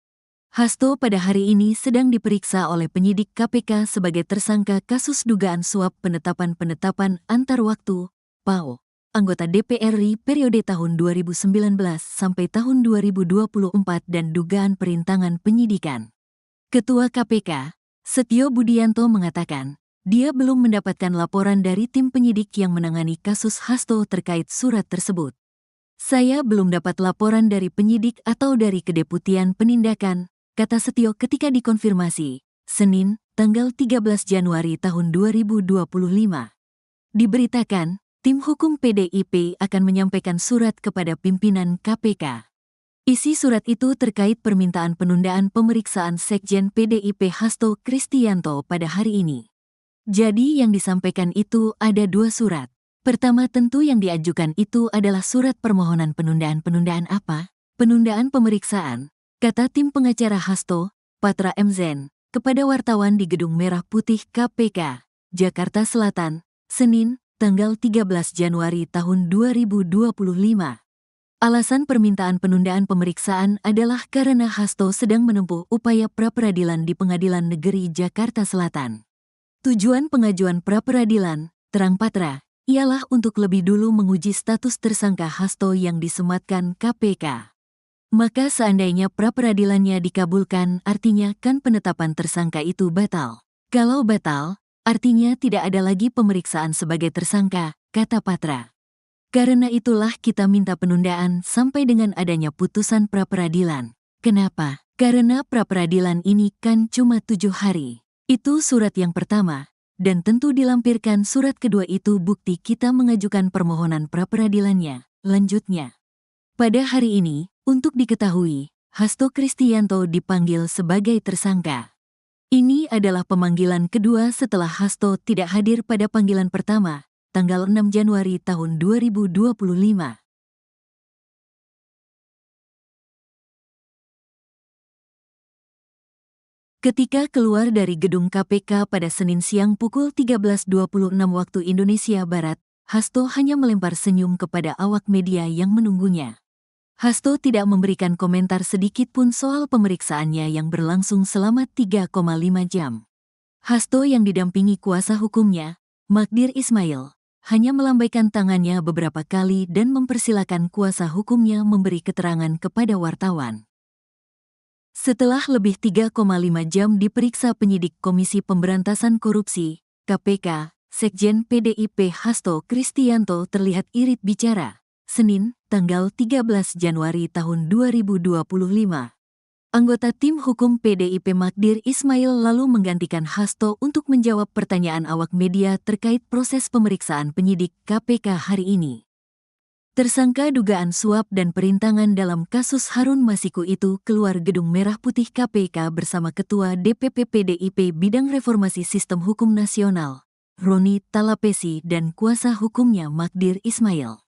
Hasto pada hari ini sedang diperiksa oleh penyidik KPK sebagai tersangka kasus dugaan suap penetapan antar waktu, PAO, anggota DPR RI periode tahun 2019 sampai tahun 2024 dan dugaan perintangan penyidikan. Ketua KPK, Setio Budianto mengatakan, dia belum mendapatkan laporan dari tim penyidik yang menangani kasus Hasto terkait surat tersebut. Saya belum dapat laporan dari penyidik atau dari Kedeputian Penindakan, kata Setio ketika dikonfirmasi, Senin, tanggal 13 Januari tahun 2025. Diberitakan, tim hukum PDIP akan menyampaikan surat kepada pimpinan KPK. Isi surat itu terkait permintaan penundaan pemeriksaan Sekjen PDIP Hasto Kristianto pada hari ini. Jadi yang disampaikan itu ada dua surat. Pertama tentu yang diajukan itu adalah surat permohonan penundaan apa? Penundaan pemeriksaan, kata tim pengacara Hasto, Patra M. Zen, kepada wartawan di Gedung Merah Putih KPK, Jakarta Selatan, Senin, tanggal 13 Januari tahun 2025. Alasan permintaan penundaan pemeriksaan adalah karena Hasto sedang menempuh upaya pra-peradilan di Pengadilan Negeri Jakarta Selatan. Tujuan pengajuan pra-peradilan, terang Patra, ialah untuk lebih dulu menguji status tersangka Hasto yang disematkan KPK. Maka seandainya pra-peradilannya dikabulkan, artinya kan penetapan tersangka itu batal. Kalau batal, artinya tidak ada lagi pemeriksaan sebagai tersangka, kata Patra. Karena itulah kita minta penundaan sampai dengan adanya putusan pra-peradilan. Kenapa? Karena pra-peradilan ini kan cuma 7 hari. Itu surat yang pertama, dan tentu dilampirkan surat kedua itu bukti kita mengajukan permohonan pra-peradilannya, lanjutnya. Pada hari ini, untuk diketahui, Hasto Kristianto dipanggil sebagai tersangka. Ini adalah pemanggilan kedua setelah Hasto tidak hadir pada panggilan pertama, tanggal 6 Januari tahun 2025. Ketika keluar dari gedung KPK pada Senin siang pukul 13.26 waktu Indonesia Barat, Hasto hanya melempar senyum kepada awak media yang menunggunya. Hasto tidak memberikan komentar sedikit pun soal pemeriksaannya yang berlangsung selama 3,5 jam. Hasto yang didampingi kuasa hukumnya, Magdir Ismail, hanya melambaikan tangannya beberapa kali dan mempersilakan kuasa hukumnya memberi keterangan kepada wartawan. Setelah lebih 3,5 jam diperiksa penyidik Komisi Pemberantasan Korupsi, KPK, Sekjen PDIP Hasto Kristianto terlihat irit bicara. Senin, tanggal 13 Januari tahun 2025. Anggota tim hukum PDIP Magdir Ismail lalu menggantikan Hasto untuk menjawab pertanyaan awak media terkait proses pemeriksaan penyidik KPK hari ini. Tersangka dugaan suap dan perintangan dalam kasus Harun Masiku itu keluar Gedung Merah Putih KPK bersama Ketua DPP PDIP Bidang Reformasi Sistem Hukum Nasional, Roni Talapesi dan kuasa hukumnya Magdir Ismail.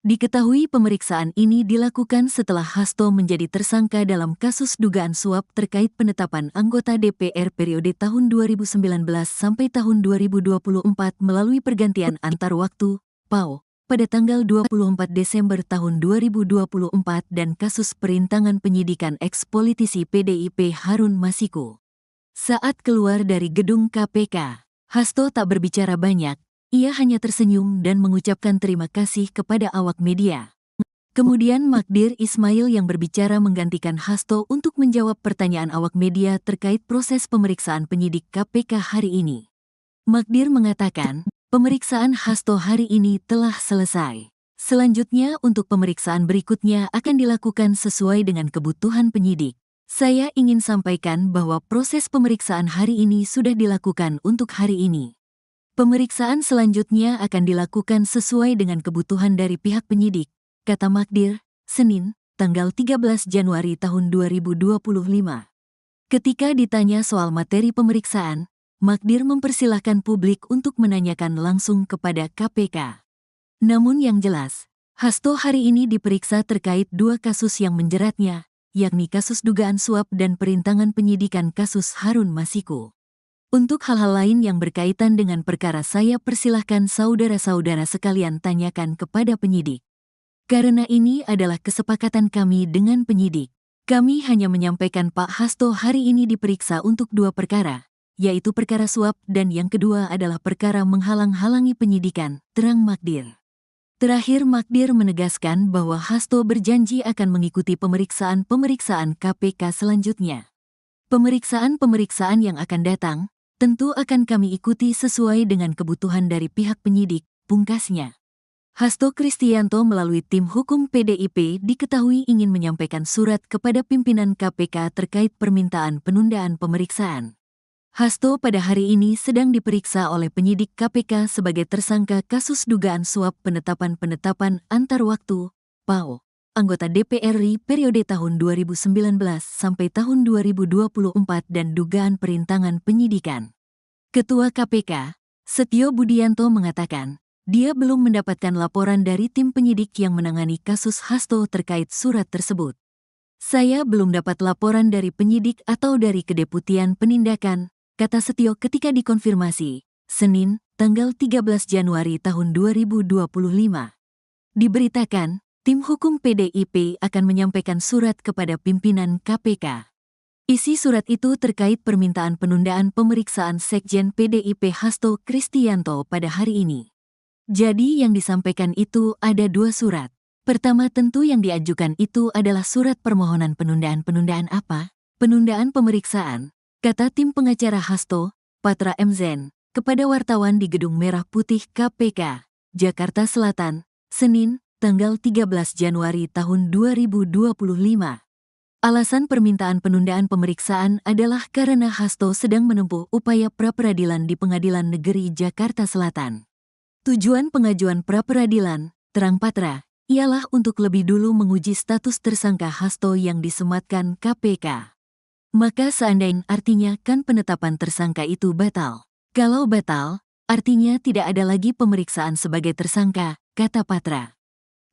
Diketahui pemeriksaan ini dilakukan setelah Hasto menjadi tersangka dalam kasus dugaan suap terkait penetapan anggota DPR periode tahun 2019 sampai tahun 2024 melalui pergantian antar waktu, PAO, pada tanggal 24 Desember tahun 2024 dan kasus perintangan penyidikan eks-politisi PDIP Harun Masiku. Saat keluar dari gedung KPK, Hasto tak berbicara banyak, ia hanya tersenyum dan mengucapkan terima kasih kepada awak media. Kemudian Magdir Ismail yang berbicara menggantikan Hasto untuk menjawab pertanyaan awak media terkait proses pemeriksaan penyidik KPK hari ini. Magdir mengatakan, pemeriksaan Hasto hari ini telah selesai. Selanjutnya untuk pemeriksaan berikutnya akan dilakukan sesuai dengan kebutuhan penyidik. Saya ingin sampaikan bahwa proses pemeriksaan hari ini sudah dilakukan untuk hari ini. Pemeriksaan selanjutnya akan dilakukan sesuai dengan kebutuhan dari pihak penyidik, kata Magdir, Senin, tanggal 13 Januari tahun 2025. Ketika ditanya soal materi pemeriksaan, Magdir mempersilahkan publik untuk menanyakan langsung kepada KPK. Namun yang jelas, Hasto hari ini diperiksa terkait dua kasus yang menjeratnya, yakni kasus dugaan suap dan perintangan penyidikan kasus Harun Masiku. Untuk hal-hal lain yang berkaitan dengan perkara saya persilahkan saudara-saudara sekalian tanyakan kepada penyidik. Karena ini adalah kesepakatan kami dengan penyidik. Kami hanya menyampaikan Pak Hasto hari ini diperiksa untuk dua perkara, yaitu perkara suap dan yang kedua adalah perkara menghalang-halangi penyidikan, terang Magdir. Terakhir Magdir menegaskan bahwa Hasto berjanji akan mengikuti pemeriksaan-pemeriksaan KPK selanjutnya. Pemeriksaan-pemeriksaan yang akan datang, tentu akan kami ikuti sesuai dengan kebutuhan dari pihak penyidik, pungkasnya. Hasto Kristianto melalui tim hukum PDIP diketahui ingin menyampaikan surat kepada pimpinan KPK terkait permintaan penundaan pemeriksaan. Hasto pada hari ini sedang diperiksa oleh penyidik KPK sebagai tersangka kasus dugaan suap penetapan antar waktu, PAO, anggota DPR RI periode tahun 2019 sampai tahun 2024 dan dugaan perintangan penyidikan. Ketua KPK, Setio Budianto mengatakan, dia belum mendapatkan laporan dari tim penyidik yang menangani kasus Hasto terkait surat tersebut. Saya belum dapat laporan dari penyidik atau dari Kedeputian Penindakan, kata Setio ketika dikonfirmasi, Senin, tanggal 13 Januari tahun 2025. Diberitakan, tim hukum PDIP akan menyampaikan surat kepada pimpinan KPK. Isi surat itu terkait permintaan penundaan pemeriksaan Sekjen PDIP Hasto Kristianto pada hari ini. Jadi yang disampaikan itu ada dua surat. Pertama tentu yang diajukan itu adalah surat permohonan penundaan apa? Penundaan pemeriksaan, kata tim pengacara Hasto, Patra M. Zen, kepada wartawan di Gedung Merah Putih KPK, Jakarta Selatan, Senin, tanggal 13 Januari tahun 2025. Alasan permintaan penundaan pemeriksaan adalah karena Hasto sedang menempuh upaya pra-peradilan di Pengadilan Negeri Jakarta Selatan. Tujuan pengajuan pra-peradilan, terang Patra, ialah untuk lebih dulu menguji status tersangka Hasto yang disematkan KPK. Maka seandainya artinya kan penetapan tersangka itu batal. Kalau batal, artinya tidak ada lagi pemeriksaan sebagai tersangka, kata Patra.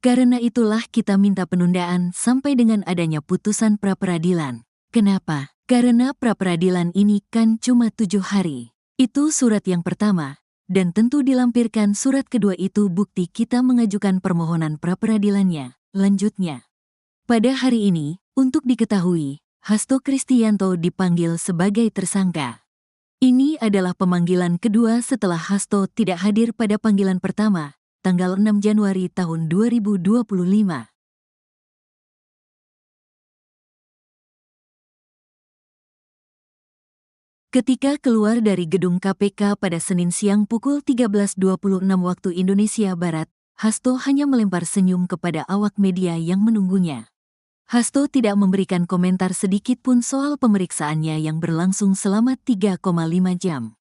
Karena itulah kita minta penundaan sampai dengan adanya putusan pra-peradilan. Kenapa? Karena pra-peradilan ini kan cuma 7 hari. Itu surat yang pertama. Dan tentu dilampirkan surat kedua itu bukti kita mengajukan permohonan pra-peradilannya, lanjutnya. Pada hari ini, untuk diketahui, Hasto Kristianto dipanggil sebagai tersangka. Ini adalah pemanggilan kedua setelah Hasto tidak hadir pada panggilan pertama, tanggal 6 Januari tahun 2025. Ketika keluar dari gedung KPK pada Senin siang pukul 13.26 waktu Indonesia Barat, Hasto hanya melempar senyum kepada awak media yang menunggunya. Hasto tidak memberikan komentar sedikit pun soal pemeriksaannya yang berlangsung selama 3,5 jam.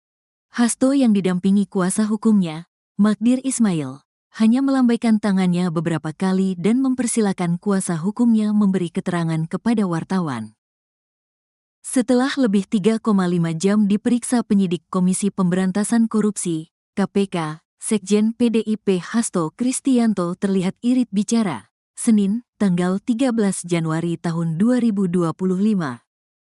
Hasto yang didampingi kuasa hukumnya, Magdir Ismail, hanya melambaikan tangannya beberapa kali dan mempersilakan kuasa hukumnya memberi keterangan kepada wartawan. Setelah lebih 3,5 jam diperiksa penyidik Komisi Pemberantasan Korupsi, KPK, Sekjen PDIP Hasto Kristianto terlihat irit bicara. Senin, tanggal 13 Januari tahun 2025.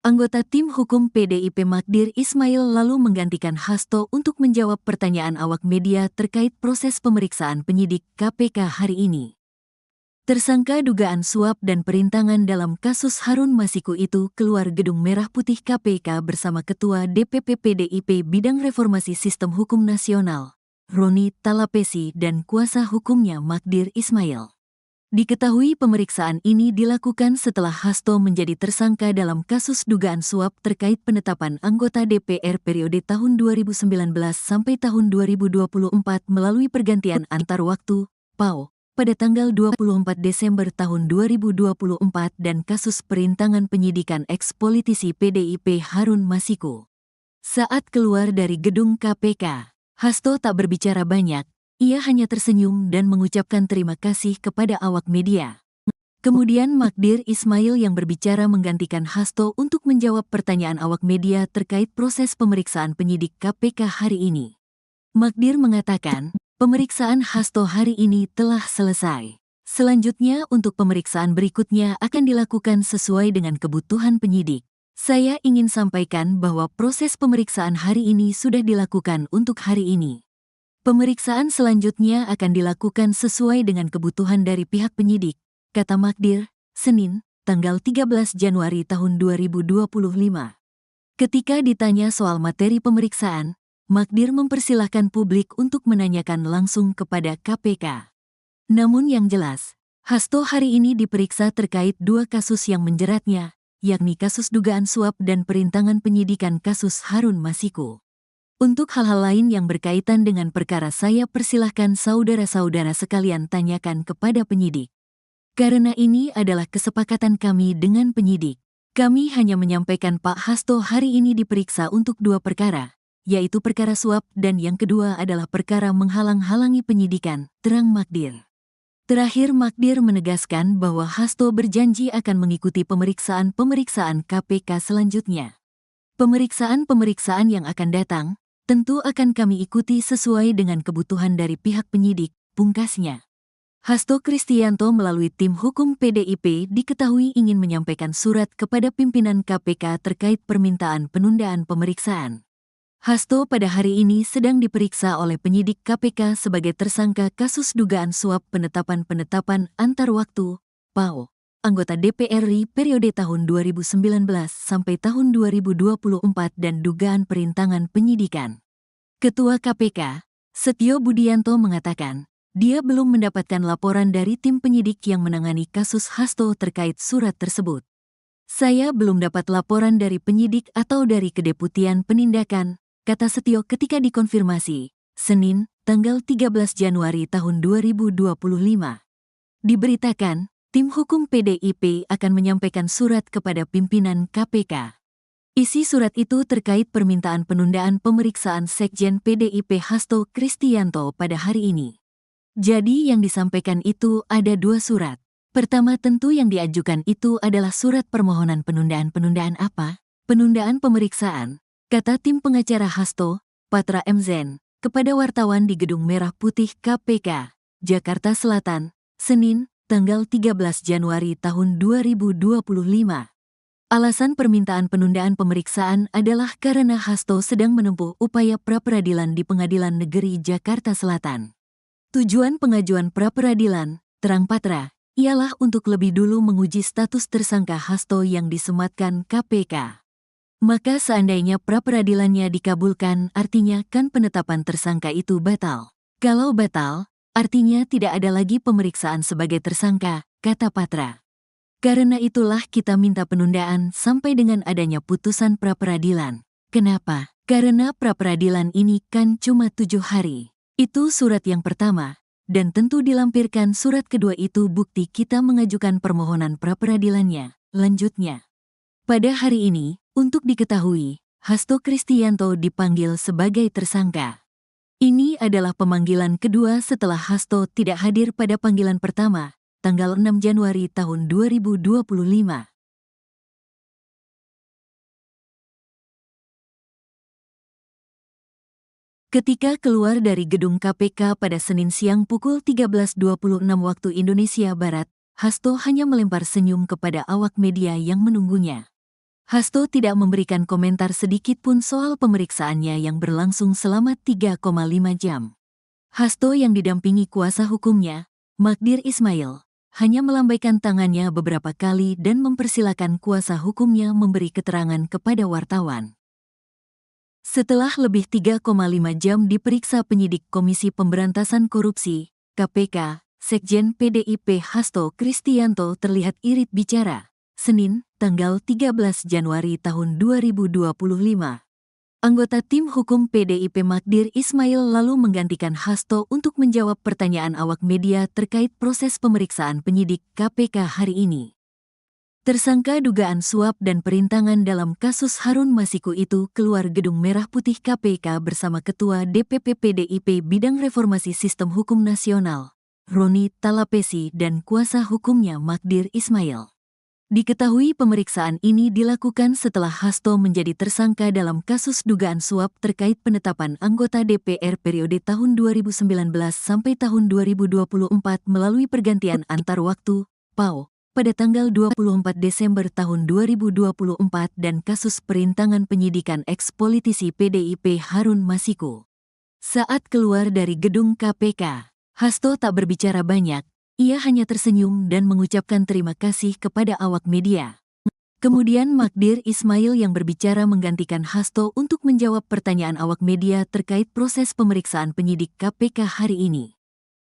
Anggota tim hukum PDIP Magdir Ismail lalu menggantikan Hasto untuk menjawab pertanyaan awak media terkait proses pemeriksaan penyidik KPK hari ini. Tersangka dugaan suap dan perintangan dalam kasus Harun Masiku itu keluar Gedung Merah Putih KPK bersama Ketua DPP PDIP Bidang Reformasi Sistem Hukum Nasional, Roni Talapesi dan kuasa hukumnya Magdir Ismail. Diketahui pemeriksaan ini dilakukan setelah Hasto menjadi tersangka dalam kasus dugaan suap terkait penetapan anggota DPR periode tahun 2019 sampai tahun 2024 melalui pergantian antar waktu, PAO, pada tanggal 24 Desember tahun 2024 dan kasus perintangan penyidikan eks-politisi PDIP Harun Masiku. Saat keluar dari gedung KPK, Hasto tak berbicara banyak, ia hanya tersenyum dan mengucapkan terima kasih kepada awak media. Kemudian Magdir Ismail yang berbicara menggantikan Hasto untuk menjawab pertanyaan awak media terkait proses pemeriksaan penyidik KPK hari ini. Magdir mengatakan, pemeriksaan Hasto hari ini telah selesai. Selanjutnya untuk pemeriksaan berikutnya akan dilakukan sesuai dengan kebutuhan penyidik. Saya ingin sampaikan bahwa proses pemeriksaan hari ini sudah dilakukan untuk hari ini. Pemeriksaan selanjutnya akan dilakukan sesuai dengan kebutuhan dari pihak penyidik, kata Magdir, Senin, tanggal 13 Januari tahun 2025. Ketika ditanya soal materi pemeriksaan, Magdir mempersilahkan publik untuk menanyakan langsung kepada KPK. Namun yang jelas, Hasto hari ini diperiksa terkait dua kasus yang menjeratnya, yakni kasus dugaan suap dan perintangan penyidikan kasus Harun Masiku. Untuk hal-hal lain yang berkaitan dengan perkara saya persilahkan saudara-saudara sekalian tanyakan kepada penyidik. Karena ini adalah kesepakatan kami dengan penyidik. Kami hanya menyampaikan Pak Hasto hari ini diperiksa untuk dua perkara, yaitu perkara suap dan yang kedua adalah perkara menghalang-halangi penyidikan, terang Magdir. Terakhir Magdir menegaskan bahwa Hasto berjanji akan mengikuti pemeriksaan-pemeriksaan KPK selanjutnya. Pemeriksaan-pemeriksaan yang akan datang, tentu akan kami ikuti sesuai dengan kebutuhan dari pihak penyidik, pungkasnya. Hasto Kristianto melalui tim hukum PDIP diketahui ingin menyampaikan surat kepada pimpinan KPK terkait permintaan penundaan pemeriksaan. Hasto pada hari ini sedang diperiksa oleh penyidik KPK sebagai tersangka kasus dugaan suap penetapan antar waktu, PAO, anggota DPR RI periode tahun 2019 sampai tahun 2024 dan dugaan perintangan penyidikan. Ketua KPK, Setio Budianto mengatakan, dia belum mendapatkan laporan dari tim penyidik yang menangani kasus Hasto terkait surat tersebut. Saya belum dapat laporan dari penyidik atau dari Kedeputian Penindakan, kata Setio ketika dikonfirmasi, Senin, tanggal 13 Januari tahun 2025. Diberitakan, tim hukum PDIP akan menyampaikan surat kepada pimpinan KPK. Isi surat itu terkait permintaan penundaan pemeriksaan Sekjen PDIP Hasto Kristianto pada hari ini. Jadi yang disampaikan itu ada dua surat. Pertama tentu yang diajukan itu adalah surat permohonan penundaan apa? Penundaan pemeriksaan, kata tim pengacara Hasto, Patra M. Zen, kepada wartawan di Gedung Merah Putih KPK, Jakarta Selatan, Senin, tanggal 13 Januari tahun 2025. Alasan permintaan penundaan pemeriksaan adalah karena Hasto sedang menempuh upaya pra-peradilan di Pengadilan Negeri Jakarta Selatan. Tujuan pengajuan pra-peradilan, terang Patra, ialah untuk lebih dulu menguji status tersangka Hasto yang disematkan KPK. Maka seandainya pra-peradilannya dikabulkan, artinya kan penetapan tersangka itu batal. Kalau batal, artinya tidak ada lagi pemeriksaan sebagai tersangka, kata Patra. Karena itulah kita minta penundaan sampai dengan adanya putusan pra-peradilan. Kenapa? Karena pra-peradilan ini kan cuma 7 hari. Itu surat yang pertama, dan tentu dilampirkan surat kedua itu bukti kita mengajukan permohonan pra-peradilannya. Lanjutnya, pada hari ini, untuk diketahui, Hasto Kristianto dipanggil sebagai tersangka. Ini adalah pemanggilan kedua setelah Hasto tidak hadir pada panggilan pertama, tanggal 6 Januari tahun 2025. Ketika keluar dari gedung KPK pada Senin siang pukul 13.26 waktu Indonesia Barat, Hasto hanya melempar senyum kepada awak media yang menunggunya. Hasto tidak memberikan komentar sedikit pun soal pemeriksaannya yang berlangsung selama 3,5 jam. Hasto yang didampingi kuasa hukumnya, Magdir Ismail, hanya melambaikan tangannya beberapa kali dan mempersilakan kuasa hukumnya memberi keterangan kepada wartawan. Setelah lebih 3,5 jam diperiksa penyidik Komisi Pemberantasan Korupsi, KPK, Sekjen PDIP Hasto Kristianto terlihat irit bicara. Senin, tanggal 13 Januari tahun 2025. Anggota tim hukum PDIP Magdir Ismail lalu menggantikan Hasto untuk menjawab pertanyaan awak media terkait proses pemeriksaan penyidik KPK hari ini. Tersangka dugaan suap dan perintangan dalam kasus Harun Masiku itu keluar Gedung Merah Putih KPK bersama Ketua DPP PDIP Bidang Reformasi Sistem Hukum Nasional, Roni Talapesi dan kuasa hukumnya Magdir Ismail. Diketahui pemeriksaan ini dilakukan setelah Hasto menjadi tersangka dalam kasus dugaan suap terkait penetapan anggota DPR periode tahun 2019 sampai tahun 2024 melalui pergantian antar waktu, PAO, pada tanggal 24 Desember tahun 2024 dan kasus perintangan penyidikan eks-politisi PDIP Harun Masiku. Saat keluar dari gedung KPK, Hasto tak berbicara banyak, ia hanya tersenyum dan mengucapkan terima kasih kepada awak media. Kemudian Magdir Ismail yang berbicara menggantikan Hasto untuk menjawab pertanyaan awak media terkait proses pemeriksaan penyidik KPK hari ini.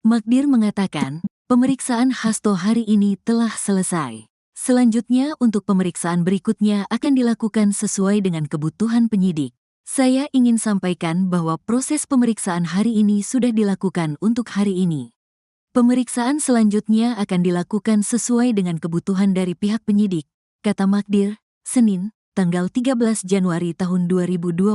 Magdir mengatakan, pemeriksaan Hasto hari ini telah selesai. Selanjutnya untuk pemeriksaan berikutnya akan dilakukan sesuai dengan kebutuhan penyidik. Saya ingin sampaikan bahwa proses pemeriksaan hari ini sudah dilakukan untuk hari ini. Pemeriksaan selanjutnya akan dilakukan sesuai dengan kebutuhan dari pihak penyidik, kata Magdir, Senin, tanggal 13 Januari tahun 2025.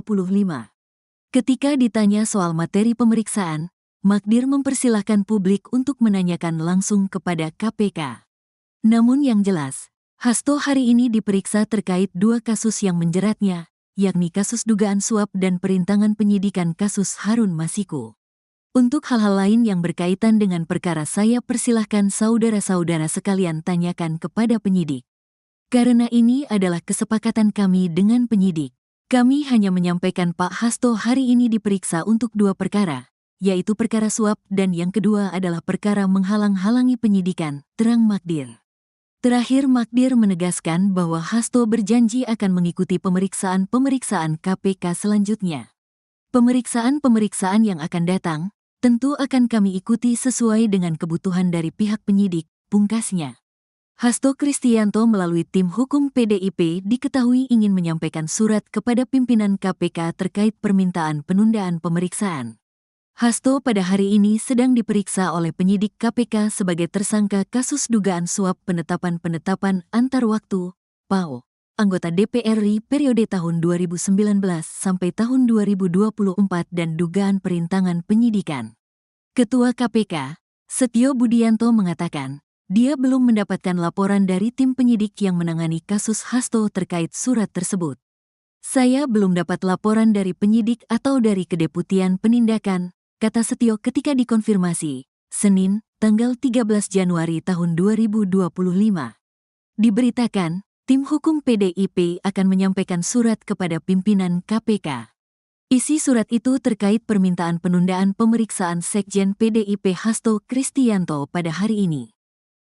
Ketika ditanya soal materi pemeriksaan, Magdir mempersilahkan publik untuk menanyakan langsung kepada KPK. Namun yang jelas, Hasto hari ini diperiksa terkait 2 kasus yang menjeratnya, yakni kasus dugaan suap dan perintangan penyidikan kasus Harun Masiku. Untuk hal-hal lain yang berkaitan dengan perkara saya persilahkan saudara-saudara sekalian tanyakan kepada penyidik. Karena ini adalah kesepakatan kami dengan penyidik. Kami hanya menyampaikan Pak Hasto hari ini diperiksa untuk 2 perkara, yaitu perkara suap dan yang kedua adalah perkara menghalang-halangi penyidikan, terang Magdir. Terakhir Magdir menegaskan bahwa Hasto berjanji akan mengikuti pemeriksaan-pemeriksaan KPK selanjutnya. Pemeriksaan-pemeriksaan yang akan datang, tentu akan kami ikuti sesuai dengan kebutuhan dari pihak penyidik, pungkasnya. Hasto Kristianto melalui tim hukum PDIP diketahui ingin menyampaikan surat kepada pimpinan KPK terkait permintaan penundaan pemeriksaan. Hasto pada hari ini sedang diperiksa oleh penyidik KPK sebagai tersangka kasus dugaan suap penetapan antar waktu, PAO, anggota DPR RI periode tahun 2019 sampai tahun 2024 dan dugaan perintangan penyidikan. Ketua KPK, Setio Budianto mengatakan, dia belum mendapatkan laporan dari tim penyidik yang menangani kasus Hasto terkait surat tersebut. Saya belum dapat laporan dari penyidik atau dari Kedeputian Penindakan, kata Setio ketika dikonfirmasi, Senin, tanggal 13 Januari tahun 2025. Diberitakan, tim hukum PDIP akan menyampaikan surat kepada pimpinan KPK. Isi surat itu terkait permintaan penundaan pemeriksaan Sekjen PDIP Hasto Kristianto pada hari ini.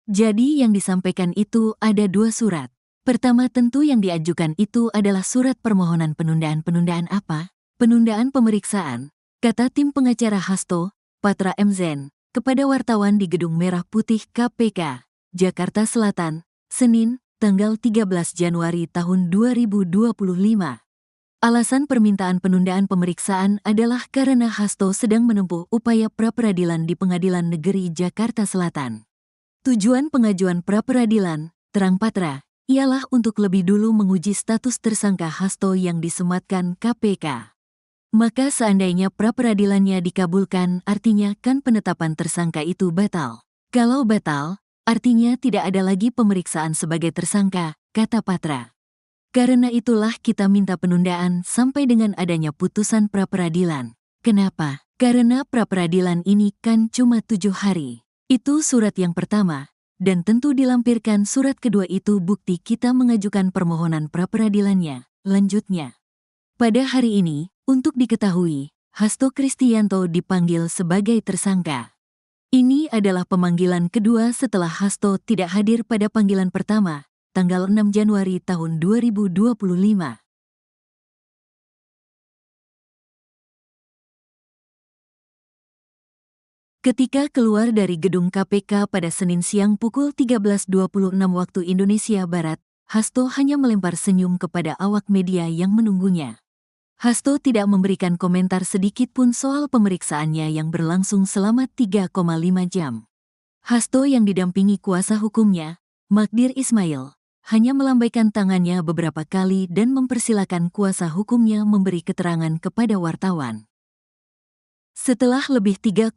Jadi yang disampaikan itu ada 2 surat. Pertama tentu yang diajukan itu adalah surat permohonan penundaan. Penundaan apa? Penundaan pemeriksaan, kata tim pengacara Hasto, Patra MZen, kepada wartawan di Gedung Merah Putih KPK, Jakarta Selatan, Senin, tanggal 13 Januari tahun 2025. Alasan permintaan penundaan pemeriksaan adalah karena Hasto sedang menempuh upaya pra-peradilan di Pengadilan Negeri Jakarta Selatan. Tujuan pengajuan pra-peradilan, terang Patra, ialah untuk lebih dulu menguji status tersangka Hasto yang disematkan KPK. Maka seandainya pra-peradilannya dikabulkan, artinya kan penetapan tersangka itu batal. Kalau batal, artinya tidak ada lagi pemeriksaan sebagai tersangka, kata Patra. Karena itulah kita minta penundaan sampai dengan adanya putusan pra-peradilan. Kenapa? Karena pra-peradilan ini kan cuma 7 hari. Itu surat yang pertama. Dan tentu dilampirkan surat kedua itu bukti kita mengajukan permohonan pra-peradilannya. Lanjutnya, pada hari ini, untuk diketahui, Hasto Kristianto dipanggil sebagai tersangka. Ini adalah pemanggilan kedua setelah Hasto tidak hadir pada panggilan pertama, tanggal 6 Januari tahun 2025. Ketika keluar dari gedung KPK pada Senin siang pukul 13.26 waktu Indonesia Barat, Hasto hanya melempar senyum kepada awak media yang menunggunya. Hasto tidak memberikan komentar sedikit pun soal pemeriksaannya yang berlangsung selama 3,5 jam. Hasto yang didampingi kuasa hukumnya, Magdir Ismail, hanya melambaikan tangannya beberapa kali dan mempersilakan kuasa hukumnya memberi keterangan kepada wartawan. Setelah lebih 3,5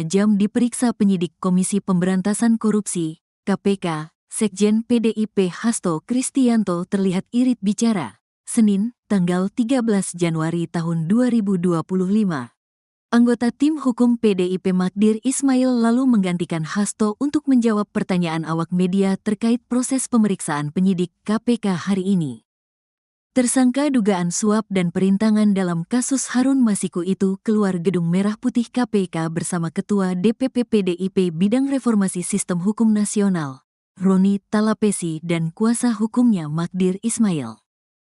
jam diperiksa penyidik Komisi Pemberantasan Korupsi, KPK, Sekjen PDIP Hasto Kristianto terlihat irit bicara. Senin, tanggal 13 Januari tahun 2025. Anggota tim hukum PDIP Magdir Ismail lalu menggantikan Hasto untuk menjawab pertanyaan awak media terkait proses pemeriksaan penyidik KPK hari ini. Tersangka dugaan suap dan perintangan dalam kasus Harun Masiku itu keluar Gedung Merah Putih KPK bersama Ketua DPP PDIP Bidang Reformasi Sistem Hukum Nasional, Roni Talapesi dan kuasa hukumnya Magdir Ismail.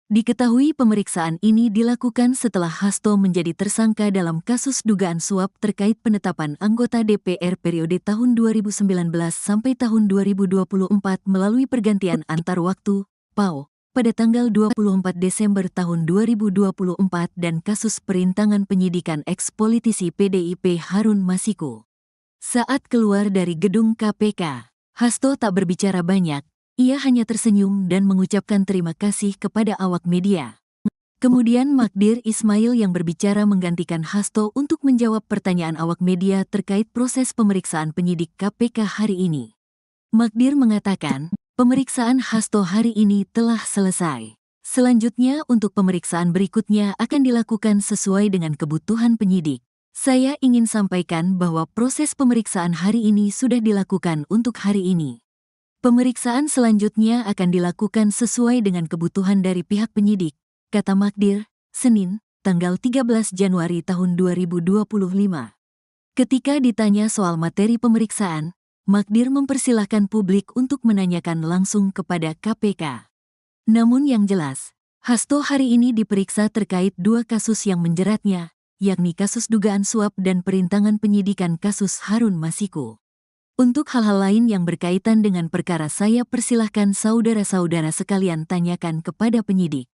Diketahui pemeriksaan ini dilakukan setelah Hasto menjadi tersangka dalam kasus dugaan suap terkait penetapan anggota DPR periode tahun 2019 sampai tahun 2024 melalui pergantian antar waktu, PAO, pada tanggal 24 Desember tahun 2024 dan kasus perintangan penyidikan eks-politisi PDIP Harun Masiku. Saat keluar dari gedung KPK, Hasto tak berbicara banyak, ia hanya tersenyum dan mengucapkan terima kasih kepada awak media. Kemudian Magdir Ismail yang berbicara menggantikan Hasto untuk menjawab pertanyaan awak media terkait proses pemeriksaan penyidik KPK hari ini. Magdir mengatakan, pemeriksaan Hasto hari ini telah selesai. Selanjutnya untuk pemeriksaan berikutnya akan dilakukan sesuai dengan kebutuhan penyidik. Saya ingin sampaikan bahwa proses pemeriksaan hari ini sudah dilakukan untuk hari ini. Pemeriksaan selanjutnya akan dilakukan sesuai dengan kebutuhan dari pihak penyidik, kata Magdir, Senin, tanggal 13 Januari tahun 2025. Ketika ditanya soal materi pemeriksaan, Magdir mempersilahkan publik untuk menanyakan langsung kepada KPK. Namun yang jelas, Hasto hari ini diperiksa terkait 2 kasus yang menjeratnya, yakni kasus dugaan suap dan perintangan penyidikan kasus Harun Masiku. Untuk hal-hal lain yang berkaitan dengan perkara saya persilahkan saudara-saudara sekalian tanyakan kepada penyidik.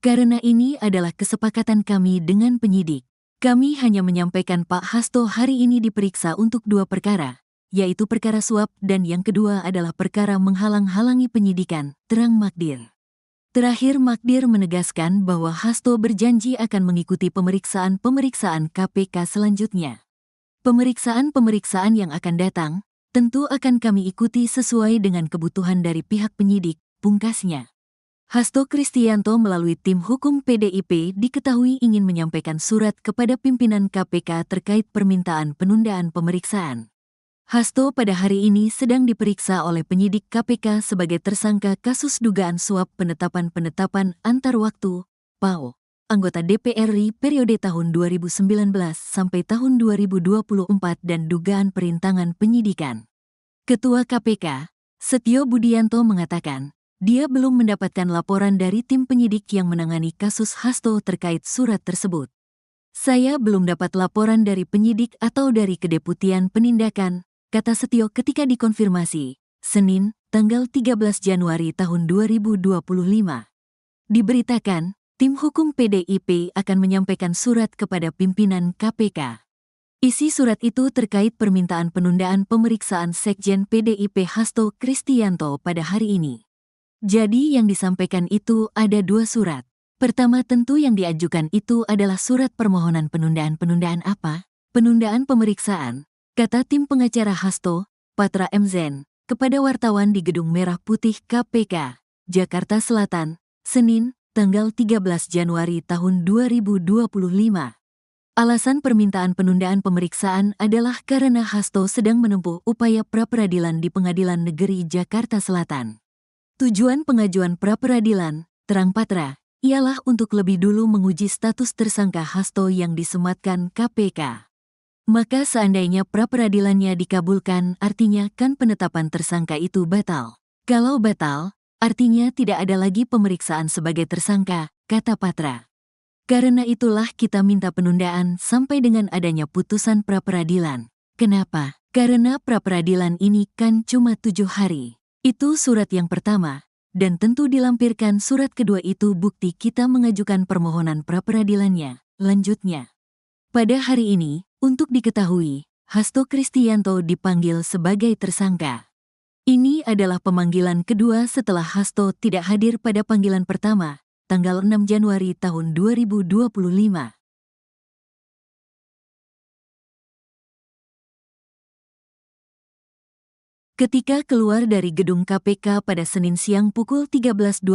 Karena ini adalah kesepakatan kami dengan penyidik. Kami hanya menyampaikan Pak Hasto hari ini diperiksa untuk 2 perkara, yaitu perkara suap dan yang kedua adalah perkara menghalang-halangi penyidikan, terang Magdir. Terakhir Magdir menegaskan bahwa Hasto berjanji akan mengikuti pemeriksaan-pemeriksaan KPK selanjutnya. Pemeriksaan-pemeriksaan yang akan datang, tentu akan kami ikuti sesuai dengan kebutuhan dari pihak penyidik, pungkasnya. Hasto Kristianto melalui tim hukum PDIP diketahui ingin menyampaikan surat kepada pimpinan KPK terkait permintaan penundaan pemeriksaan. Hasto pada hari ini sedang diperiksa oleh penyidik KPK sebagai tersangka kasus dugaan suap penetapan antar waktu, PAO, anggota DPR RI periode tahun 2019 sampai tahun 2024 dan dugaan perintangan penyidikan. Ketua KPK, Setio Budianto mengatakan, dia belum mendapatkan laporan dari tim penyidik yang menangani kasus Hasto terkait surat tersebut. Saya belum dapat laporan dari penyidik atau dari Kedeputian Penindakan, kata Setio ketika dikonfirmasi, Senin, tanggal 13 Januari tahun 2025. Diberitakan, tim hukum PDIP akan menyampaikan surat kepada pimpinan KPK. Isi surat itu terkait permintaan penundaan pemeriksaan Sekjen PDIP Hasto Kristianto pada hari ini. Jadi yang disampaikan itu ada 2 surat. Pertama tentu yang diajukan itu adalah surat permohonan penundaan apa? Penundaan pemeriksaan, kata tim pengacara Hasto, Patra M. Zen, kepada wartawan di Gedung Merah Putih KPK, Jakarta Selatan, Senin, tanggal 13 Januari tahun 2025. Alasan permintaan penundaan pemeriksaan adalah karena Hasto sedang menempuh upaya pra-peradilan di Pengadilan Negeri Jakarta Selatan. Tujuan pengajuan pra-peradilan, terang Patra, ialah untuk lebih dulu menguji status tersangka Hasto yang disematkan KPK. Maka seandainya pra-peradilannya dikabulkan, artinya kan penetapan tersangka itu batal. Kalau batal, artinya tidak ada lagi pemeriksaan sebagai tersangka, kata Patra. Karena itulah kita minta penundaan sampai dengan adanya putusan pra-peradilan. Kenapa? Karena pra-peradilan ini kan cuma 7 hari. Itu surat yang pertama, dan tentu dilampirkan surat kedua itu bukti kita mengajukan permohonan pra-peradilannya. Lanjutnya, pada hari ini, untuk diketahui, Hasto Kristianto dipanggil sebagai tersangka. Ini adalah pemanggilan kedua setelah Hasto tidak hadir pada panggilan pertama, tanggal 6 Januari tahun 2025. Ketika keluar dari gedung KPK pada Senin siang pukul 13.26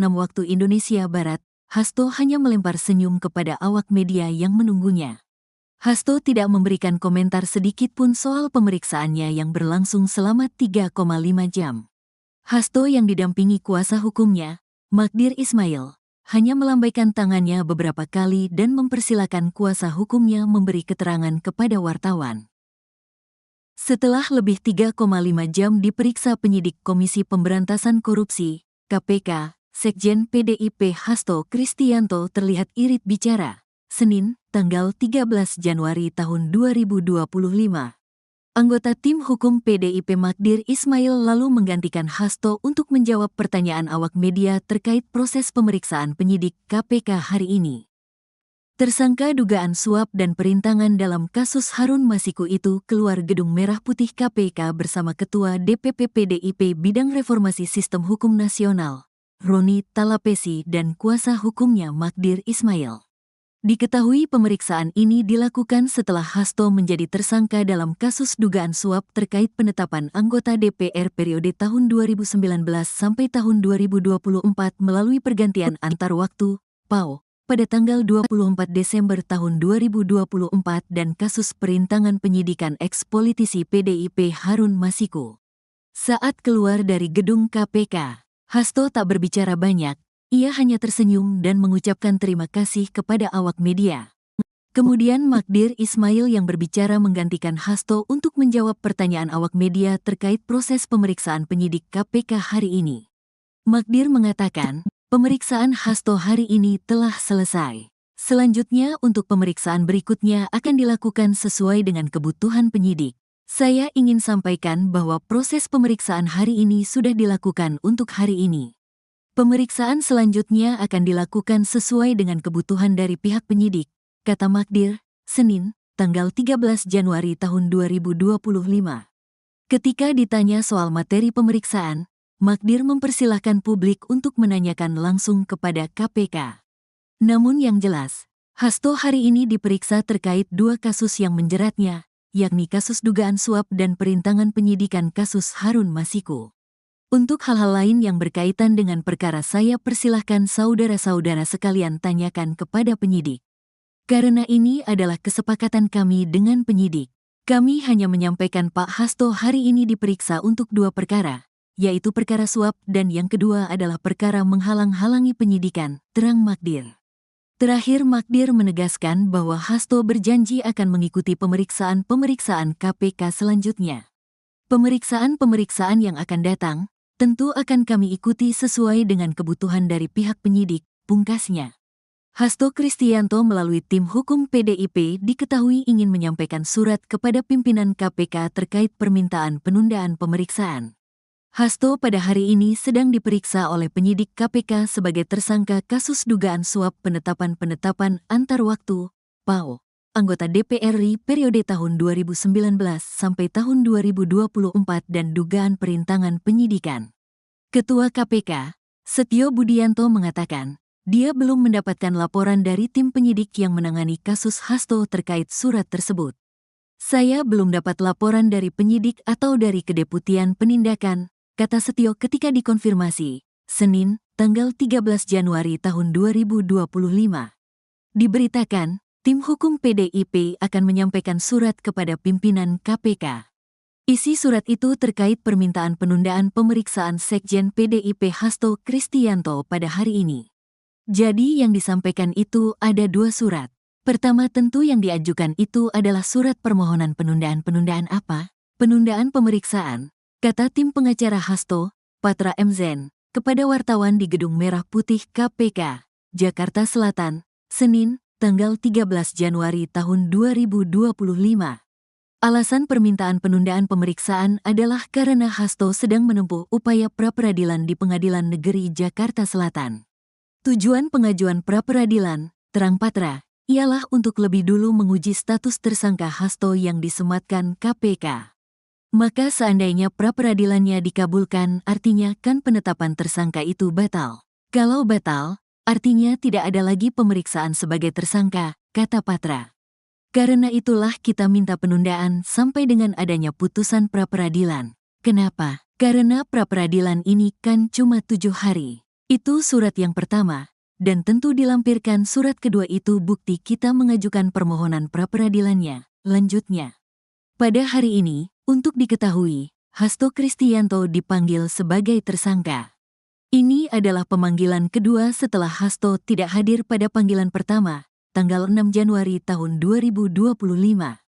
waktu Indonesia Barat, Hasto hanya melempar senyum kepada awak media yang menunggunya. Hasto tidak memberikan komentar sedikit pun soal pemeriksaannya yang berlangsung selama 3,5 jam. Hasto yang didampingi kuasa hukumnya, Magdir Ismail, hanya melambaikan tangannya beberapa kali dan mempersilakan kuasa hukumnya memberi keterangan kepada wartawan. Setelah lebih 3,5 jam diperiksa penyidik Komisi Pemberantasan Korupsi, KPK, Sekjen PDIP Hasto Kristianto terlihat irit bicara. Senin, tanggal 13 Januari tahun 2025. Anggota tim hukum PDIP Magdir Ismail lalu menggantikan Hasto untuk menjawab pertanyaan awak media terkait proses pemeriksaan penyidik KPK hari ini. Tersangka dugaan suap dan perintangan dalam kasus Harun Masiku itu keluar Gedung Merah Putih KPK bersama Ketua DPP PDIP Bidang Reformasi Sistem Hukum Nasional, Roni Talapesi dan kuasa hukumnya Magdir Ismail. Diketahui pemeriksaan ini dilakukan setelah Hasto menjadi tersangka dalam kasus dugaan suap terkait penetapan anggota DPR periode tahun 2019 sampai tahun 2024 melalui pergantian antar waktu, PAO, pada tanggal 24 Desember tahun 2024 dan kasus perintangan penyidikan eks-politisi PDIP Harun Masiku. Saat keluar dari gedung KPK, Hasto tak berbicara banyak. Ia hanya tersenyum dan mengucapkan terima kasih kepada awak media. Kemudian Magdir Ismail yang berbicara menggantikan Hasto untuk menjawab pertanyaan awak media terkait proses pemeriksaan penyidik KPK hari ini. Magdir mengatakan, pemeriksaan Hasto hari ini telah selesai. Selanjutnya untuk pemeriksaan berikutnya akan dilakukan sesuai dengan kebutuhan penyidik. Saya ingin sampaikan bahwa proses pemeriksaan hari ini sudah dilakukan untuk hari ini. Pemeriksaan selanjutnya akan dilakukan sesuai dengan kebutuhan dari pihak penyidik, kata Magdir, Senin, tanggal 13 Januari tahun 2025. Ketika ditanya soal materi pemeriksaan, Magdir mempersilahkan publik untuk menanyakan langsung kepada KPK. Namun yang jelas, Hasto hari ini diperiksa terkait 2 kasus yang menjeratnya, yakni kasus dugaan suap dan perintangan penyidikan kasus Harun Masiku. Untuk hal-hal lain yang berkaitan dengan perkara saya persilahkan saudara-saudara sekalian tanyakan kepada penyidik. Karena ini adalah kesepakatan kami dengan penyidik. Kami hanya menyampaikan Pak Hasto hari ini diperiksa untuk 2 perkara, yaitu perkara suap dan yang kedua adalah perkara menghalang-halangi penyidikan, terang Magdir. Terakhir Magdir menegaskan bahwa Hasto berjanji akan mengikuti pemeriksaan KPK selanjutnya. Pemeriksaan yang akan datang tentu akan kami ikuti sesuai dengan kebutuhan dari pihak penyidik, pungkasnya. Hasto Kristianto melalui tim hukum PDIP diketahui ingin menyampaikan surat kepada pimpinan KPK terkait permintaan penundaan pemeriksaan. Hasto pada hari ini sedang diperiksa oleh penyidik KPK sebagai tersangka kasus dugaan suap penetapan antar waktu, PAO, anggota DPR RI periode tahun 2019 sampai tahun 2024 dan dugaan perintangan penyidikan. Ketua KPK, Setio Budianto mengatakan, dia belum mendapatkan laporan dari tim penyidik yang menangani kasus Hasto terkait surat tersebut. Saya belum dapat laporan dari penyidik atau dari Kedeputian Penindakan, kata Setio ketika dikonfirmasi, Senin, tanggal 13 Januari tahun 2025. Diberitakan, tim hukum PDIP akan menyampaikan surat kepada pimpinan KPK. Isi surat itu terkait permintaan penundaan pemeriksaan Sekjen PDIP Hasto Kristianto pada hari ini. Jadi yang disampaikan itu ada 2 surat. Pertama tentu yang diajukan itu adalah surat permohonan penundaan apa? Penundaan pemeriksaan, kata tim pengacara Hasto, Patra M. Zen, kepada wartawan di Gedung Merah Putih KPK, Jakarta Selatan, Senin, tanggal 13 Januari tahun 2025. Alasan permintaan penundaan pemeriksaan adalah karena Hasto sedang menempuh upaya pra-peradilan di Pengadilan Negeri Jakarta Selatan. Tujuan pengajuan pra-peradilan, terang Patra, ialah untuk lebih dulu menguji status tersangka Hasto yang disematkan KPK. Maka seandainya pra-peradilannya dikabulkan, artinya kan penetapan tersangka itu batal. Kalau batal, artinya tidak ada lagi pemeriksaan sebagai tersangka, kata Patra. Karena itulah kita minta penundaan sampai dengan adanya putusan pra-peradilan. Kenapa? Karena pra-peradilan ini kan cuma 7 hari. Itu surat yang pertama, dan tentu dilampirkan surat kedua itu bukti kita mengajukan permohonan pra-peradilannya. Lanjutnya, pada hari ini, untuk diketahui, Hasto Kristianto dipanggil sebagai tersangka. Ini adalah pemanggilan kedua setelah Hasto tidak hadir pada panggilan pertama, tanggal 6 Januari tahun 2025.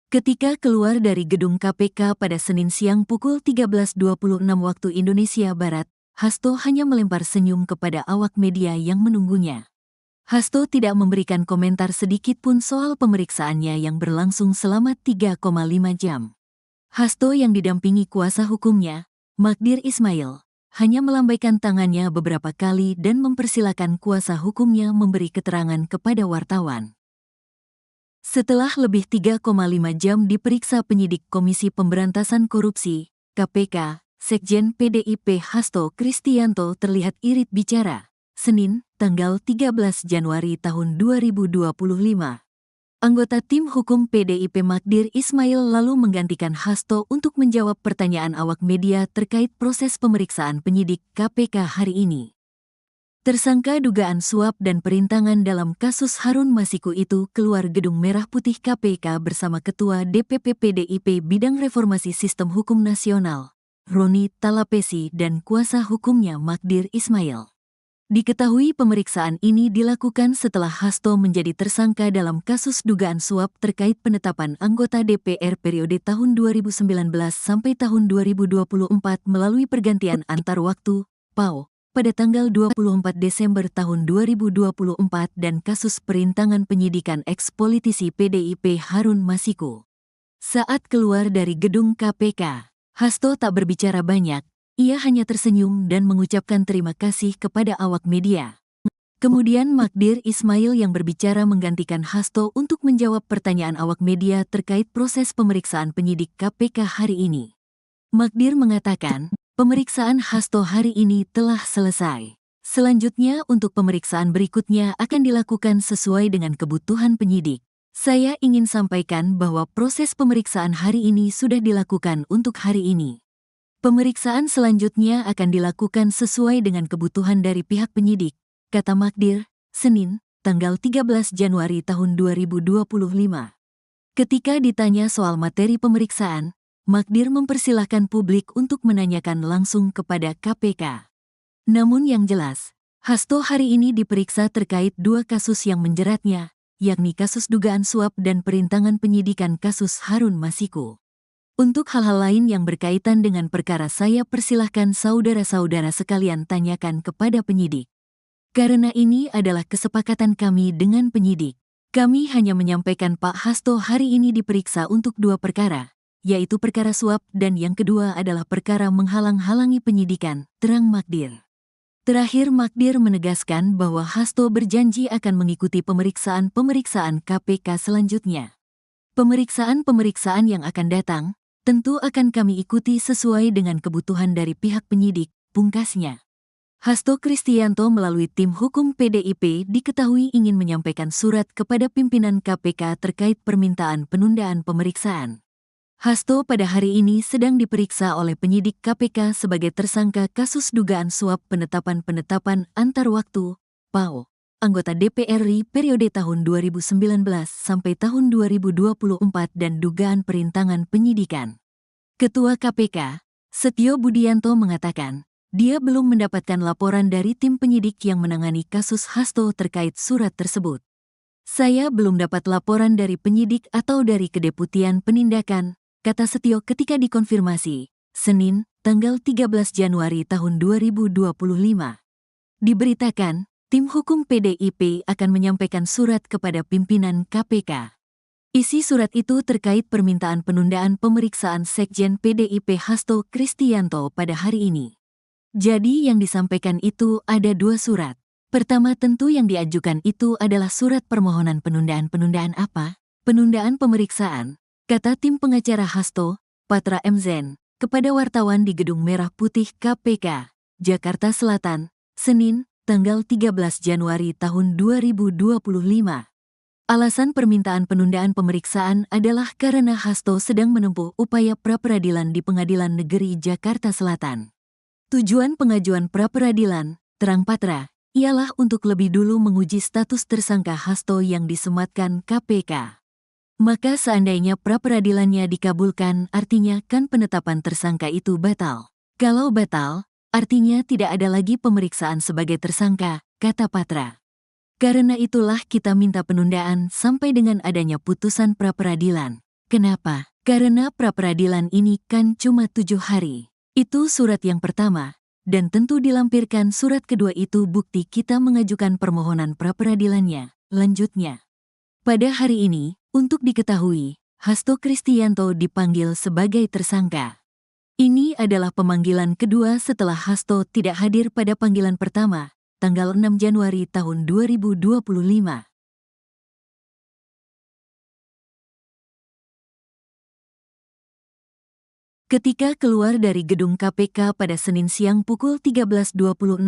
Ketika keluar dari gedung KPK pada Senin siang pukul 13.26 waktu Indonesia Barat, Hasto hanya melempar senyum kepada awak media yang menunggunya. Hasto tidak memberikan komentar sedikit pun soal pemeriksaannya yang berlangsung selama 3,5 jam. Hasto yang didampingi kuasa hukumnya, Magdir Ismail, hanya melambaikan tangannya beberapa kali dan mempersilakan kuasa hukumnya memberi keterangan kepada wartawan. Setelah lebih 3,5 jam diperiksa penyidik Komisi Pemberantasan Korupsi, KPK, Sekjen PDIP Hasto Kristianto terlihat irit bicara. Senin, tanggal 13 Januari tahun 2025. Anggota tim hukum PDIP Magdir Ismail lalu menggantikan Hasto untuk menjawab pertanyaan awak media terkait proses pemeriksaan penyidik KPK hari ini. Tersangka dugaan suap dan perintangan dalam kasus Harun Masiku itu keluar Gedung Merah Putih KPK bersama Ketua DPP PDIP Bidang Reformasi Sistem Hukum Nasional, Roni Talapesi dan kuasa hukumnya Magdir Ismail. Diketahui pemeriksaan ini dilakukan setelah Hasto menjadi tersangka dalam kasus dugaan suap terkait penetapan anggota DPR periode tahun 2019 sampai tahun 2024 melalui pergantian antar waktu, PAO, pada tanggal 24 Desember tahun 2024 dan kasus perintangan penyidikan eks-politisi PDIP Harun Masiku. Saat keluar dari gedung KPK, Hasto tak berbicara banyak. Ia hanya tersenyum dan mengucapkan terima kasih kepada awak media. Kemudian Magdir Ismail yang berbicara menggantikan Hasto untuk menjawab pertanyaan awak media terkait proses pemeriksaan penyidik KPK hari ini. Magdir mengatakan, pemeriksaan Hasto hari ini telah selesai. Selanjutnya untuk pemeriksaan berikutnya akan dilakukan sesuai dengan kebutuhan penyidik. Saya ingin sampaikan bahwa proses pemeriksaan hari ini sudah dilakukan untuk hari ini. Pemeriksaan selanjutnya akan dilakukan sesuai dengan kebutuhan dari pihak penyidik, kata Magdir, Senin, tanggal 13 Januari tahun 2025. Ketika ditanya soal materi pemeriksaan, Magdir mempersilahkan publik untuk menanyakan langsung kepada KPK. Namun yang jelas, Hasto hari ini diperiksa terkait 2 kasus yang menjeratnya, yakni kasus dugaan suap dan perintangan penyidikan kasus Harun Masiku. Untuk hal-hal lain yang berkaitan dengan perkara saya persilahkan saudara-saudara sekalian tanyakan kepada penyidik. Karena ini adalah kesepakatan kami dengan penyidik. Kami hanya menyampaikan Pak Hasto hari ini diperiksa untuk 2 perkara, yaitu perkara suap dan yang kedua adalah perkara menghalang-halangi penyidikan, terang Magdir. Terakhir Magdir menegaskan bahwa Hasto berjanji akan mengikuti pemeriksaan KPK selanjutnya. Pemeriksaan yang akan datang tentu akan kami ikuti sesuai dengan kebutuhan dari pihak penyidik, pungkasnya. Hasto Kristianto melalui tim hukum PDIP diketahui ingin menyampaikan surat kepada pimpinan KPK terkait permintaan penundaan pemeriksaan. Hasto pada hari ini sedang diperiksa oleh penyidik KPK sebagai tersangka kasus dugaan suap penetapan antar waktu, PAO, anggota DPR RI periode tahun 2019 sampai tahun 2024 dan dugaan perintangan penyidikan. Ketua KPK, Setio Budianto mengatakan, dia belum mendapatkan laporan dari tim penyidik yang menangani kasus Hasto terkait surat tersebut. Saya belum dapat laporan dari penyidik atau dari Kedeputian Penindakan, kata Setio ketika dikonfirmasi, Senin, tanggal 13 Januari tahun 2025. Diberitakan, tim hukum PDIP akan menyampaikan surat kepada pimpinan KPK. Isi surat itu terkait permintaan penundaan pemeriksaan Sekjen PDIP Hasto Kristianto pada hari ini. Jadi yang disampaikan itu ada 2 surat. Pertama tentu yang diajukan itu adalah surat permohonan penundaan apa? Penundaan pemeriksaan, kata tim pengacara Hasto, Patra M. Zen, kepada wartawan di Gedung Merah Putih KPK, Jakarta Selatan, Senin, tanggal 13 Januari tahun 2025. Alasan permintaan penundaan pemeriksaan adalah karena Hasto sedang menempuh upaya pra-peradilan di Pengadilan Negeri Jakarta Selatan. Tujuan pengajuan pra-peradilan, terang Patra, ialah untuk lebih dulu menguji status tersangka Hasto yang disematkan KPK. Maka seandainya pra-peradilannya dikabulkan, artinya kan penetapan tersangka itu batal. Kalau batal, artinya tidak ada lagi pemeriksaan sebagai tersangka, kata Patra. Karena itulah kita minta penundaan sampai dengan adanya putusan pra-peradilan. Kenapa? Karena pra-peradilan ini kan cuma 7 hari. Itu surat yang pertama, dan tentu dilampirkan surat kedua itu bukti kita mengajukan permohonan pra-peradilannya. Lanjutnya, pada hari ini, untuk diketahui, Hasto Kristianto dipanggil sebagai tersangka. Ini adalah pemanggilan kedua setelah Hasto tidak hadir pada panggilan pertama, tanggal 6 Januari tahun 2025. Ketika keluar dari gedung KPK pada Senin siang pukul 13.26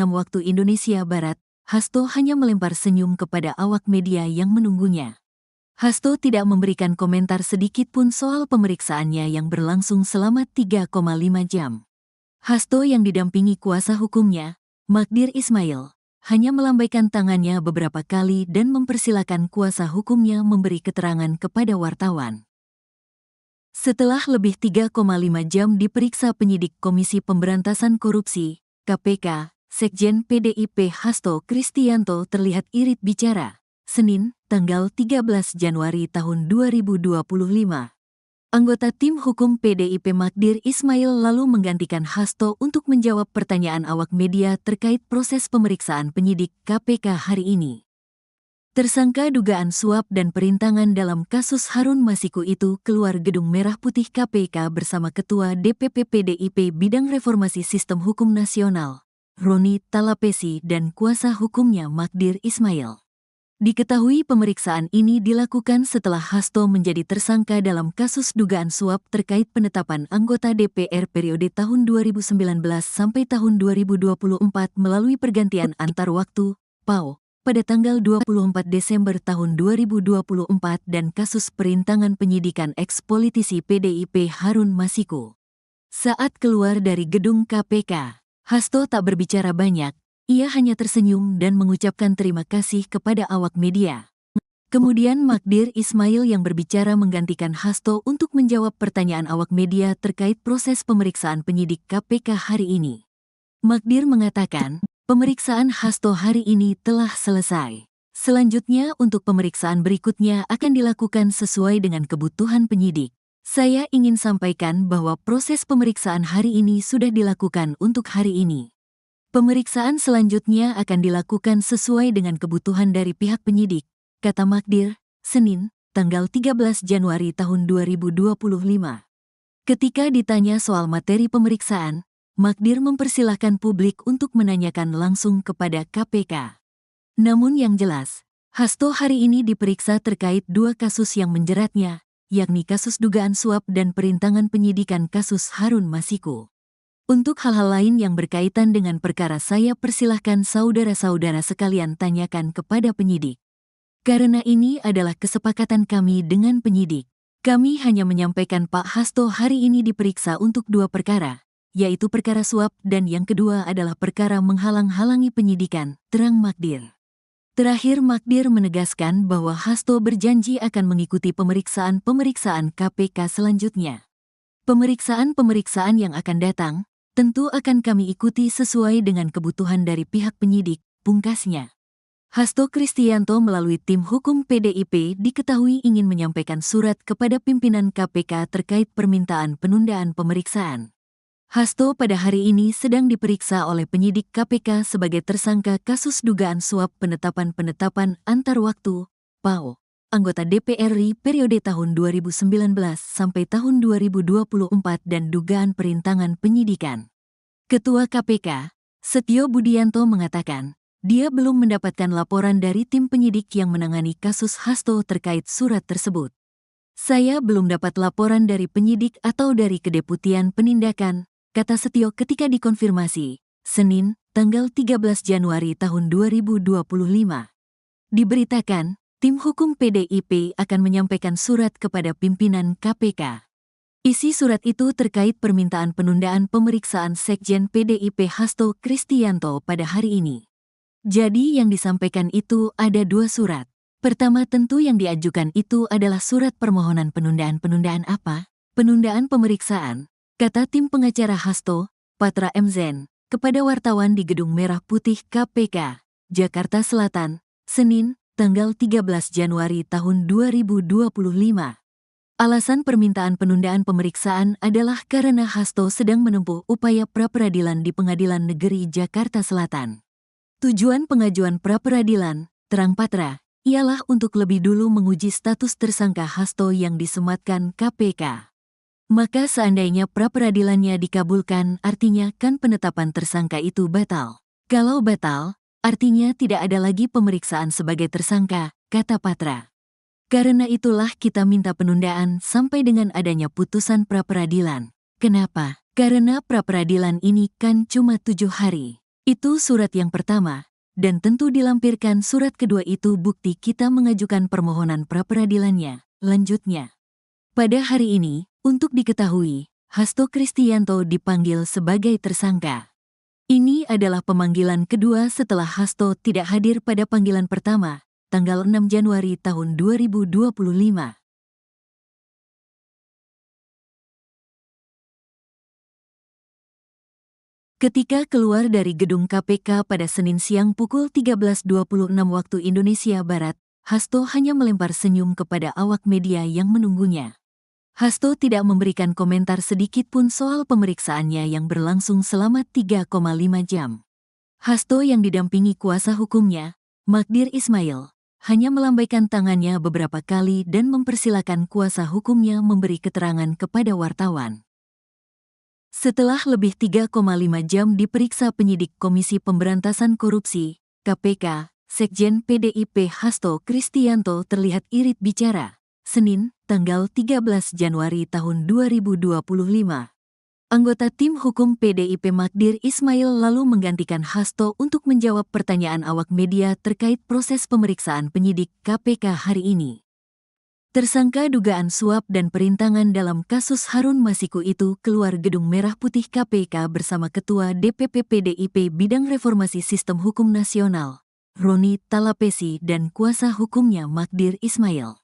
waktu Indonesia Barat, Hasto hanya melempar senyum kepada awak media yang menunggunya. Hasto tidak memberikan komentar sedikit pun soal pemeriksaannya yang berlangsung selama 3,5 jam. Hasto yang didampingi kuasa hukumnya, Magdir Ismail, hanya melambaikan tangannya beberapa kali dan mempersilakan kuasa hukumnya memberi keterangan kepada wartawan. Setelah lebih 3,5 jam diperiksa penyidik Komisi Pemberantasan Korupsi, KPK, Sekjen PDIP Hasto Kristianto terlihat irit bicara. Senin, tanggal 13 Januari tahun 2025. Anggota tim hukum PDIP Magdir Ismail lalu menggantikan Hasto untuk menjawab pertanyaan awak media terkait proses pemeriksaan penyidik KPK hari ini. Tersangka dugaan suap dan perintangan dalam kasus Harun Masiku itu keluar Gedung Merah Putih KPK bersama Ketua DPP PDIP Bidang Reformasi Sistem Hukum Nasional, Roni Talapesi dan kuasa hukumnya Magdir Ismail. Diketahui pemeriksaan ini dilakukan setelah Hasto menjadi tersangka dalam kasus dugaan suap terkait penetapan anggota DPR periode tahun 2019 sampai tahun 2024 melalui pergantian antar waktu, PAO, pada tanggal 24 Desember tahun 2024 dan kasus perintangan penyidikan eks-politisi PDIP Harun Masiku. Saat keluar dari gedung KPK, Hasto tak berbicara banyak. Ia hanya tersenyum dan mengucapkan terima kasih kepada awak media. Kemudian Magdir Ismail yang berbicara menggantikan Hasto untuk menjawab pertanyaan awak media terkait proses pemeriksaan penyidik KPK hari ini. Magdir mengatakan, pemeriksaan Hasto hari ini telah selesai. Selanjutnya, untuk pemeriksaan berikutnya akan dilakukan sesuai dengan kebutuhan penyidik. Saya ingin sampaikan bahwa proses pemeriksaan hari ini sudah dilakukan untuk hari ini. Pemeriksaan selanjutnya akan dilakukan sesuai dengan kebutuhan dari pihak penyidik, kata Magdir, Senin, tanggal 13 Januari tahun 2025. Ketika ditanya soal materi pemeriksaan, Magdir mempersilahkan publik untuk menanyakan langsung kepada KPK. Namun yang jelas, Hasto hari ini diperiksa terkait dua kasus yang menjeratnya, yakni kasus dugaan suap dan perintangan penyidikan kasus Harun Masiku. Untuk hal-hal lain yang berkaitan dengan perkara saya persilahkan saudara-saudara sekalian tanyakan kepada penyidik. Karena ini adalah kesepakatan kami dengan penyidik. Kami hanya menyampaikan Pak Hasto hari ini diperiksa untuk dua perkara, yaitu perkara suap dan yang kedua adalah perkara menghalang-halangi penyidikan, terang Magdir. Terakhir Magdir menegaskan bahwa Hasto berjanji akan mengikuti pemeriksaan KPK selanjutnya. Pemeriksaan yang akan datang tentu akan kami ikuti sesuai dengan kebutuhan dari pihak penyidik, pungkasnya. Hasto Kristianto melalui tim hukum PDIP diketahui ingin menyampaikan surat kepada pimpinan KPK terkait permintaan penundaan pemeriksaan. Hasto pada hari ini sedang diperiksa oleh penyidik KPK sebagai tersangka kasus dugaan suap penetapan antar waktu, PAO, anggota DPR RI periode tahun 2019 sampai tahun 2024 dan dugaan perintangan penyidikan. Ketua KPK, Setio Budianto mengatakan, dia belum mendapatkan laporan dari tim penyidik yang menangani kasus Hasto terkait surat tersebut. Saya belum dapat laporan dari penyidik atau dari Kedeputian Penindakan, kata Setio ketika dikonfirmasi, Senin, tanggal 13 Januari tahun 2025. Diberitakan, tim hukum PDIP akan menyampaikan surat kepada pimpinan KPK. Isi surat itu terkait permintaan penundaan pemeriksaan Sekjen PDIP Hasto Kristianto pada hari ini. Jadi yang disampaikan itu ada dua surat. Pertama tentu yang diajukan itu adalah surat permohonan penundaan apa? Penundaan pemeriksaan, kata tim pengacara Hasto, Patra M. Zen, kepada wartawan di Gedung Merah Putih KPK, Jakarta Selatan, Senin, tanggal 13 Januari tahun 2025. Alasan permintaan penundaan pemeriksaan adalah karena Hasto sedang menempuh upaya pra-peradilan di Pengadilan Negeri Jakarta Selatan. Tujuan pengajuan pra-peradilan, terang Patra, ialah untuk lebih dulu menguji status tersangka Hasto yang disematkan KPK. Maka seandainya pra-peradilannya dikabulkan, artinya kan penetapan tersangka itu batal. Kalau batal, artinya tidak ada lagi pemeriksaan sebagai tersangka, kata Patra. Karena itulah kita minta penundaan sampai dengan adanya putusan pra-peradilan. Kenapa? Karena pra-peradilan ini kan cuma 7 hari. Itu surat yang pertama, dan tentu dilampirkan surat kedua itu bukti kita mengajukan permohonan pra-peradilannya, lanjutnya. Pada hari ini, untuk diketahui, Hasto Kristianto dipanggil sebagai tersangka. Ini adalah pemanggilan kedua setelah Hasto tidak hadir pada panggilan pertama, tanggal 6 Januari tahun 2025. Ketika keluar dari gedung KPK pada Senin siang pukul 13.26 waktu Indonesia Barat, Hasto hanya melempar senyum kepada awak media yang menunggunya. Hasto tidak memberikan komentar sedikit pun soal pemeriksaannya yang berlangsung selama 3,5 jam. Hasto yang didampingi kuasa hukumnya, Magdir Ismail, hanya melambaikan tangannya beberapa kali dan mempersilakan kuasa hukumnya memberi keterangan kepada wartawan. Setelah lebih 3,5 jam diperiksa penyidik Komisi Pemberantasan Korupsi, KPK, Sekjen PDIP Hasto Kristianto terlihat irit bicara. Senin, tanggal 13 Januari tahun 2025. Anggota tim hukum PDIP Magdir Ismail lalu menggantikan Hasto untuk menjawab pertanyaan awak media terkait proses pemeriksaan penyidik KPK hari ini. Tersangka dugaan suap dan perintangan dalam kasus Harun Masiku itu keluar Gedung Merah Putih KPK bersama Ketua DPP PDIP Bidang Reformasi Sistem Hukum Nasional, Roni Talapesi dan kuasa hukumnya Magdir Ismail.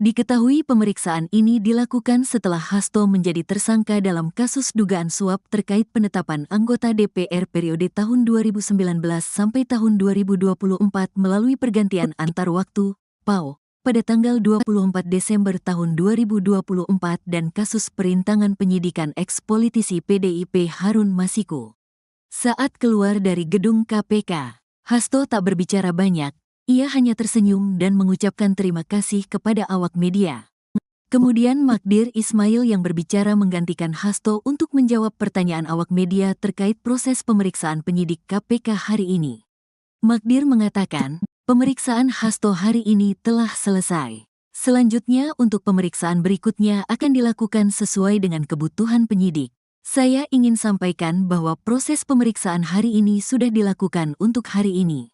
Diketahui pemeriksaan ini dilakukan setelah Hasto menjadi tersangka dalam kasus dugaan suap terkait penetapan anggota DPR periode tahun 2019 sampai tahun 2024 melalui pergantian antar waktu, PAO, pada tanggal 24 Desember tahun 2024 dan kasus perintangan penyidikan eks-politisi PDIP Harun Masiku. Saat keluar dari gedung KPK, Hasto tak berbicara banyak. Ia hanya tersenyum dan mengucapkan terima kasih kepada awak media. Kemudian Magdir Ismail yang berbicara menggantikan Hasto untuk menjawab pertanyaan awak media terkait proses pemeriksaan penyidik KPK hari ini. Magdir mengatakan, pemeriksaan Hasto hari ini telah selesai. Selanjutnya untuk pemeriksaan berikutnya akan dilakukan sesuai dengan kebutuhan penyidik. Saya ingin sampaikan bahwa proses pemeriksaan hari ini sudah dilakukan untuk hari ini.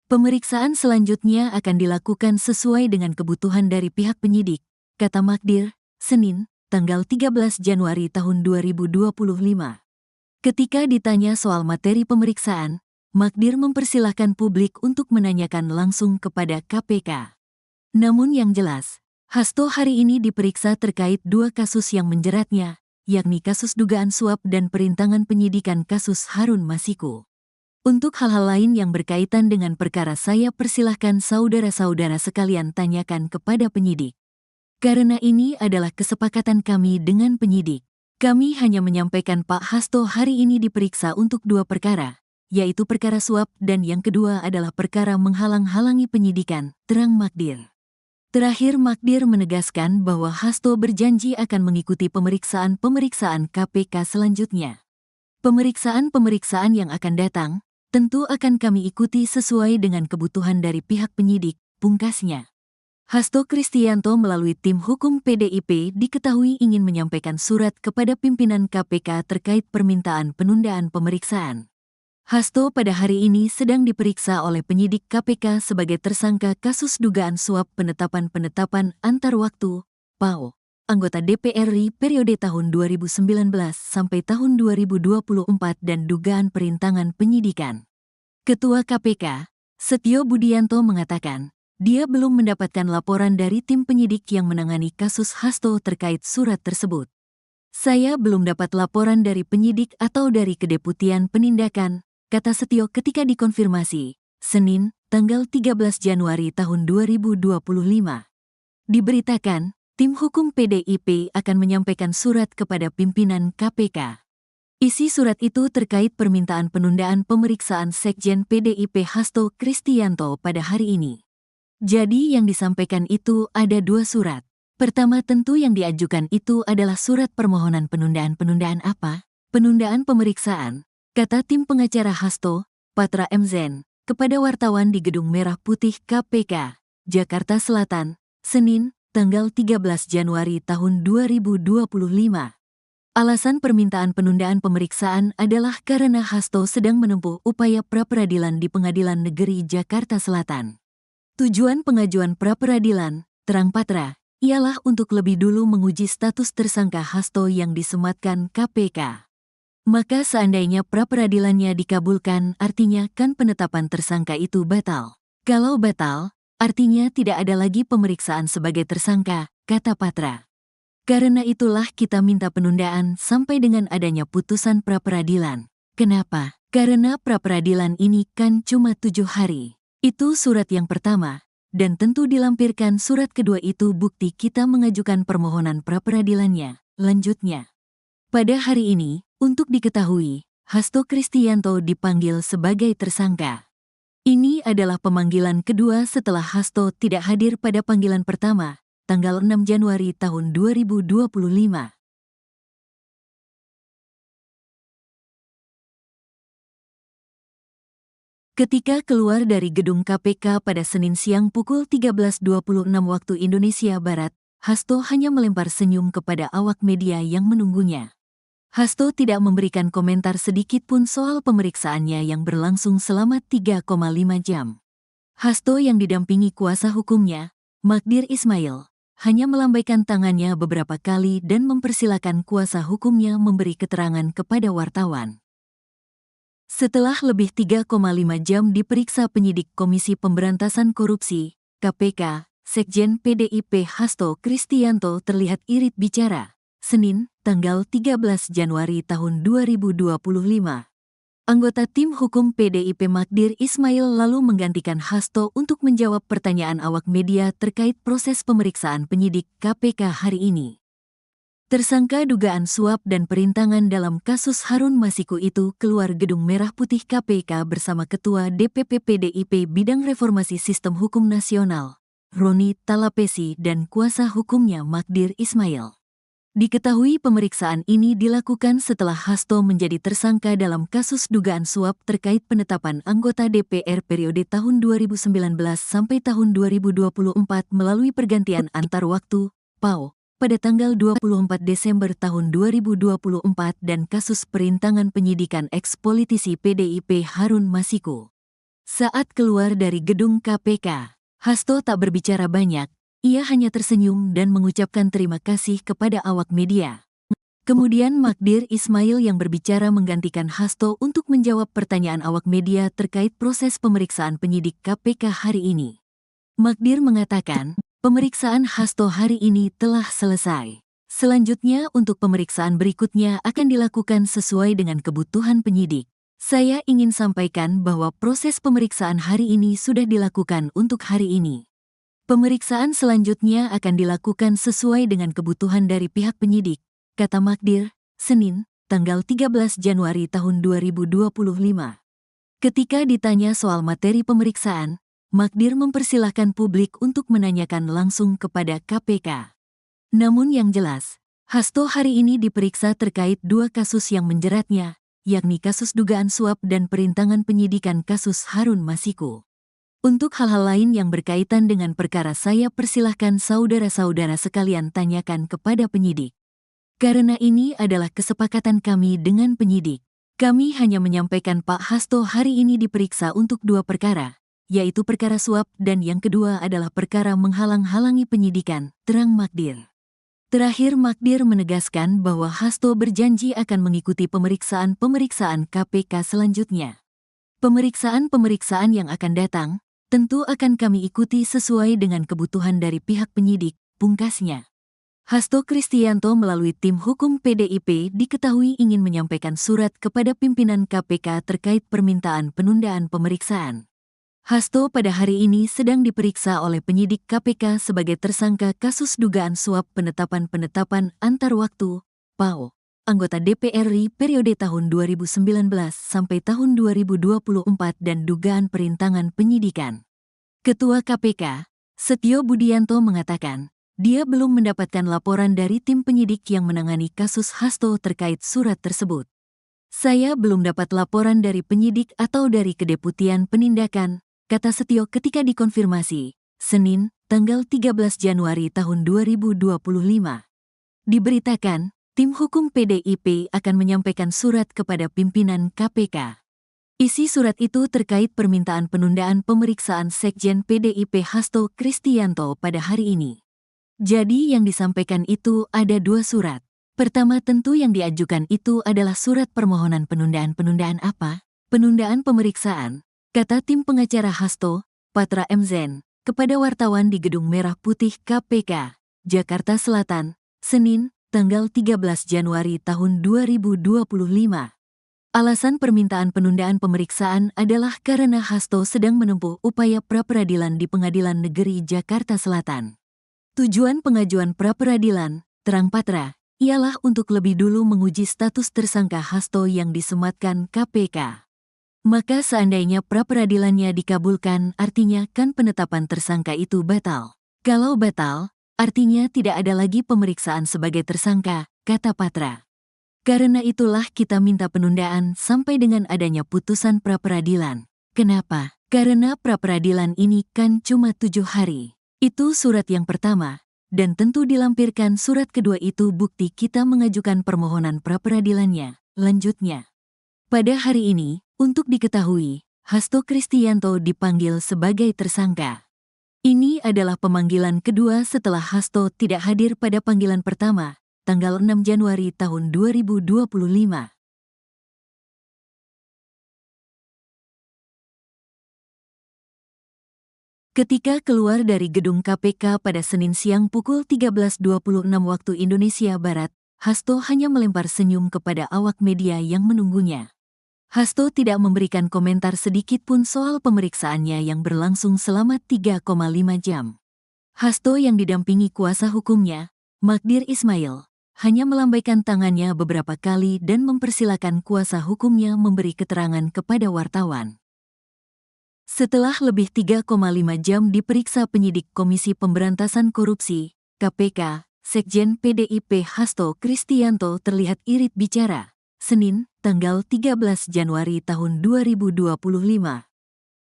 Pemeriksaan selanjutnya akan dilakukan sesuai dengan kebutuhan dari pihak penyidik, kata Magdir, Senin, tanggal 13 Januari tahun 2025. Ketika ditanya soal materi pemeriksaan, Magdir mempersilahkan publik untuk menanyakan langsung kepada KPK. Namun yang jelas, Hasto hari ini diperiksa terkait dua kasus yang menjeratnya, yakni kasus dugaan suap dan perintangan penyidikan kasus Harun Masiku. Untuk hal-hal lain yang berkaitan dengan perkara saya persilahkan saudara-saudara sekalian tanyakan kepada penyidik. Karena ini adalah kesepakatan kami dengan penyidik. Kami hanya menyampaikan Pak Hasto hari ini diperiksa untuk dua perkara, yaitu perkara suap dan yang kedua adalah perkara menghalang-halangi penyidikan, terang Magdir. Terakhir Magdir menegaskan bahwa Hasto berjanji akan mengikuti pemeriksaan-pemeriksaan KPK selanjutnya. Pemeriksaan-pemeriksaan yang akan datang tentu akan kami ikuti sesuai dengan kebutuhan dari pihak penyidik, pungkasnya. Hasto Kristianto melalui tim hukum PDIP diketahui ingin menyampaikan surat kepada pimpinan KPK terkait permintaan penundaan pemeriksaan. Hasto pada hari ini sedang diperiksa oleh penyidik KPK sebagai tersangka kasus dugaan suap penetapan antar waktu, PAO, anggota DPR RI periode tahun 2019 sampai tahun 2024 dan dugaan perintangan penyidikan. Ketua KPK, Setio Budianto mengatakan, dia belum mendapatkan laporan dari tim penyidik yang menangani kasus Hasto terkait surat tersebut. Saya belum dapat laporan dari penyidik atau dari Kedeputian Penindakan, kata Setio ketika dikonfirmasi, Senin, tanggal 13 Januari tahun 2025. Diberitakan, tim hukum PDIP akan menyampaikan surat kepada pimpinan KPK. Isi surat itu terkait permintaan penundaan pemeriksaan Sekjen PDIP Hasto Kristianto pada hari ini. Jadi yang disampaikan itu ada dua surat. Pertama tentu yang diajukan itu adalah surat permohonan penundaan apa? Penundaan pemeriksaan, kata tim pengacara Hasto, Patra MZen, kepada wartawan di Gedung Merah Putih KPK, Jakarta Selatan, Senin, tanggal 13 Januari tahun 2025. Alasan permintaan penundaan pemeriksaan adalah karena Hasto sedang menempuh upaya pra-peradilan di Pengadilan Negeri Jakarta Selatan. Tujuan pengajuan pra-peradilan, terang Patra, ialah untuk lebih dulu menguji status tersangka Hasto yang disematkan KPK. Maka seandainya pra-peradilannya dikabulkan, artinya kan penetapan tersangka itu batal. Kalau batal, artinya tidak ada lagi pemeriksaan sebagai tersangka, kata Patra. Karena itulah kita minta penundaan sampai dengan adanya putusan pra-peradilan. Kenapa? Karena pra-peradilan ini kan cuma 7 hari. Itu surat yang pertama, dan tentu dilampirkan surat kedua itu bukti kita mengajukan permohonan pra-peradilannya. Lanjutnya, pada hari ini, untuk diketahui, Hasto Kristianto dipanggil sebagai tersangka. Ini adalah pemanggilan kedua setelah Hasto tidak hadir pada panggilan pertama, tanggal 6 Januari tahun 2025. Ketika keluar dari gedung KPK pada Senin siang pukul 13.26 waktu Indonesia Barat, Hasto hanya melempar senyum kepada awak media yang menunggunya. Hasto tidak memberikan komentar sedikit pun soal pemeriksaannya yang berlangsung selama 3,5 jam. Hasto yang didampingi kuasa hukumnya, Magdir Ismail, hanya melambaikan tangannya beberapa kali dan mempersilakan kuasa hukumnya memberi keterangan kepada wartawan. Setelah lebih 3,5 jam diperiksa penyidik Komisi Pemberantasan Korupsi, KPK, Sekjen PDIP Hasto Kristianto terlihat irit bicara, Senin, tanggal 13 Januari tahun 2025. Anggota tim hukum PDIP Magdir Ismail lalu menggantikan Hasto untuk menjawab pertanyaan awak media terkait proses pemeriksaan penyidik KPK hari ini. Tersangka dugaan suap dan perintangan dalam kasus Harun Masiku itu keluar Gedung Merah Putih KPK bersama Ketua DPP PDIP Bidang Reformasi Sistem Hukum Nasional, Roni Talapesi dan kuasa hukumnya Magdir Ismail. Diketahui pemeriksaan ini dilakukan setelah Hasto menjadi tersangka dalam kasus dugaan suap terkait penetapan anggota DPR periode tahun 2019 sampai tahun 2024 melalui pergantian antar waktu, PAO, pada tanggal 24 Desember tahun 2024 dan kasus perintangan penyidikan eks-politisi PDIP Harun Masiku. Saat keluar dari gedung KPK, Hasto tak berbicara banyak, ia hanya tersenyum dan mengucapkan terima kasih kepada awak media. Kemudian Magdir Ismail yang berbicara menggantikan Hasto untuk menjawab pertanyaan awak media terkait proses pemeriksaan penyidik KPK hari ini. Magdir mengatakan, pemeriksaan Hasto hari ini telah selesai. Selanjutnya untuk pemeriksaan berikutnya akan dilakukan sesuai dengan kebutuhan penyidik. Saya ingin sampaikan bahwa proses pemeriksaan hari ini sudah dilakukan untuk hari ini. Pemeriksaan selanjutnya akan dilakukan sesuai dengan kebutuhan dari pihak penyidik, kata Magdir, Senin, tanggal 13 Januari tahun 2025. Ketika ditanya soal materi pemeriksaan, Magdir mempersilahkan publik untuk menanyakan langsung kepada KPK. Namun yang jelas, Hasto hari ini diperiksa terkait dua kasus yang menjeratnya, yakni kasus dugaan suap dan perintangan penyidikan kasus Harun Masiku. Untuk hal-hal lain yang berkaitan dengan perkara saya persilahkan saudara-saudara sekalian tanyakan kepada penyidik. Karena ini adalah kesepakatan kami dengan penyidik. Kami hanya menyampaikan Pak Hasto hari ini diperiksa untuk dua perkara, yaitu perkara suap dan yang kedua adalah perkara menghalang-halangi penyidikan, terang Magdir. Terakhir Magdir menegaskan bahwa Hasto berjanji akan mengikuti pemeriksaan-pemeriksaan KPK selanjutnya. Pemeriksaan-pemeriksaan yang akan datang, tentu akan kami ikuti sesuai dengan kebutuhan dari pihak penyidik, pungkasnya. Hasto Kristianto melalui tim hukum PDIP diketahui ingin menyampaikan surat kepada pimpinan KPK terkait permintaan penundaan pemeriksaan. Hasto pada hari ini sedang diperiksa oleh penyidik KPK sebagai tersangka kasus dugaan suap penetapan antar waktu, PAO, anggota DPR RI periode tahun 2019 sampai tahun 2024 dan dugaan perintangan penyidikan. Ketua KPK, Setio Budianto mengatakan, dia belum mendapatkan laporan dari tim penyidik yang menangani kasus Hasto terkait surat tersebut. Saya belum dapat laporan dari penyidik atau dari Kedeputian Penindakan, kata Setio ketika dikonfirmasi, Senin, tanggal 13 Januari tahun 2025. Diberitakan, tim hukum PDIP akan menyampaikan surat kepada pimpinan KPK. Isi surat itu terkait permintaan penundaan pemeriksaan Sekjen PDIP Hasto Kristianto pada hari ini. Jadi yang disampaikan itu ada dua surat. Pertama tentu yang diajukan itu adalah surat permohonan penundaan apa? Penundaan pemeriksaan, kata tim pengacara Hasto, Patra M. Zen, kepada wartawan di Gedung Merah Putih KPK, Jakarta Selatan, Senin, tanggal 13 Januari tahun 2025. Alasan permintaan penundaan pemeriksaan adalah karena Hasto sedang menempuh upaya pra-peradilan di Pengadilan Negeri Jakarta Selatan. Tujuan pengajuan pra-peradilan, terang Patra, ialah untuk lebih dulu menguji status tersangka Hasto yang disematkan KPK. Maka seandainya pra-peradilannya dikabulkan, artinya kan penetapan tersangka itu batal. Kalau batal, artinya tidak ada lagi pemeriksaan sebagai tersangka, kata Patra. Karena itulah kita minta penundaan sampai dengan adanya putusan pra-peradilan. Kenapa? Karena pra-peradilan ini kan cuma 7 hari. Itu surat yang pertama, dan tentu dilampirkan surat kedua itu bukti kita mengajukan permohonan pra-peradilannya, lanjutnya. Pada hari ini, untuk diketahui, Hasto Kristianto dipanggil sebagai tersangka. Ini adalah pemanggilan kedua setelah Hasto tidak hadir pada panggilan pertama, tanggal 6 Januari tahun 2025. Ketika keluar dari gedung KPK pada Senin siang pukul 13.26 waktu Indonesia Barat, Hasto hanya melempar senyum kepada awak media yang menunggunya. Hasto tidak memberikan komentar sedikit pun soal pemeriksaannya yang berlangsung selama 3,5 jam. Hasto yang didampingi kuasa hukumnya, Magdir Ismail, hanya melambaikan tangannya beberapa kali dan mempersilakan kuasa hukumnya memberi keterangan kepada wartawan. Setelah lebih 3,5 jam diperiksa penyidik Komisi Pemberantasan Korupsi, KPK, Sekjen PDIP Hasto Kristianto terlihat irit bicara, Senin, tanggal 13 Januari tahun 2025.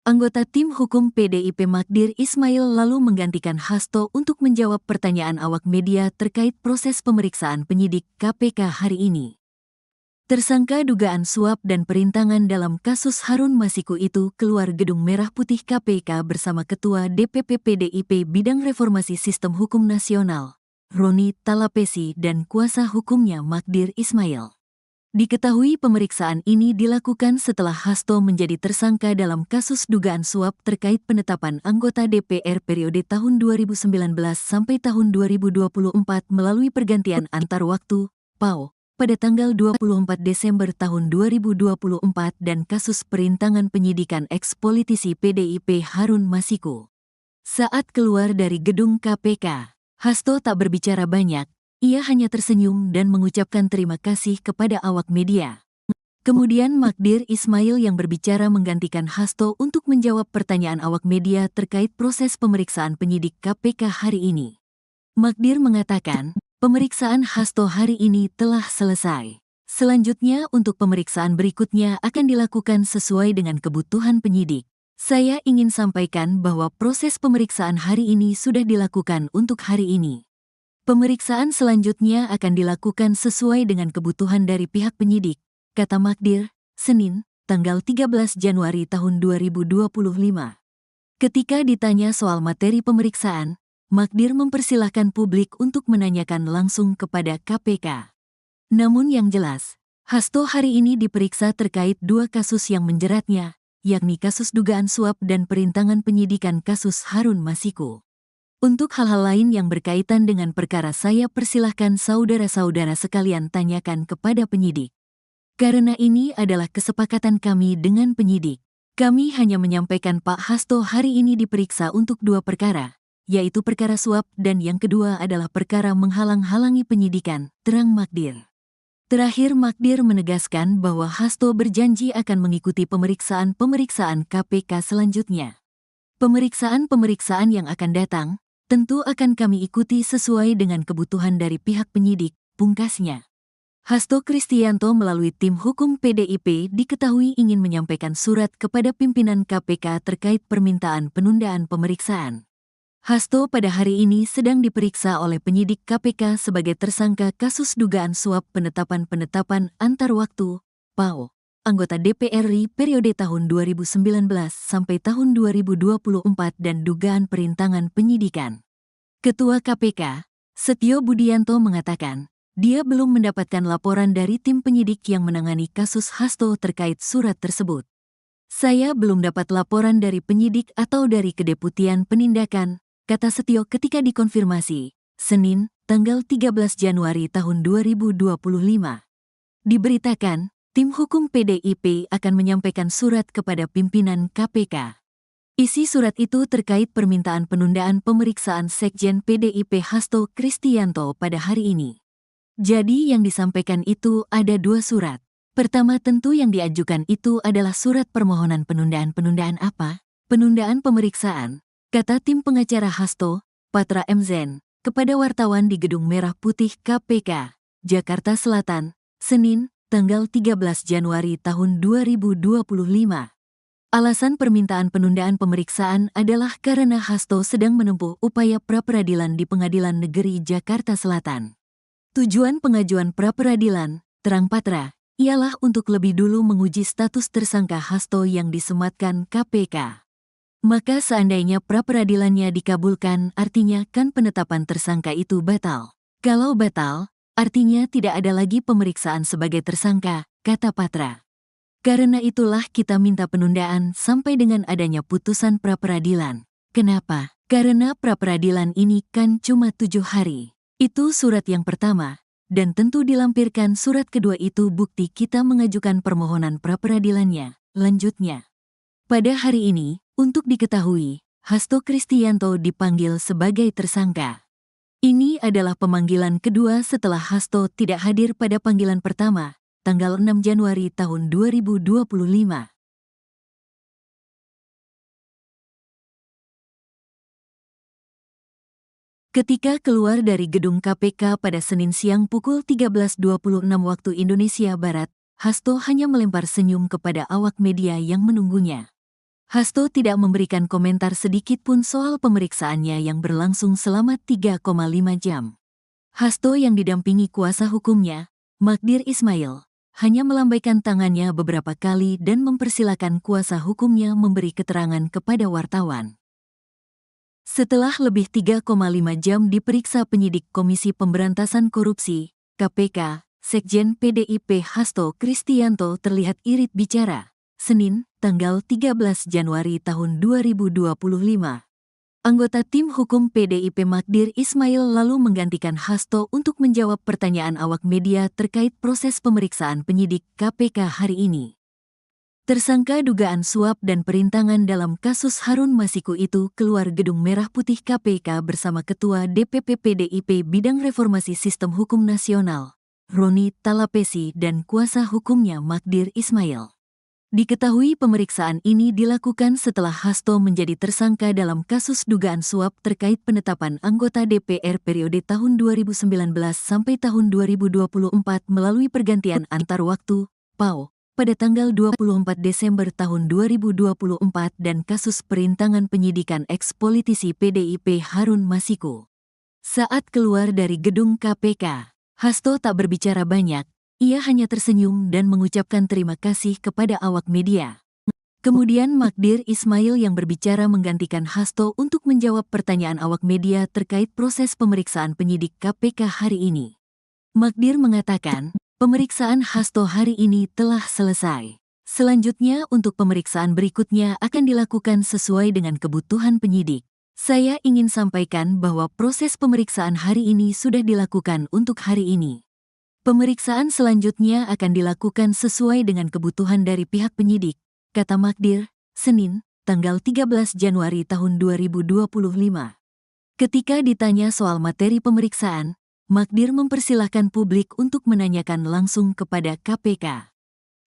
Anggota tim hukum PDIP Magdir Ismail lalu menggantikan Hasto untuk menjawab pertanyaan awak media terkait proses pemeriksaan penyidik KPK hari ini. Tersangka dugaan suap dan perintangan dalam kasus Harun Masiku itu keluar Gedung Merah Putih KPK bersama Ketua DPP PDIP Bidang Reformasi Sistem Hukum Nasional, Roni Talapesi dan kuasa hukumnya Magdir Ismail. Diketahui pemeriksaan ini dilakukan setelah Hasto menjadi tersangka dalam kasus dugaan suap terkait penetapan anggota DPR periode tahun 2019 sampai tahun 2024 melalui pergantian antar waktu, PAO, pada tanggal 24 Desember tahun 2024 dan kasus perintangan penyidikan eks-politisi PDIP Harun Masiku. Saat keluar dari gedung KPK, Hasto tak berbicara banyak, ia hanya tersenyum dan mengucapkan terima kasih kepada awak media. Kemudian Magdir Ismail yang berbicara menggantikan Hasto untuk menjawab pertanyaan awak media terkait proses pemeriksaan penyidik KPK hari ini. Magdir mengatakan, pemeriksaan Hasto hari ini telah selesai. Selanjutnya untuk pemeriksaan berikutnya akan dilakukan sesuai dengan kebutuhan penyidik. Saya ingin sampaikan bahwa proses pemeriksaan hari ini sudah dilakukan untuk hari ini. Pemeriksaan selanjutnya akan dilakukan sesuai dengan kebutuhan dari pihak penyidik, kata Magdir, Senin, tanggal 13 Januari tahun 2025. Ketika ditanya soal materi pemeriksaan, Magdir mempersilahkan publik untuk menanyakan langsung kepada KPK. Namun yang jelas, Hasto hari ini diperiksa terkait dua kasus yang menjeratnya, yakni kasus dugaan suap dan perintangan penyidikan kasus Harun Masiku. Untuk hal-hal lain yang berkaitan dengan perkara saya persilahkan saudara-saudara sekalian tanyakan kepada penyidik. Karena ini adalah kesepakatan kami dengan penyidik. Kami hanya menyampaikan Pak Hasto hari ini diperiksa untuk dua perkara, yaitu perkara suap dan yang kedua adalah perkara menghalang-halangi penyidikan, terang Magdir. Terakhir Magdir menegaskan bahwa Hasto berjanji akan mengikuti pemeriksaan-pemeriksaan KPK selanjutnya. Pemeriksaan-pemeriksaan yang akan datang, tentu akan kami ikuti sesuai dengan kebutuhan dari pihak penyidik, pungkasnya. Hasto Kristianto melalui tim hukum PDIP diketahui ingin menyampaikan surat kepada pimpinan KPK terkait permintaan penundaan pemeriksaan. Hasto pada hari ini sedang diperiksa oleh penyidik KPK sebagai tersangka kasus dugaan suap penetapan antar waktu, PAO, anggota DPR RI periode tahun 2019 sampai tahun 2024 dan dugaan perintangan penyidikan. Ketua KPK, Setio Budianto mengatakan, dia belum mendapatkan laporan dari tim penyidik yang menangani kasus Hasto terkait surat tersebut. Saya belum dapat laporan dari penyidik atau dari Kedeputian Penindakan, kata Setio ketika dikonfirmasi, Senin, tanggal 13 Januari tahun 2025. Diberitakan, tim hukum PDIP akan menyampaikan surat kepada pimpinan KPK. Isi surat itu terkait permintaan penundaan pemeriksaan Sekjen PDIP Hasto Kristianto pada hari ini. Jadi yang disampaikan itu ada dua surat. Pertama tentu yang diajukan itu adalah surat permohonan penundaan apa? Penundaan pemeriksaan, kata tim pengacara Hasto, Patra MZen, kepada wartawan di Gedung Merah Putih KPK, Jakarta Selatan, Senin, tanggal 13 Januari tahun 2025. Alasan permintaan penundaan pemeriksaan adalah karena Hasto sedang menempuh upaya pra-peradilan di Pengadilan Negeri Jakarta Selatan. Tujuan pengajuan pra-peradilan, terang Patra, ialah untuk lebih dulu menguji status tersangka Hasto yang disematkan KPK. Maka seandainya pra-peradilannya dikabulkan, artinya kan penetapan tersangka itu batal. Kalau batal, artinya tidak ada lagi pemeriksaan sebagai tersangka, kata Patra. Karena itulah kita minta penundaan sampai dengan adanya putusan pra-peradilan. Kenapa? Karena pra-peradilan ini kan cuma 7 hari. Itu surat yang pertama, dan tentu dilampirkan surat kedua itu bukti kita mengajukan permohonan pra-peradilannya. Lanjutnya, pada hari ini, untuk diketahui, Hasto Kristianto dipanggil sebagai tersangka. Ini adalah pemanggilan kedua setelah Hasto tidak hadir pada panggilan pertama, tanggal 6 Januari tahun 2025. Ketika keluar dari gedung KPK pada Senin siang pukul 13.26 waktu Indonesia Barat, Hasto hanya melempar senyum kepada awak media yang menunggunya. Hasto tidak memberikan komentar sedikit pun soal pemeriksaannya yang berlangsung selama 3,5 jam. Hasto yang didampingi kuasa hukumnya, Magdir Ismail, hanya melambaikan tangannya beberapa kali dan mempersilakan kuasa hukumnya memberi keterangan kepada wartawan. Setelah lebih 3,5 jam diperiksa penyidik Komisi Pemberantasan Korupsi, KPK, Sekjen PDIP Hasto Kristianto terlihat irit bicara. Senin, tanggal 13 Januari tahun 2025. Anggota tim hukum PDIP Magdir Ismail lalu menggantikan Hasto untuk menjawab pertanyaan awak media terkait proses pemeriksaan penyidik KPK hari ini. Tersangka dugaan suap dan perintangan dalam kasus Harun Masiku itu keluar Gedung Merah Putih KPK bersama Ketua DPP PDIP Bidang Reformasi Sistem Hukum Nasional, Roni Talapesi dan kuasa hukumnya Magdir Ismail. Diketahui pemeriksaan ini dilakukan setelah Hasto menjadi tersangka dalam kasus dugaan suap terkait penetapan anggota DPR periode tahun 2019 sampai tahun 2024 melalui pergantian antar waktu, PAO, pada tanggal 24 Desember tahun 2024 dan kasus perintangan penyidikan eks-politisi PDIP Harun Masiku. Saat keluar dari gedung KPK, Hasto tak berbicara banyak, ia hanya tersenyum dan mengucapkan terima kasih kepada awak media. Kemudian Magdir Ismail yang berbicara menggantikan Hasto untuk menjawab pertanyaan awak media terkait proses pemeriksaan penyidik KPK hari ini. Magdir mengatakan, pemeriksaan Hasto hari ini telah selesai. Selanjutnya untuk pemeriksaan berikutnya akan dilakukan sesuai dengan kebutuhan penyidik. Saya ingin sampaikan bahwa proses pemeriksaan hari ini sudah dilakukan untuk hari ini. Pemeriksaan selanjutnya akan dilakukan sesuai dengan kebutuhan dari pihak penyidik, kata Magdir, Senin, tanggal 13 Januari tahun 2025. Ketika ditanya soal materi pemeriksaan, Magdir mempersilahkan publik untuk menanyakan langsung kepada KPK.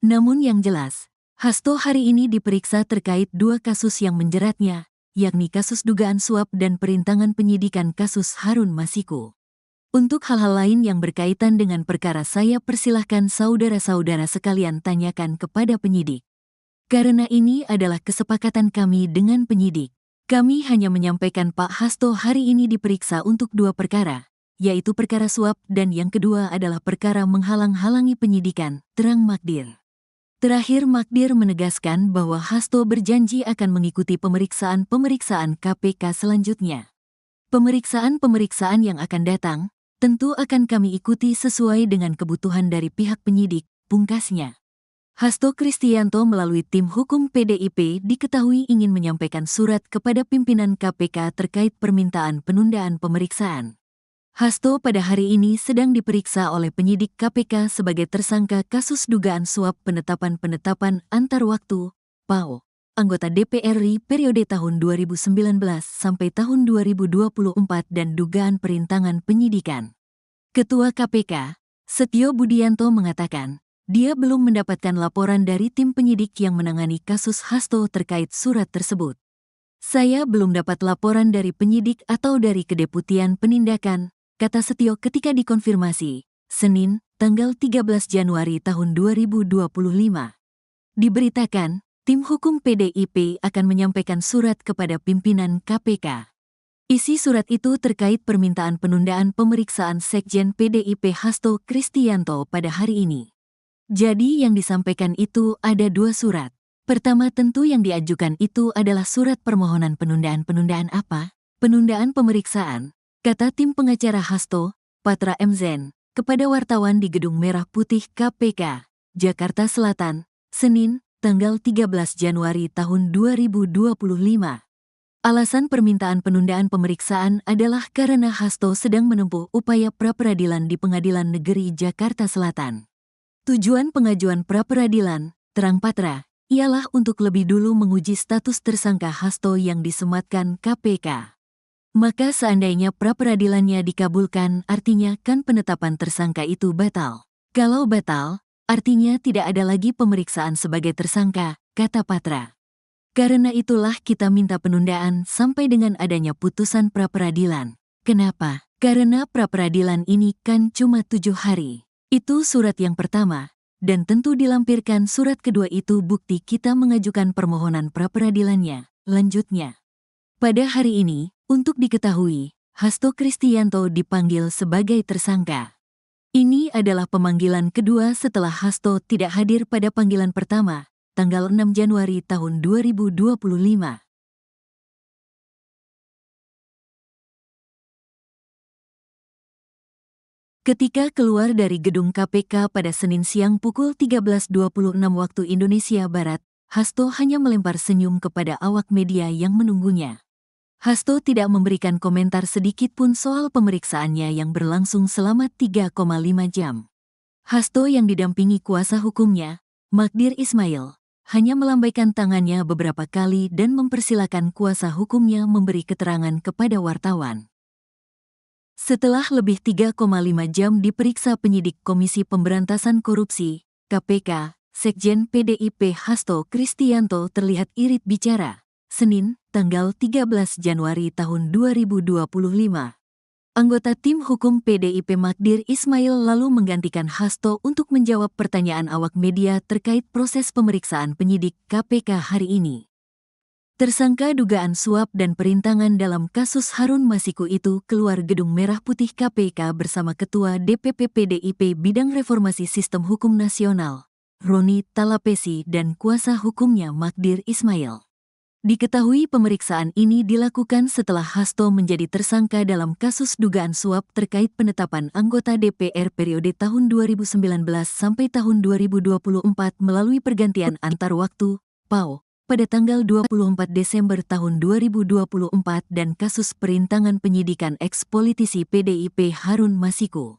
Namun yang jelas, Hasto hari ini diperiksa terkait 2 kasus yang menjeratnya, yakni kasus dugaan suap dan perintangan penyidikan kasus Harun Masiku. Untuk hal-hal lain yang berkaitan dengan perkara saya persilahkan saudara-saudara sekalian tanyakan kepada penyidik. Karena ini adalah kesepakatan kami dengan penyidik. Kami hanya menyampaikan Pak Hasto hari ini diperiksa untuk 2 perkara, yaitu perkara suap dan yang kedua adalah perkara menghalang-halangi penyidikan, terang Magdir. Terakhir Magdir menegaskan bahwa Hasto berjanji akan mengikuti pemeriksaan-pemeriksaan KPK selanjutnya. Pemeriksaan-pemeriksaan yang akan datang, tentu akan kami ikuti sesuai dengan kebutuhan dari pihak penyidik, pungkasnya. Hasto Kristianto melalui tim hukum PDIP diketahui ingin menyampaikan surat kepada pimpinan KPK terkait permintaan penundaan pemeriksaan. Hasto pada hari ini sedang diperiksa oleh penyidik KPK sebagai tersangka kasus dugaan suap penetapan antar waktu, PAO, anggota DPR RI periode tahun 2019 sampai tahun 2024 dan dugaan perintangan penyidikan. Ketua KPK, Setio Budianto mengatakan, dia belum mendapatkan laporan dari tim penyidik yang menangani kasus Hasto terkait surat tersebut. Saya belum dapat laporan dari penyidik atau dari Kedeputian Penindakan, kata Setio ketika dikonfirmasi, Senin, tanggal 13 Januari tahun 2025. Diberitakan, tim hukum PDIP akan menyampaikan surat kepada pimpinan KPK. Isi surat itu terkait permintaan penundaan pemeriksaan Sekjen PDIP Hasto Kristianto pada hari ini. Jadi yang disampaikan itu ada 2 surat. Pertama tentu yang diajukan itu adalah surat permohonan penundaan apa? Penundaan pemeriksaan, kata tim pengacara Hasto, Patra M. Zen, kepada wartawan di Gedung Merah Putih KPK, Jakarta Selatan, Senin, tanggal 13 Januari tahun 2025. Alasan permintaan penundaan pemeriksaan adalah karena Hasto sedang menempuh upaya pra-peradilan di Pengadilan Negeri Jakarta Selatan. Tujuan pengajuan pra-peradilan, terang patra, ialah untuk lebih dulu menguji status tersangka Hasto yang disematkan KPK. Maka seandainya pra-peradilannya dikabulkan, artinya kan penetapan tersangka itu batal. Kalau batal, artinya tidak ada lagi pemeriksaan sebagai tersangka, kata Patra. Karena itulah kita minta penundaan sampai dengan adanya putusan pra-peradilan. Kenapa? Karena pra-peradilan ini kan cuma 7 hari. Itu surat yang pertama, dan tentu dilampirkan surat kedua itu bukti kita mengajukan permohonan pra-peradilannya. Lanjutnya, pada hari ini, untuk diketahui, Hasto Kristianto dipanggil sebagai tersangka. Ini adalah pemanggilan kedua setelah Hasto tidak hadir pada panggilan pertama, tanggal 6 Januari tahun 2025. Ketika keluar dari gedung KPK pada Senin siang pukul 13.26 waktu Indonesia Barat, Hasto hanya melempar senyum kepada awak media yang menunggunya. Hasto tidak memberikan komentar sedikit pun soal pemeriksaannya yang berlangsung selama 3,5 jam. Hasto yang didampingi kuasa hukumnya, Magdir Ismail, hanya melambaikan tangannya beberapa kali dan mempersilakan kuasa hukumnya memberi keterangan kepada wartawan. Setelah lebih 3,5 jam diperiksa penyidik Komisi Pemberantasan Korupsi, KPK, Sekjen PDIP Hasto Kristianto terlihat irit bicara. Senin, tanggal 13 Januari tahun 2025. Anggota tim hukum PDIP Magdir Ismail lalu menggantikan Hasto untuk menjawab pertanyaan awak media terkait proses pemeriksaan penyidik KPK hari ini. Tersangka dugaan suap dan perintangan dalam kasus Harun Masiku itu keluar Gedung Merah Putih KPK bersama Ketua DPP PDIP Bidang Reformasi Sistem Hukum Nasional, Roni Talapesi dan kuasa hukumnya Magdir Ismail. Diketahui pemeriksaan ini dilakukan setelah Hasto menjadi tersangka dalam kasus dugaan suap terkait penetapan anggota DPR periode tahun 2019 sampai tahun 2024 melalui pergantian antar waktu, PAW, pada tanggal 24 Desember tahun 2024 dan kasus perintangan penyidikan eks-politisi PDIP Harun Masiku.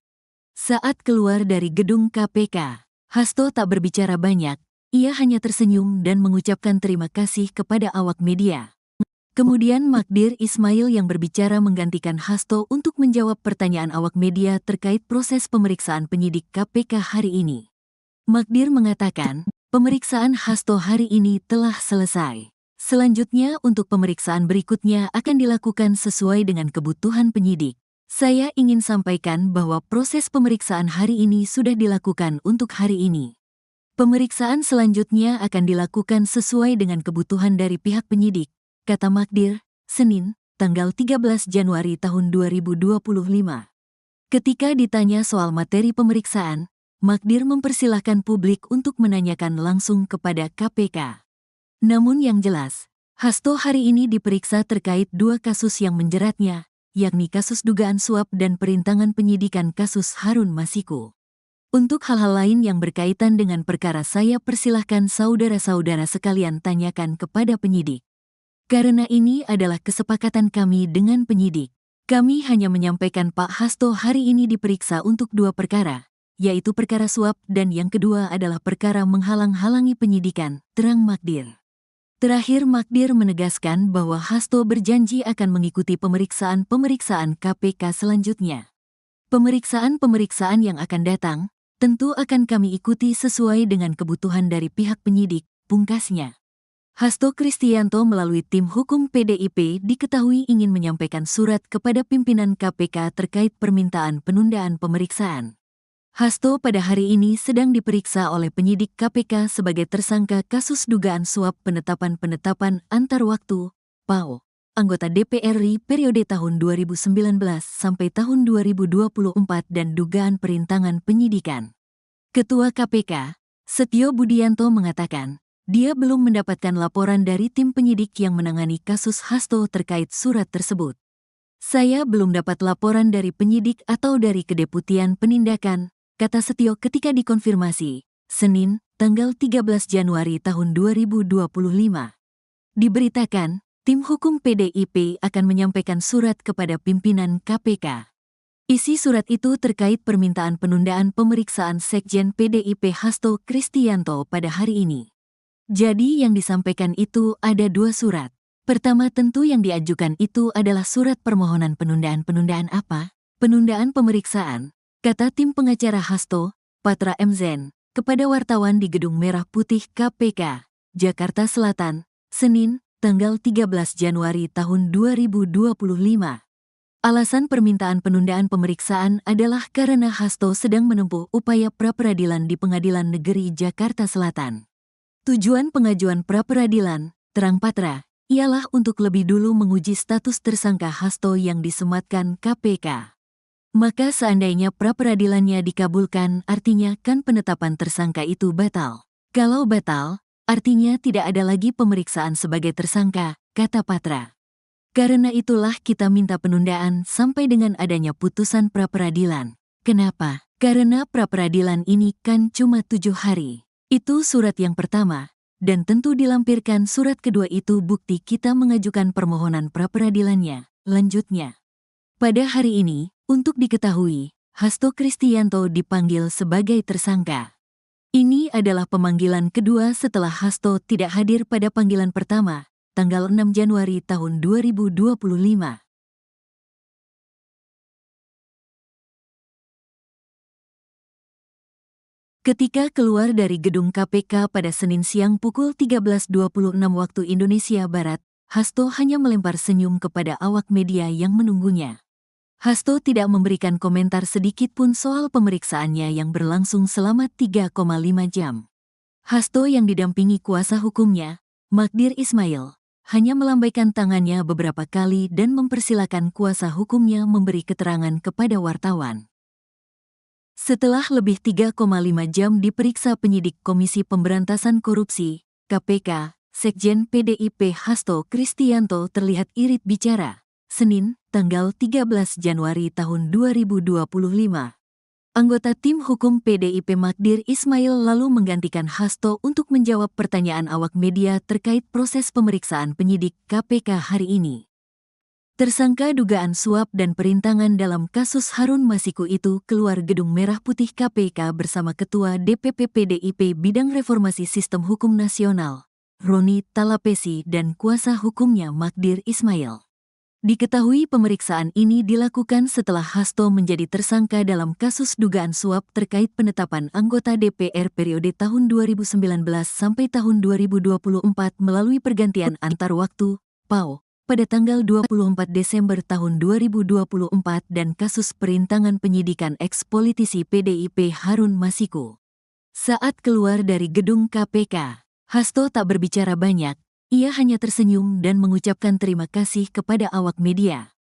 Saat keluar dari gedung KPK, Hasto tak berbicara banyak. Ia hanya tersenyum dan mengucapkan terima kasih kepada awak media. Kemudian Magdir Ismail yang berbicara menggantikan Hasto untuk menjawab pertanyaan awak media terkait proses pemeriksaan penyidik KPK hari ini. Magdir mengatakan, pemeriksaan Hasto hari ini telah selesai. Selanjutnya untuk pemeriksaan berikutnya akan dilakukan sesuai dengan kebutuhan penyidik. Saya ingin sampaikan bahwa proses pemeriksaan hari ini sudah dilakukan untuk hari ini. Pemeriksaan selanjutnya akan dilakukan sesuai dengan kebutuhan dari pihak penyidik, kata Magdir, Senin, tanggal 13 Januari tahun 2025. Ketika ditanya soal materi pemeriksaan, Magdir mempersilahkan publik untuk menanyakan langsung kepada KPK. Namun yang jelas, Hasto hari ini diperiksa terkait 2 kasus yang menjeratnya, yakni kasus dugaan suap dan perintangan penyidikan kasus Harun Masiku. Untuk hal-hal lain yang berkaitan dengan perkara saya persilahkan saudara-saudara sekalian tanyakan kepada penyidik. Karena ini adalah kesepakatan kami dengan penyidik. Kami hanya menyampaikan Pak Hasto hari ini diperiksa untuk 2 perkara, yaitu perkara suap dan yang kedua adalah perkara menghalang-halangi penyidikan, terang Magdir. Terakhir Magdir menegaskan bahwa Hasto berjanji akan mengikuti pemeriksaan KPK selanjutnya. Pemeriksaan yang akan datang, tentu akan kami ikuti sesuai dengan kebutuhan dari pihak penyidik, pungkasnya. Hasto Kristianto melalui tim hukum PDIP diketahui ingin menyampaikan surat kepada pimpinan KPK terkait permintaan penundaan pemeriksaan. Hasto pada hari ini sedang diperiksa oleh penyidik KPK sebagai tersangka kasus dugaan suap penetapan antar waktu, PAW, anggota DPR RI periode tahun 2019 sampai tahun 2024 dan dugaan perintangan penyidikan. Ketua KPK, Setio Budianto mengatakan, dia belum mendapatkan laporan dari tim penyidik yang menangani kasus Hasto terkait surat tersebut. Saya belum dapat laporan dari penyidik atau dari Kedeputian Penindakan, kata Setio ketika dikonfirmasi, Senin, tanggal 13 Januari tahun 2025. Diberitakan, tim hukum PDIP akan menyampaikan surat kepada pimpinan KPK. Isi surat itu terkait permintaan penundaan pemeriksaan Sekjen PDIP Hasto Kristianto pada hari ini. Jadi yang disampaikan itu ada 2 surat. Pertama tentu yang diajukan itu adalah surat permohonan penundaan apa? Penundaan pemeriksaan, kata tim pengacara Hasto, Patra M. Zen, kepada wartawan di Gedung Merah Putih KPK, Jakarta Selatan, Senin, tanggal 13 Januari tahun 2025. Alasan permintaan penundaan pemeriksaan adalah karena Hasto sedang menempuh upaya pra-peradilan di Pengadilan Negeri Jakarta Selatan. Tujuan pengajuan pra-peradilan, terang Patra, ialah untuk lebih dulu menguji status tersangka Hasto yang disematkan KPK. Maka seandainya pra-peradilannya dikabulkan, artinya kan penetapan tersangka itu batal. Kalau batal, artinya tidak ada lagi pemeriksaan sebagai tersangka, kata Patra. Karena itulah kita minta penundaan sampai dengan adanya putusan pra-peradilan. Kenapa? Karena pra-peradilan ini kan cuma 7 hari. Itu surat yang pertama, dan tentu dilampirkan surat kedua itu bukti kita mengajukan permohonan pra-peradilannya. Lanjutnya, pada hari ini, untuk diketahui, Hasto Kristianto dipanggil sebagai tersangka. Ini adalah pemanggilan kedua setelah Hasto tidak hadir pada panggilan pertama, tanggal 6 Januari tahun 2025. Ketika keluar dari gedung KPK pada Senin siang pukul 13.26 waktu Indonesia Barat, Hasto hanya melempar senyum kepada awak media yang menunggunya. Hasto tidak memberikan komentar sedikit pun soal pemeriksaannya yang berlangsung selama 3,5 jam. Hasto yang didampingi kuasa hukumnya, Magdir Ismail, hanya melambaikan tangannya beberapa kali dan mempersilakan kuasa hukumnya memberi keterangan kepada wartawan. Setelah lebih 3,5 jam diperiksa penyidik Komisi Pemberantasan Korupsi, KPK, Sekjen PDIP Hasto Kristianto terlihat irit bicara. Senin, tanggal 13 Januari tahun 2025. Anggota tim hukum PDIP Magdir Ismail lalu menggantikan Hasto untuk menjawab pertanyaan awak media terkait proses pemeriksaan penyidik KPK hari ini. Tersangka dugaan suap dan perintangan dalam kasus Harun Masiku itu keluar Gedung Merah Putih KPK bersama Ketua DPP PDIP Bidang Reformasi Sistem Hukum Nasional, Roni Talapesi dan kuasa hukumnya Magdir Ismail. Diketahui pemeriksaan ini dilakukan setelah Hasto menjadi tersangka dalam kasus dugaan suap terkait penetapan anggota DPR periode tahun 2019 sampai tahun 2024 melalui pergantian antar waktu, PAW, pada tanggal 24 Desember tahun 2024 dan kasus perintangan penyidikan eks-politisi PDIP Harun Masiku. Saat keluar dari gedung KPK, Hasto tak berbicara banyak. Ia hanya tersenyum dan mengucapkan terima kasih kepada awak media.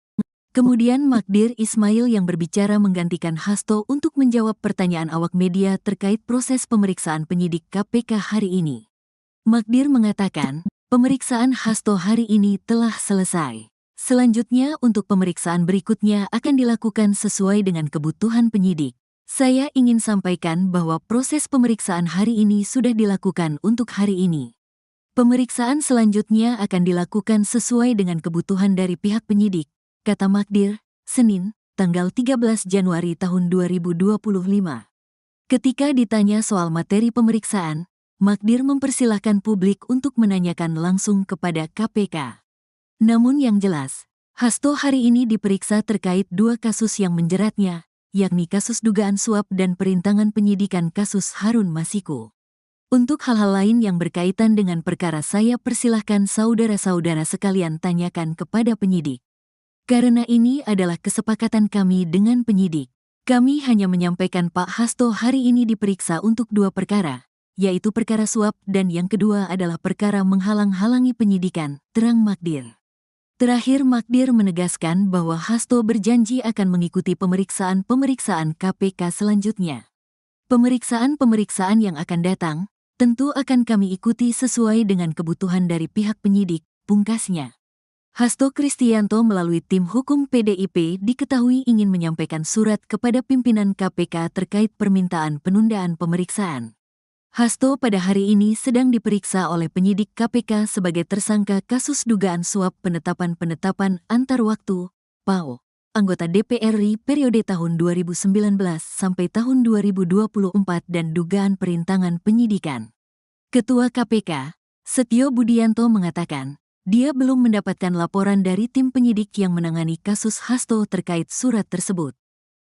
Kemudian Magdir Ismail yang berbicara menggantikan Hasto untuk menjawab pertanyaan awak media terkait proses pemeriksaan penyidik KPK hari ini. Magdir mengatakan, pemeriksaan Hasto hari ini telah selesai. Selanjutnya untuk pemeriksaan berikutnya akan dilakukan sesuai dengan kebutuhan penyidik. Saya ingin sampaikan bahwa proses pemeriksaan hari ini sudah dilakukan untuk hari ini. Pemeriksaan selanjutnya akan dilakukan sesuai dengan kebutuhan dari pihak penyidik, kata Magdir, Senin, tanggal 13 Januari tahun 2025. Ketika ditanya soal materi pemeriksaan, Magdir mempersilahkan publik untuk menanyakan langsung kepada KPK. Namun yang jelas, Hasto hari ini diperiksa terkait 2 kasus yang menjeratnya, yakni kasus dugaan suap dan perintangan penyidikan kasus Harun Masiku. Untuk hal-hal lain yang berkaitan dengan perkara saya persilahkan saudara-saudara sekalian tanyakan kepada penyidik. Karena ini adalah kesepakatan kami dengan penyidik. Kami hanya menyampaikan Pak Hasto hari ini diperiksa untuk 2 perkara, yaitu perkara suap dan yang kedua adalah perkara menghalang-halangi penyidikan, terang Magdir. Terakhir Magdir menegaskan bahwa Hasto berjanji akan mengikuti pemeriksaan KPK selanjutnya. Pemeriksaan yang akan datang, tentu akan kami ikuti sesuai dengan kebutuhan dari pihak penyidik, pungkasnya. Hasto Kristianto melalui tim hukum PDIP diketahui ingin menyampaikan surat kepada pimpinan KPK terkait permintaan penundaan pemeriksaan. Hasto pada hari ini sedang diperiksa oleh penyidik KPK sebagai tersangka kasus dugaan suap penetapan antar waktu, PAO, anggota DPR RI periode tahun 2019 sampai tahun 2024 dan dugaan perintangan penyidikan. Ketua KPK, Setio Budianto mengatakan, dia belum mendapatkan laporan dari tim penyidik yang menangani kasus Hasto terkait surat tersebut.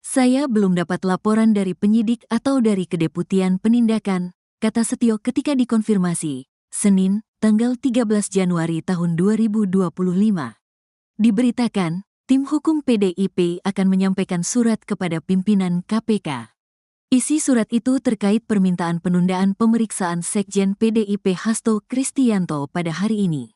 Saya belum dapat laporan dari penyidik atau dari Kedeputian Penindakan, kata Setio ketika dikonfirmasi, Senin, tanggal 13 Januari tahun 2025. Diberitakan, tim hukum PDIP akan menyampaikan surat kepada pimpinan KPK. Isi surat itu terkait permintaan penundaan pemeriksaan Sekjen PDIP Hasto Kristianto pada hari ini.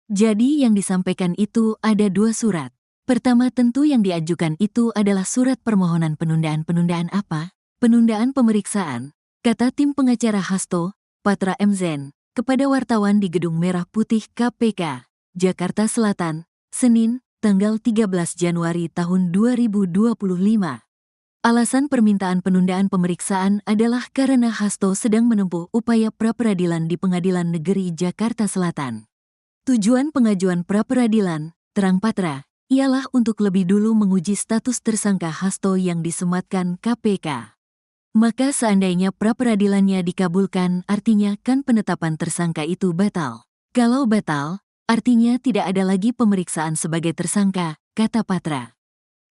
Jadi yang disampaikan itu ada 2 surat. Pertama tentu yang diajukan itu adalah surat permohonan penundaan apa? Penundaan pemeriksaan, kata tim pengacara Hasto, Patra M. Zen, kepada wartawan di Gedung Merah Putih KPK, Jakarta Selatan, Senin, tanggal 13 Januari tahun 2025. Alasan permintaan penundaan pemeriksaan adalah karena Hasto sedang menempuh upaya pra-peradilan di Pengadilan Negeri Jakarta Selatan. Tujuan pengajuan pra-peradilan, terang Patra, ialah untuk lebih dulu menguji status tersangka Hasto yang disematkan KPK. Maka seandainya pra-peradilannya dikabulkan, artinya kan penetapan tersangka itu batal. Kalau batal, artinya tidak ada lagi pemeriksaan sebagai tersangka, kata Patra.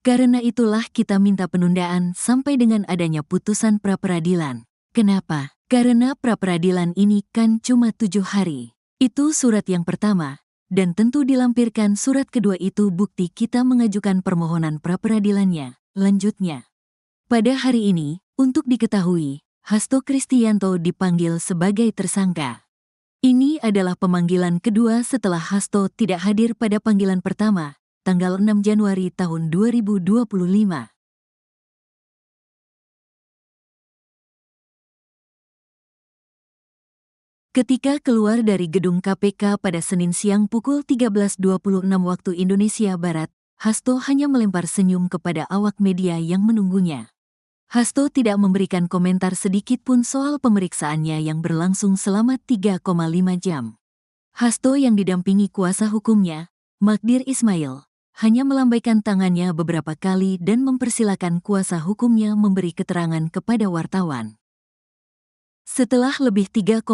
Karena itulah kita minta penundaan sampai dengan adanya putusan pra-peradilan. Kenapa? Karena pra-peradilan ini kan cuma 7 hari. Itu surat yang pertama, dan tentu dilampirkan surat kedua itu bukti kita mengajukan permohonan pra-peradilannya, lanjutnya. Pada hari ini, untuk diketahui, Hasto Kristianto dipanggil sebagai tersangka. Ini adalah pemanggilan kedua setelah Hasto tidak hadir pada panggilan pertama, tanggal 6 Januari tahun 2025. Ketika keluar dari gedung KPK pada Senin siang pukul 13.26 waktu Indonesia Barat, Hasto hanya melempar senyum kepada awak media yang menunggunya. Hasto tidak memberikan komentar sedikit pun soal pemeriksaannya yang berlangsung selama 3,5 jam. Hasto yang didampingi kuasa hukumnya, Magdir Ismail, hanya melambaikan tangannya beberapa kali dan mempersilakan kuasa hukumnya memberi keterangan kepada wartawan. Setelah lebih 3,5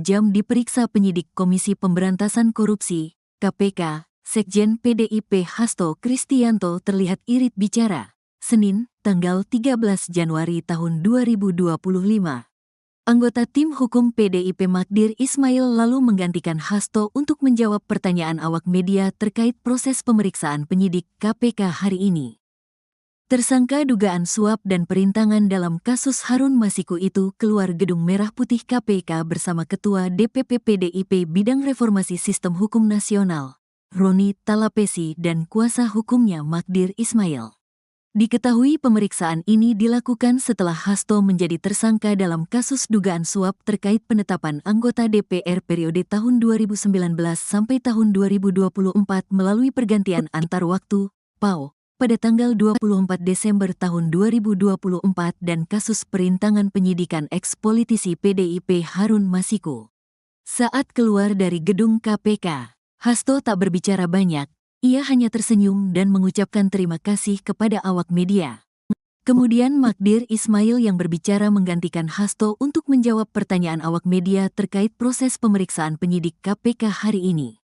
jam diperiksa penyidik Komisi Pemberantasan Korupsi, KPK, Sekjen PDIP Hasto Kristianto terlihat irit bicara. Senin, tanggal 13 Januari tahun 2025. Anggota tim hukum PDIP Magdir Ismail lalu menggantikan Hasto untuk menjawab pertanyaan awak media terkait proses pemeriksaan penyidik KPK hari ini. Tersangka dugaan suap dan perintangan dalam kasus Harun Masiku itu keluar Gedung Merah Putih KPK bersama Ketua DPP PDIP Bidang Reformasi Sistem Hukum Nasional, Roni Talapesi dan kuasa hukumnya Magdir Ismail. Diketahui pemeriksaan ini dilakukan setelah Hasto menjadi tersangka dalam kasus dugaan suap terkait penetapan anggota DPR periode tahun 2019 sampai tahun 2024 melalui pergantian antar waktu, PAO, pada tanggal 24 Desember tahun 2024 dan kasus perintangan penyidikan eks-politisi PDIP Harun Masiku. Saat keluar dari gedung KPK, Hasto tak berbicara banyak. Ia hanya tersenyum dan mengucapkan terima kasih kepada awak media. Kemudian Magdir Ismail yang berbicara menggantikan Hasto untuk menjawab pertanyaan awak media terkait proses pemeriksaan penyidik KPK hari ini.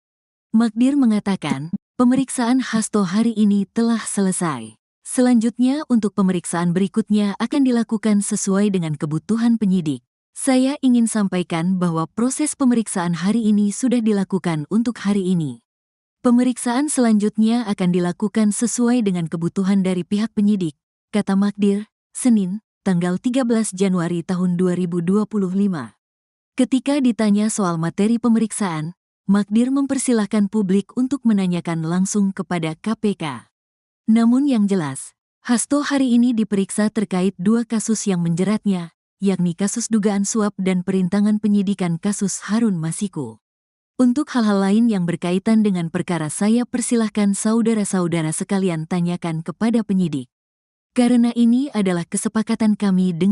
Magdir mengatakan, pemeriksaan Hasto hari ini telah selesai. Selanjutnya untuk pemeriksaan berikutnya akan dilakukan sesuai dengan kebutuhan penyidik. Saya ingin sampaikan bahwa proses pemeriksaan hari ini sudah dilakukan untuk hari ini. Pemeriksaan selanjutnya akan dilakukan sesuai dengan kebutuhan dari pihak penyidik, kata Magdir, Senin, tanggal 13 Januari tahun 2025. Ketika ditanya soal materi pemeriksaan, Magdir mempersilahkan publik untuk menanyakan langsung kepada KPK. Namun yang jelas, Hasto hari ini diperiksa terkait 2 kasus yang menjeratnya, yakni kasus dugaan suap dan perintangan penyidikan kasus Harun Masiku. Untuk hal-hal lain yang berkaitan dengan perkara saya persilahkan saudara-saudara sekalian tanyakan kepada penyidik. Karena ini adalah kesepakatan kami dengan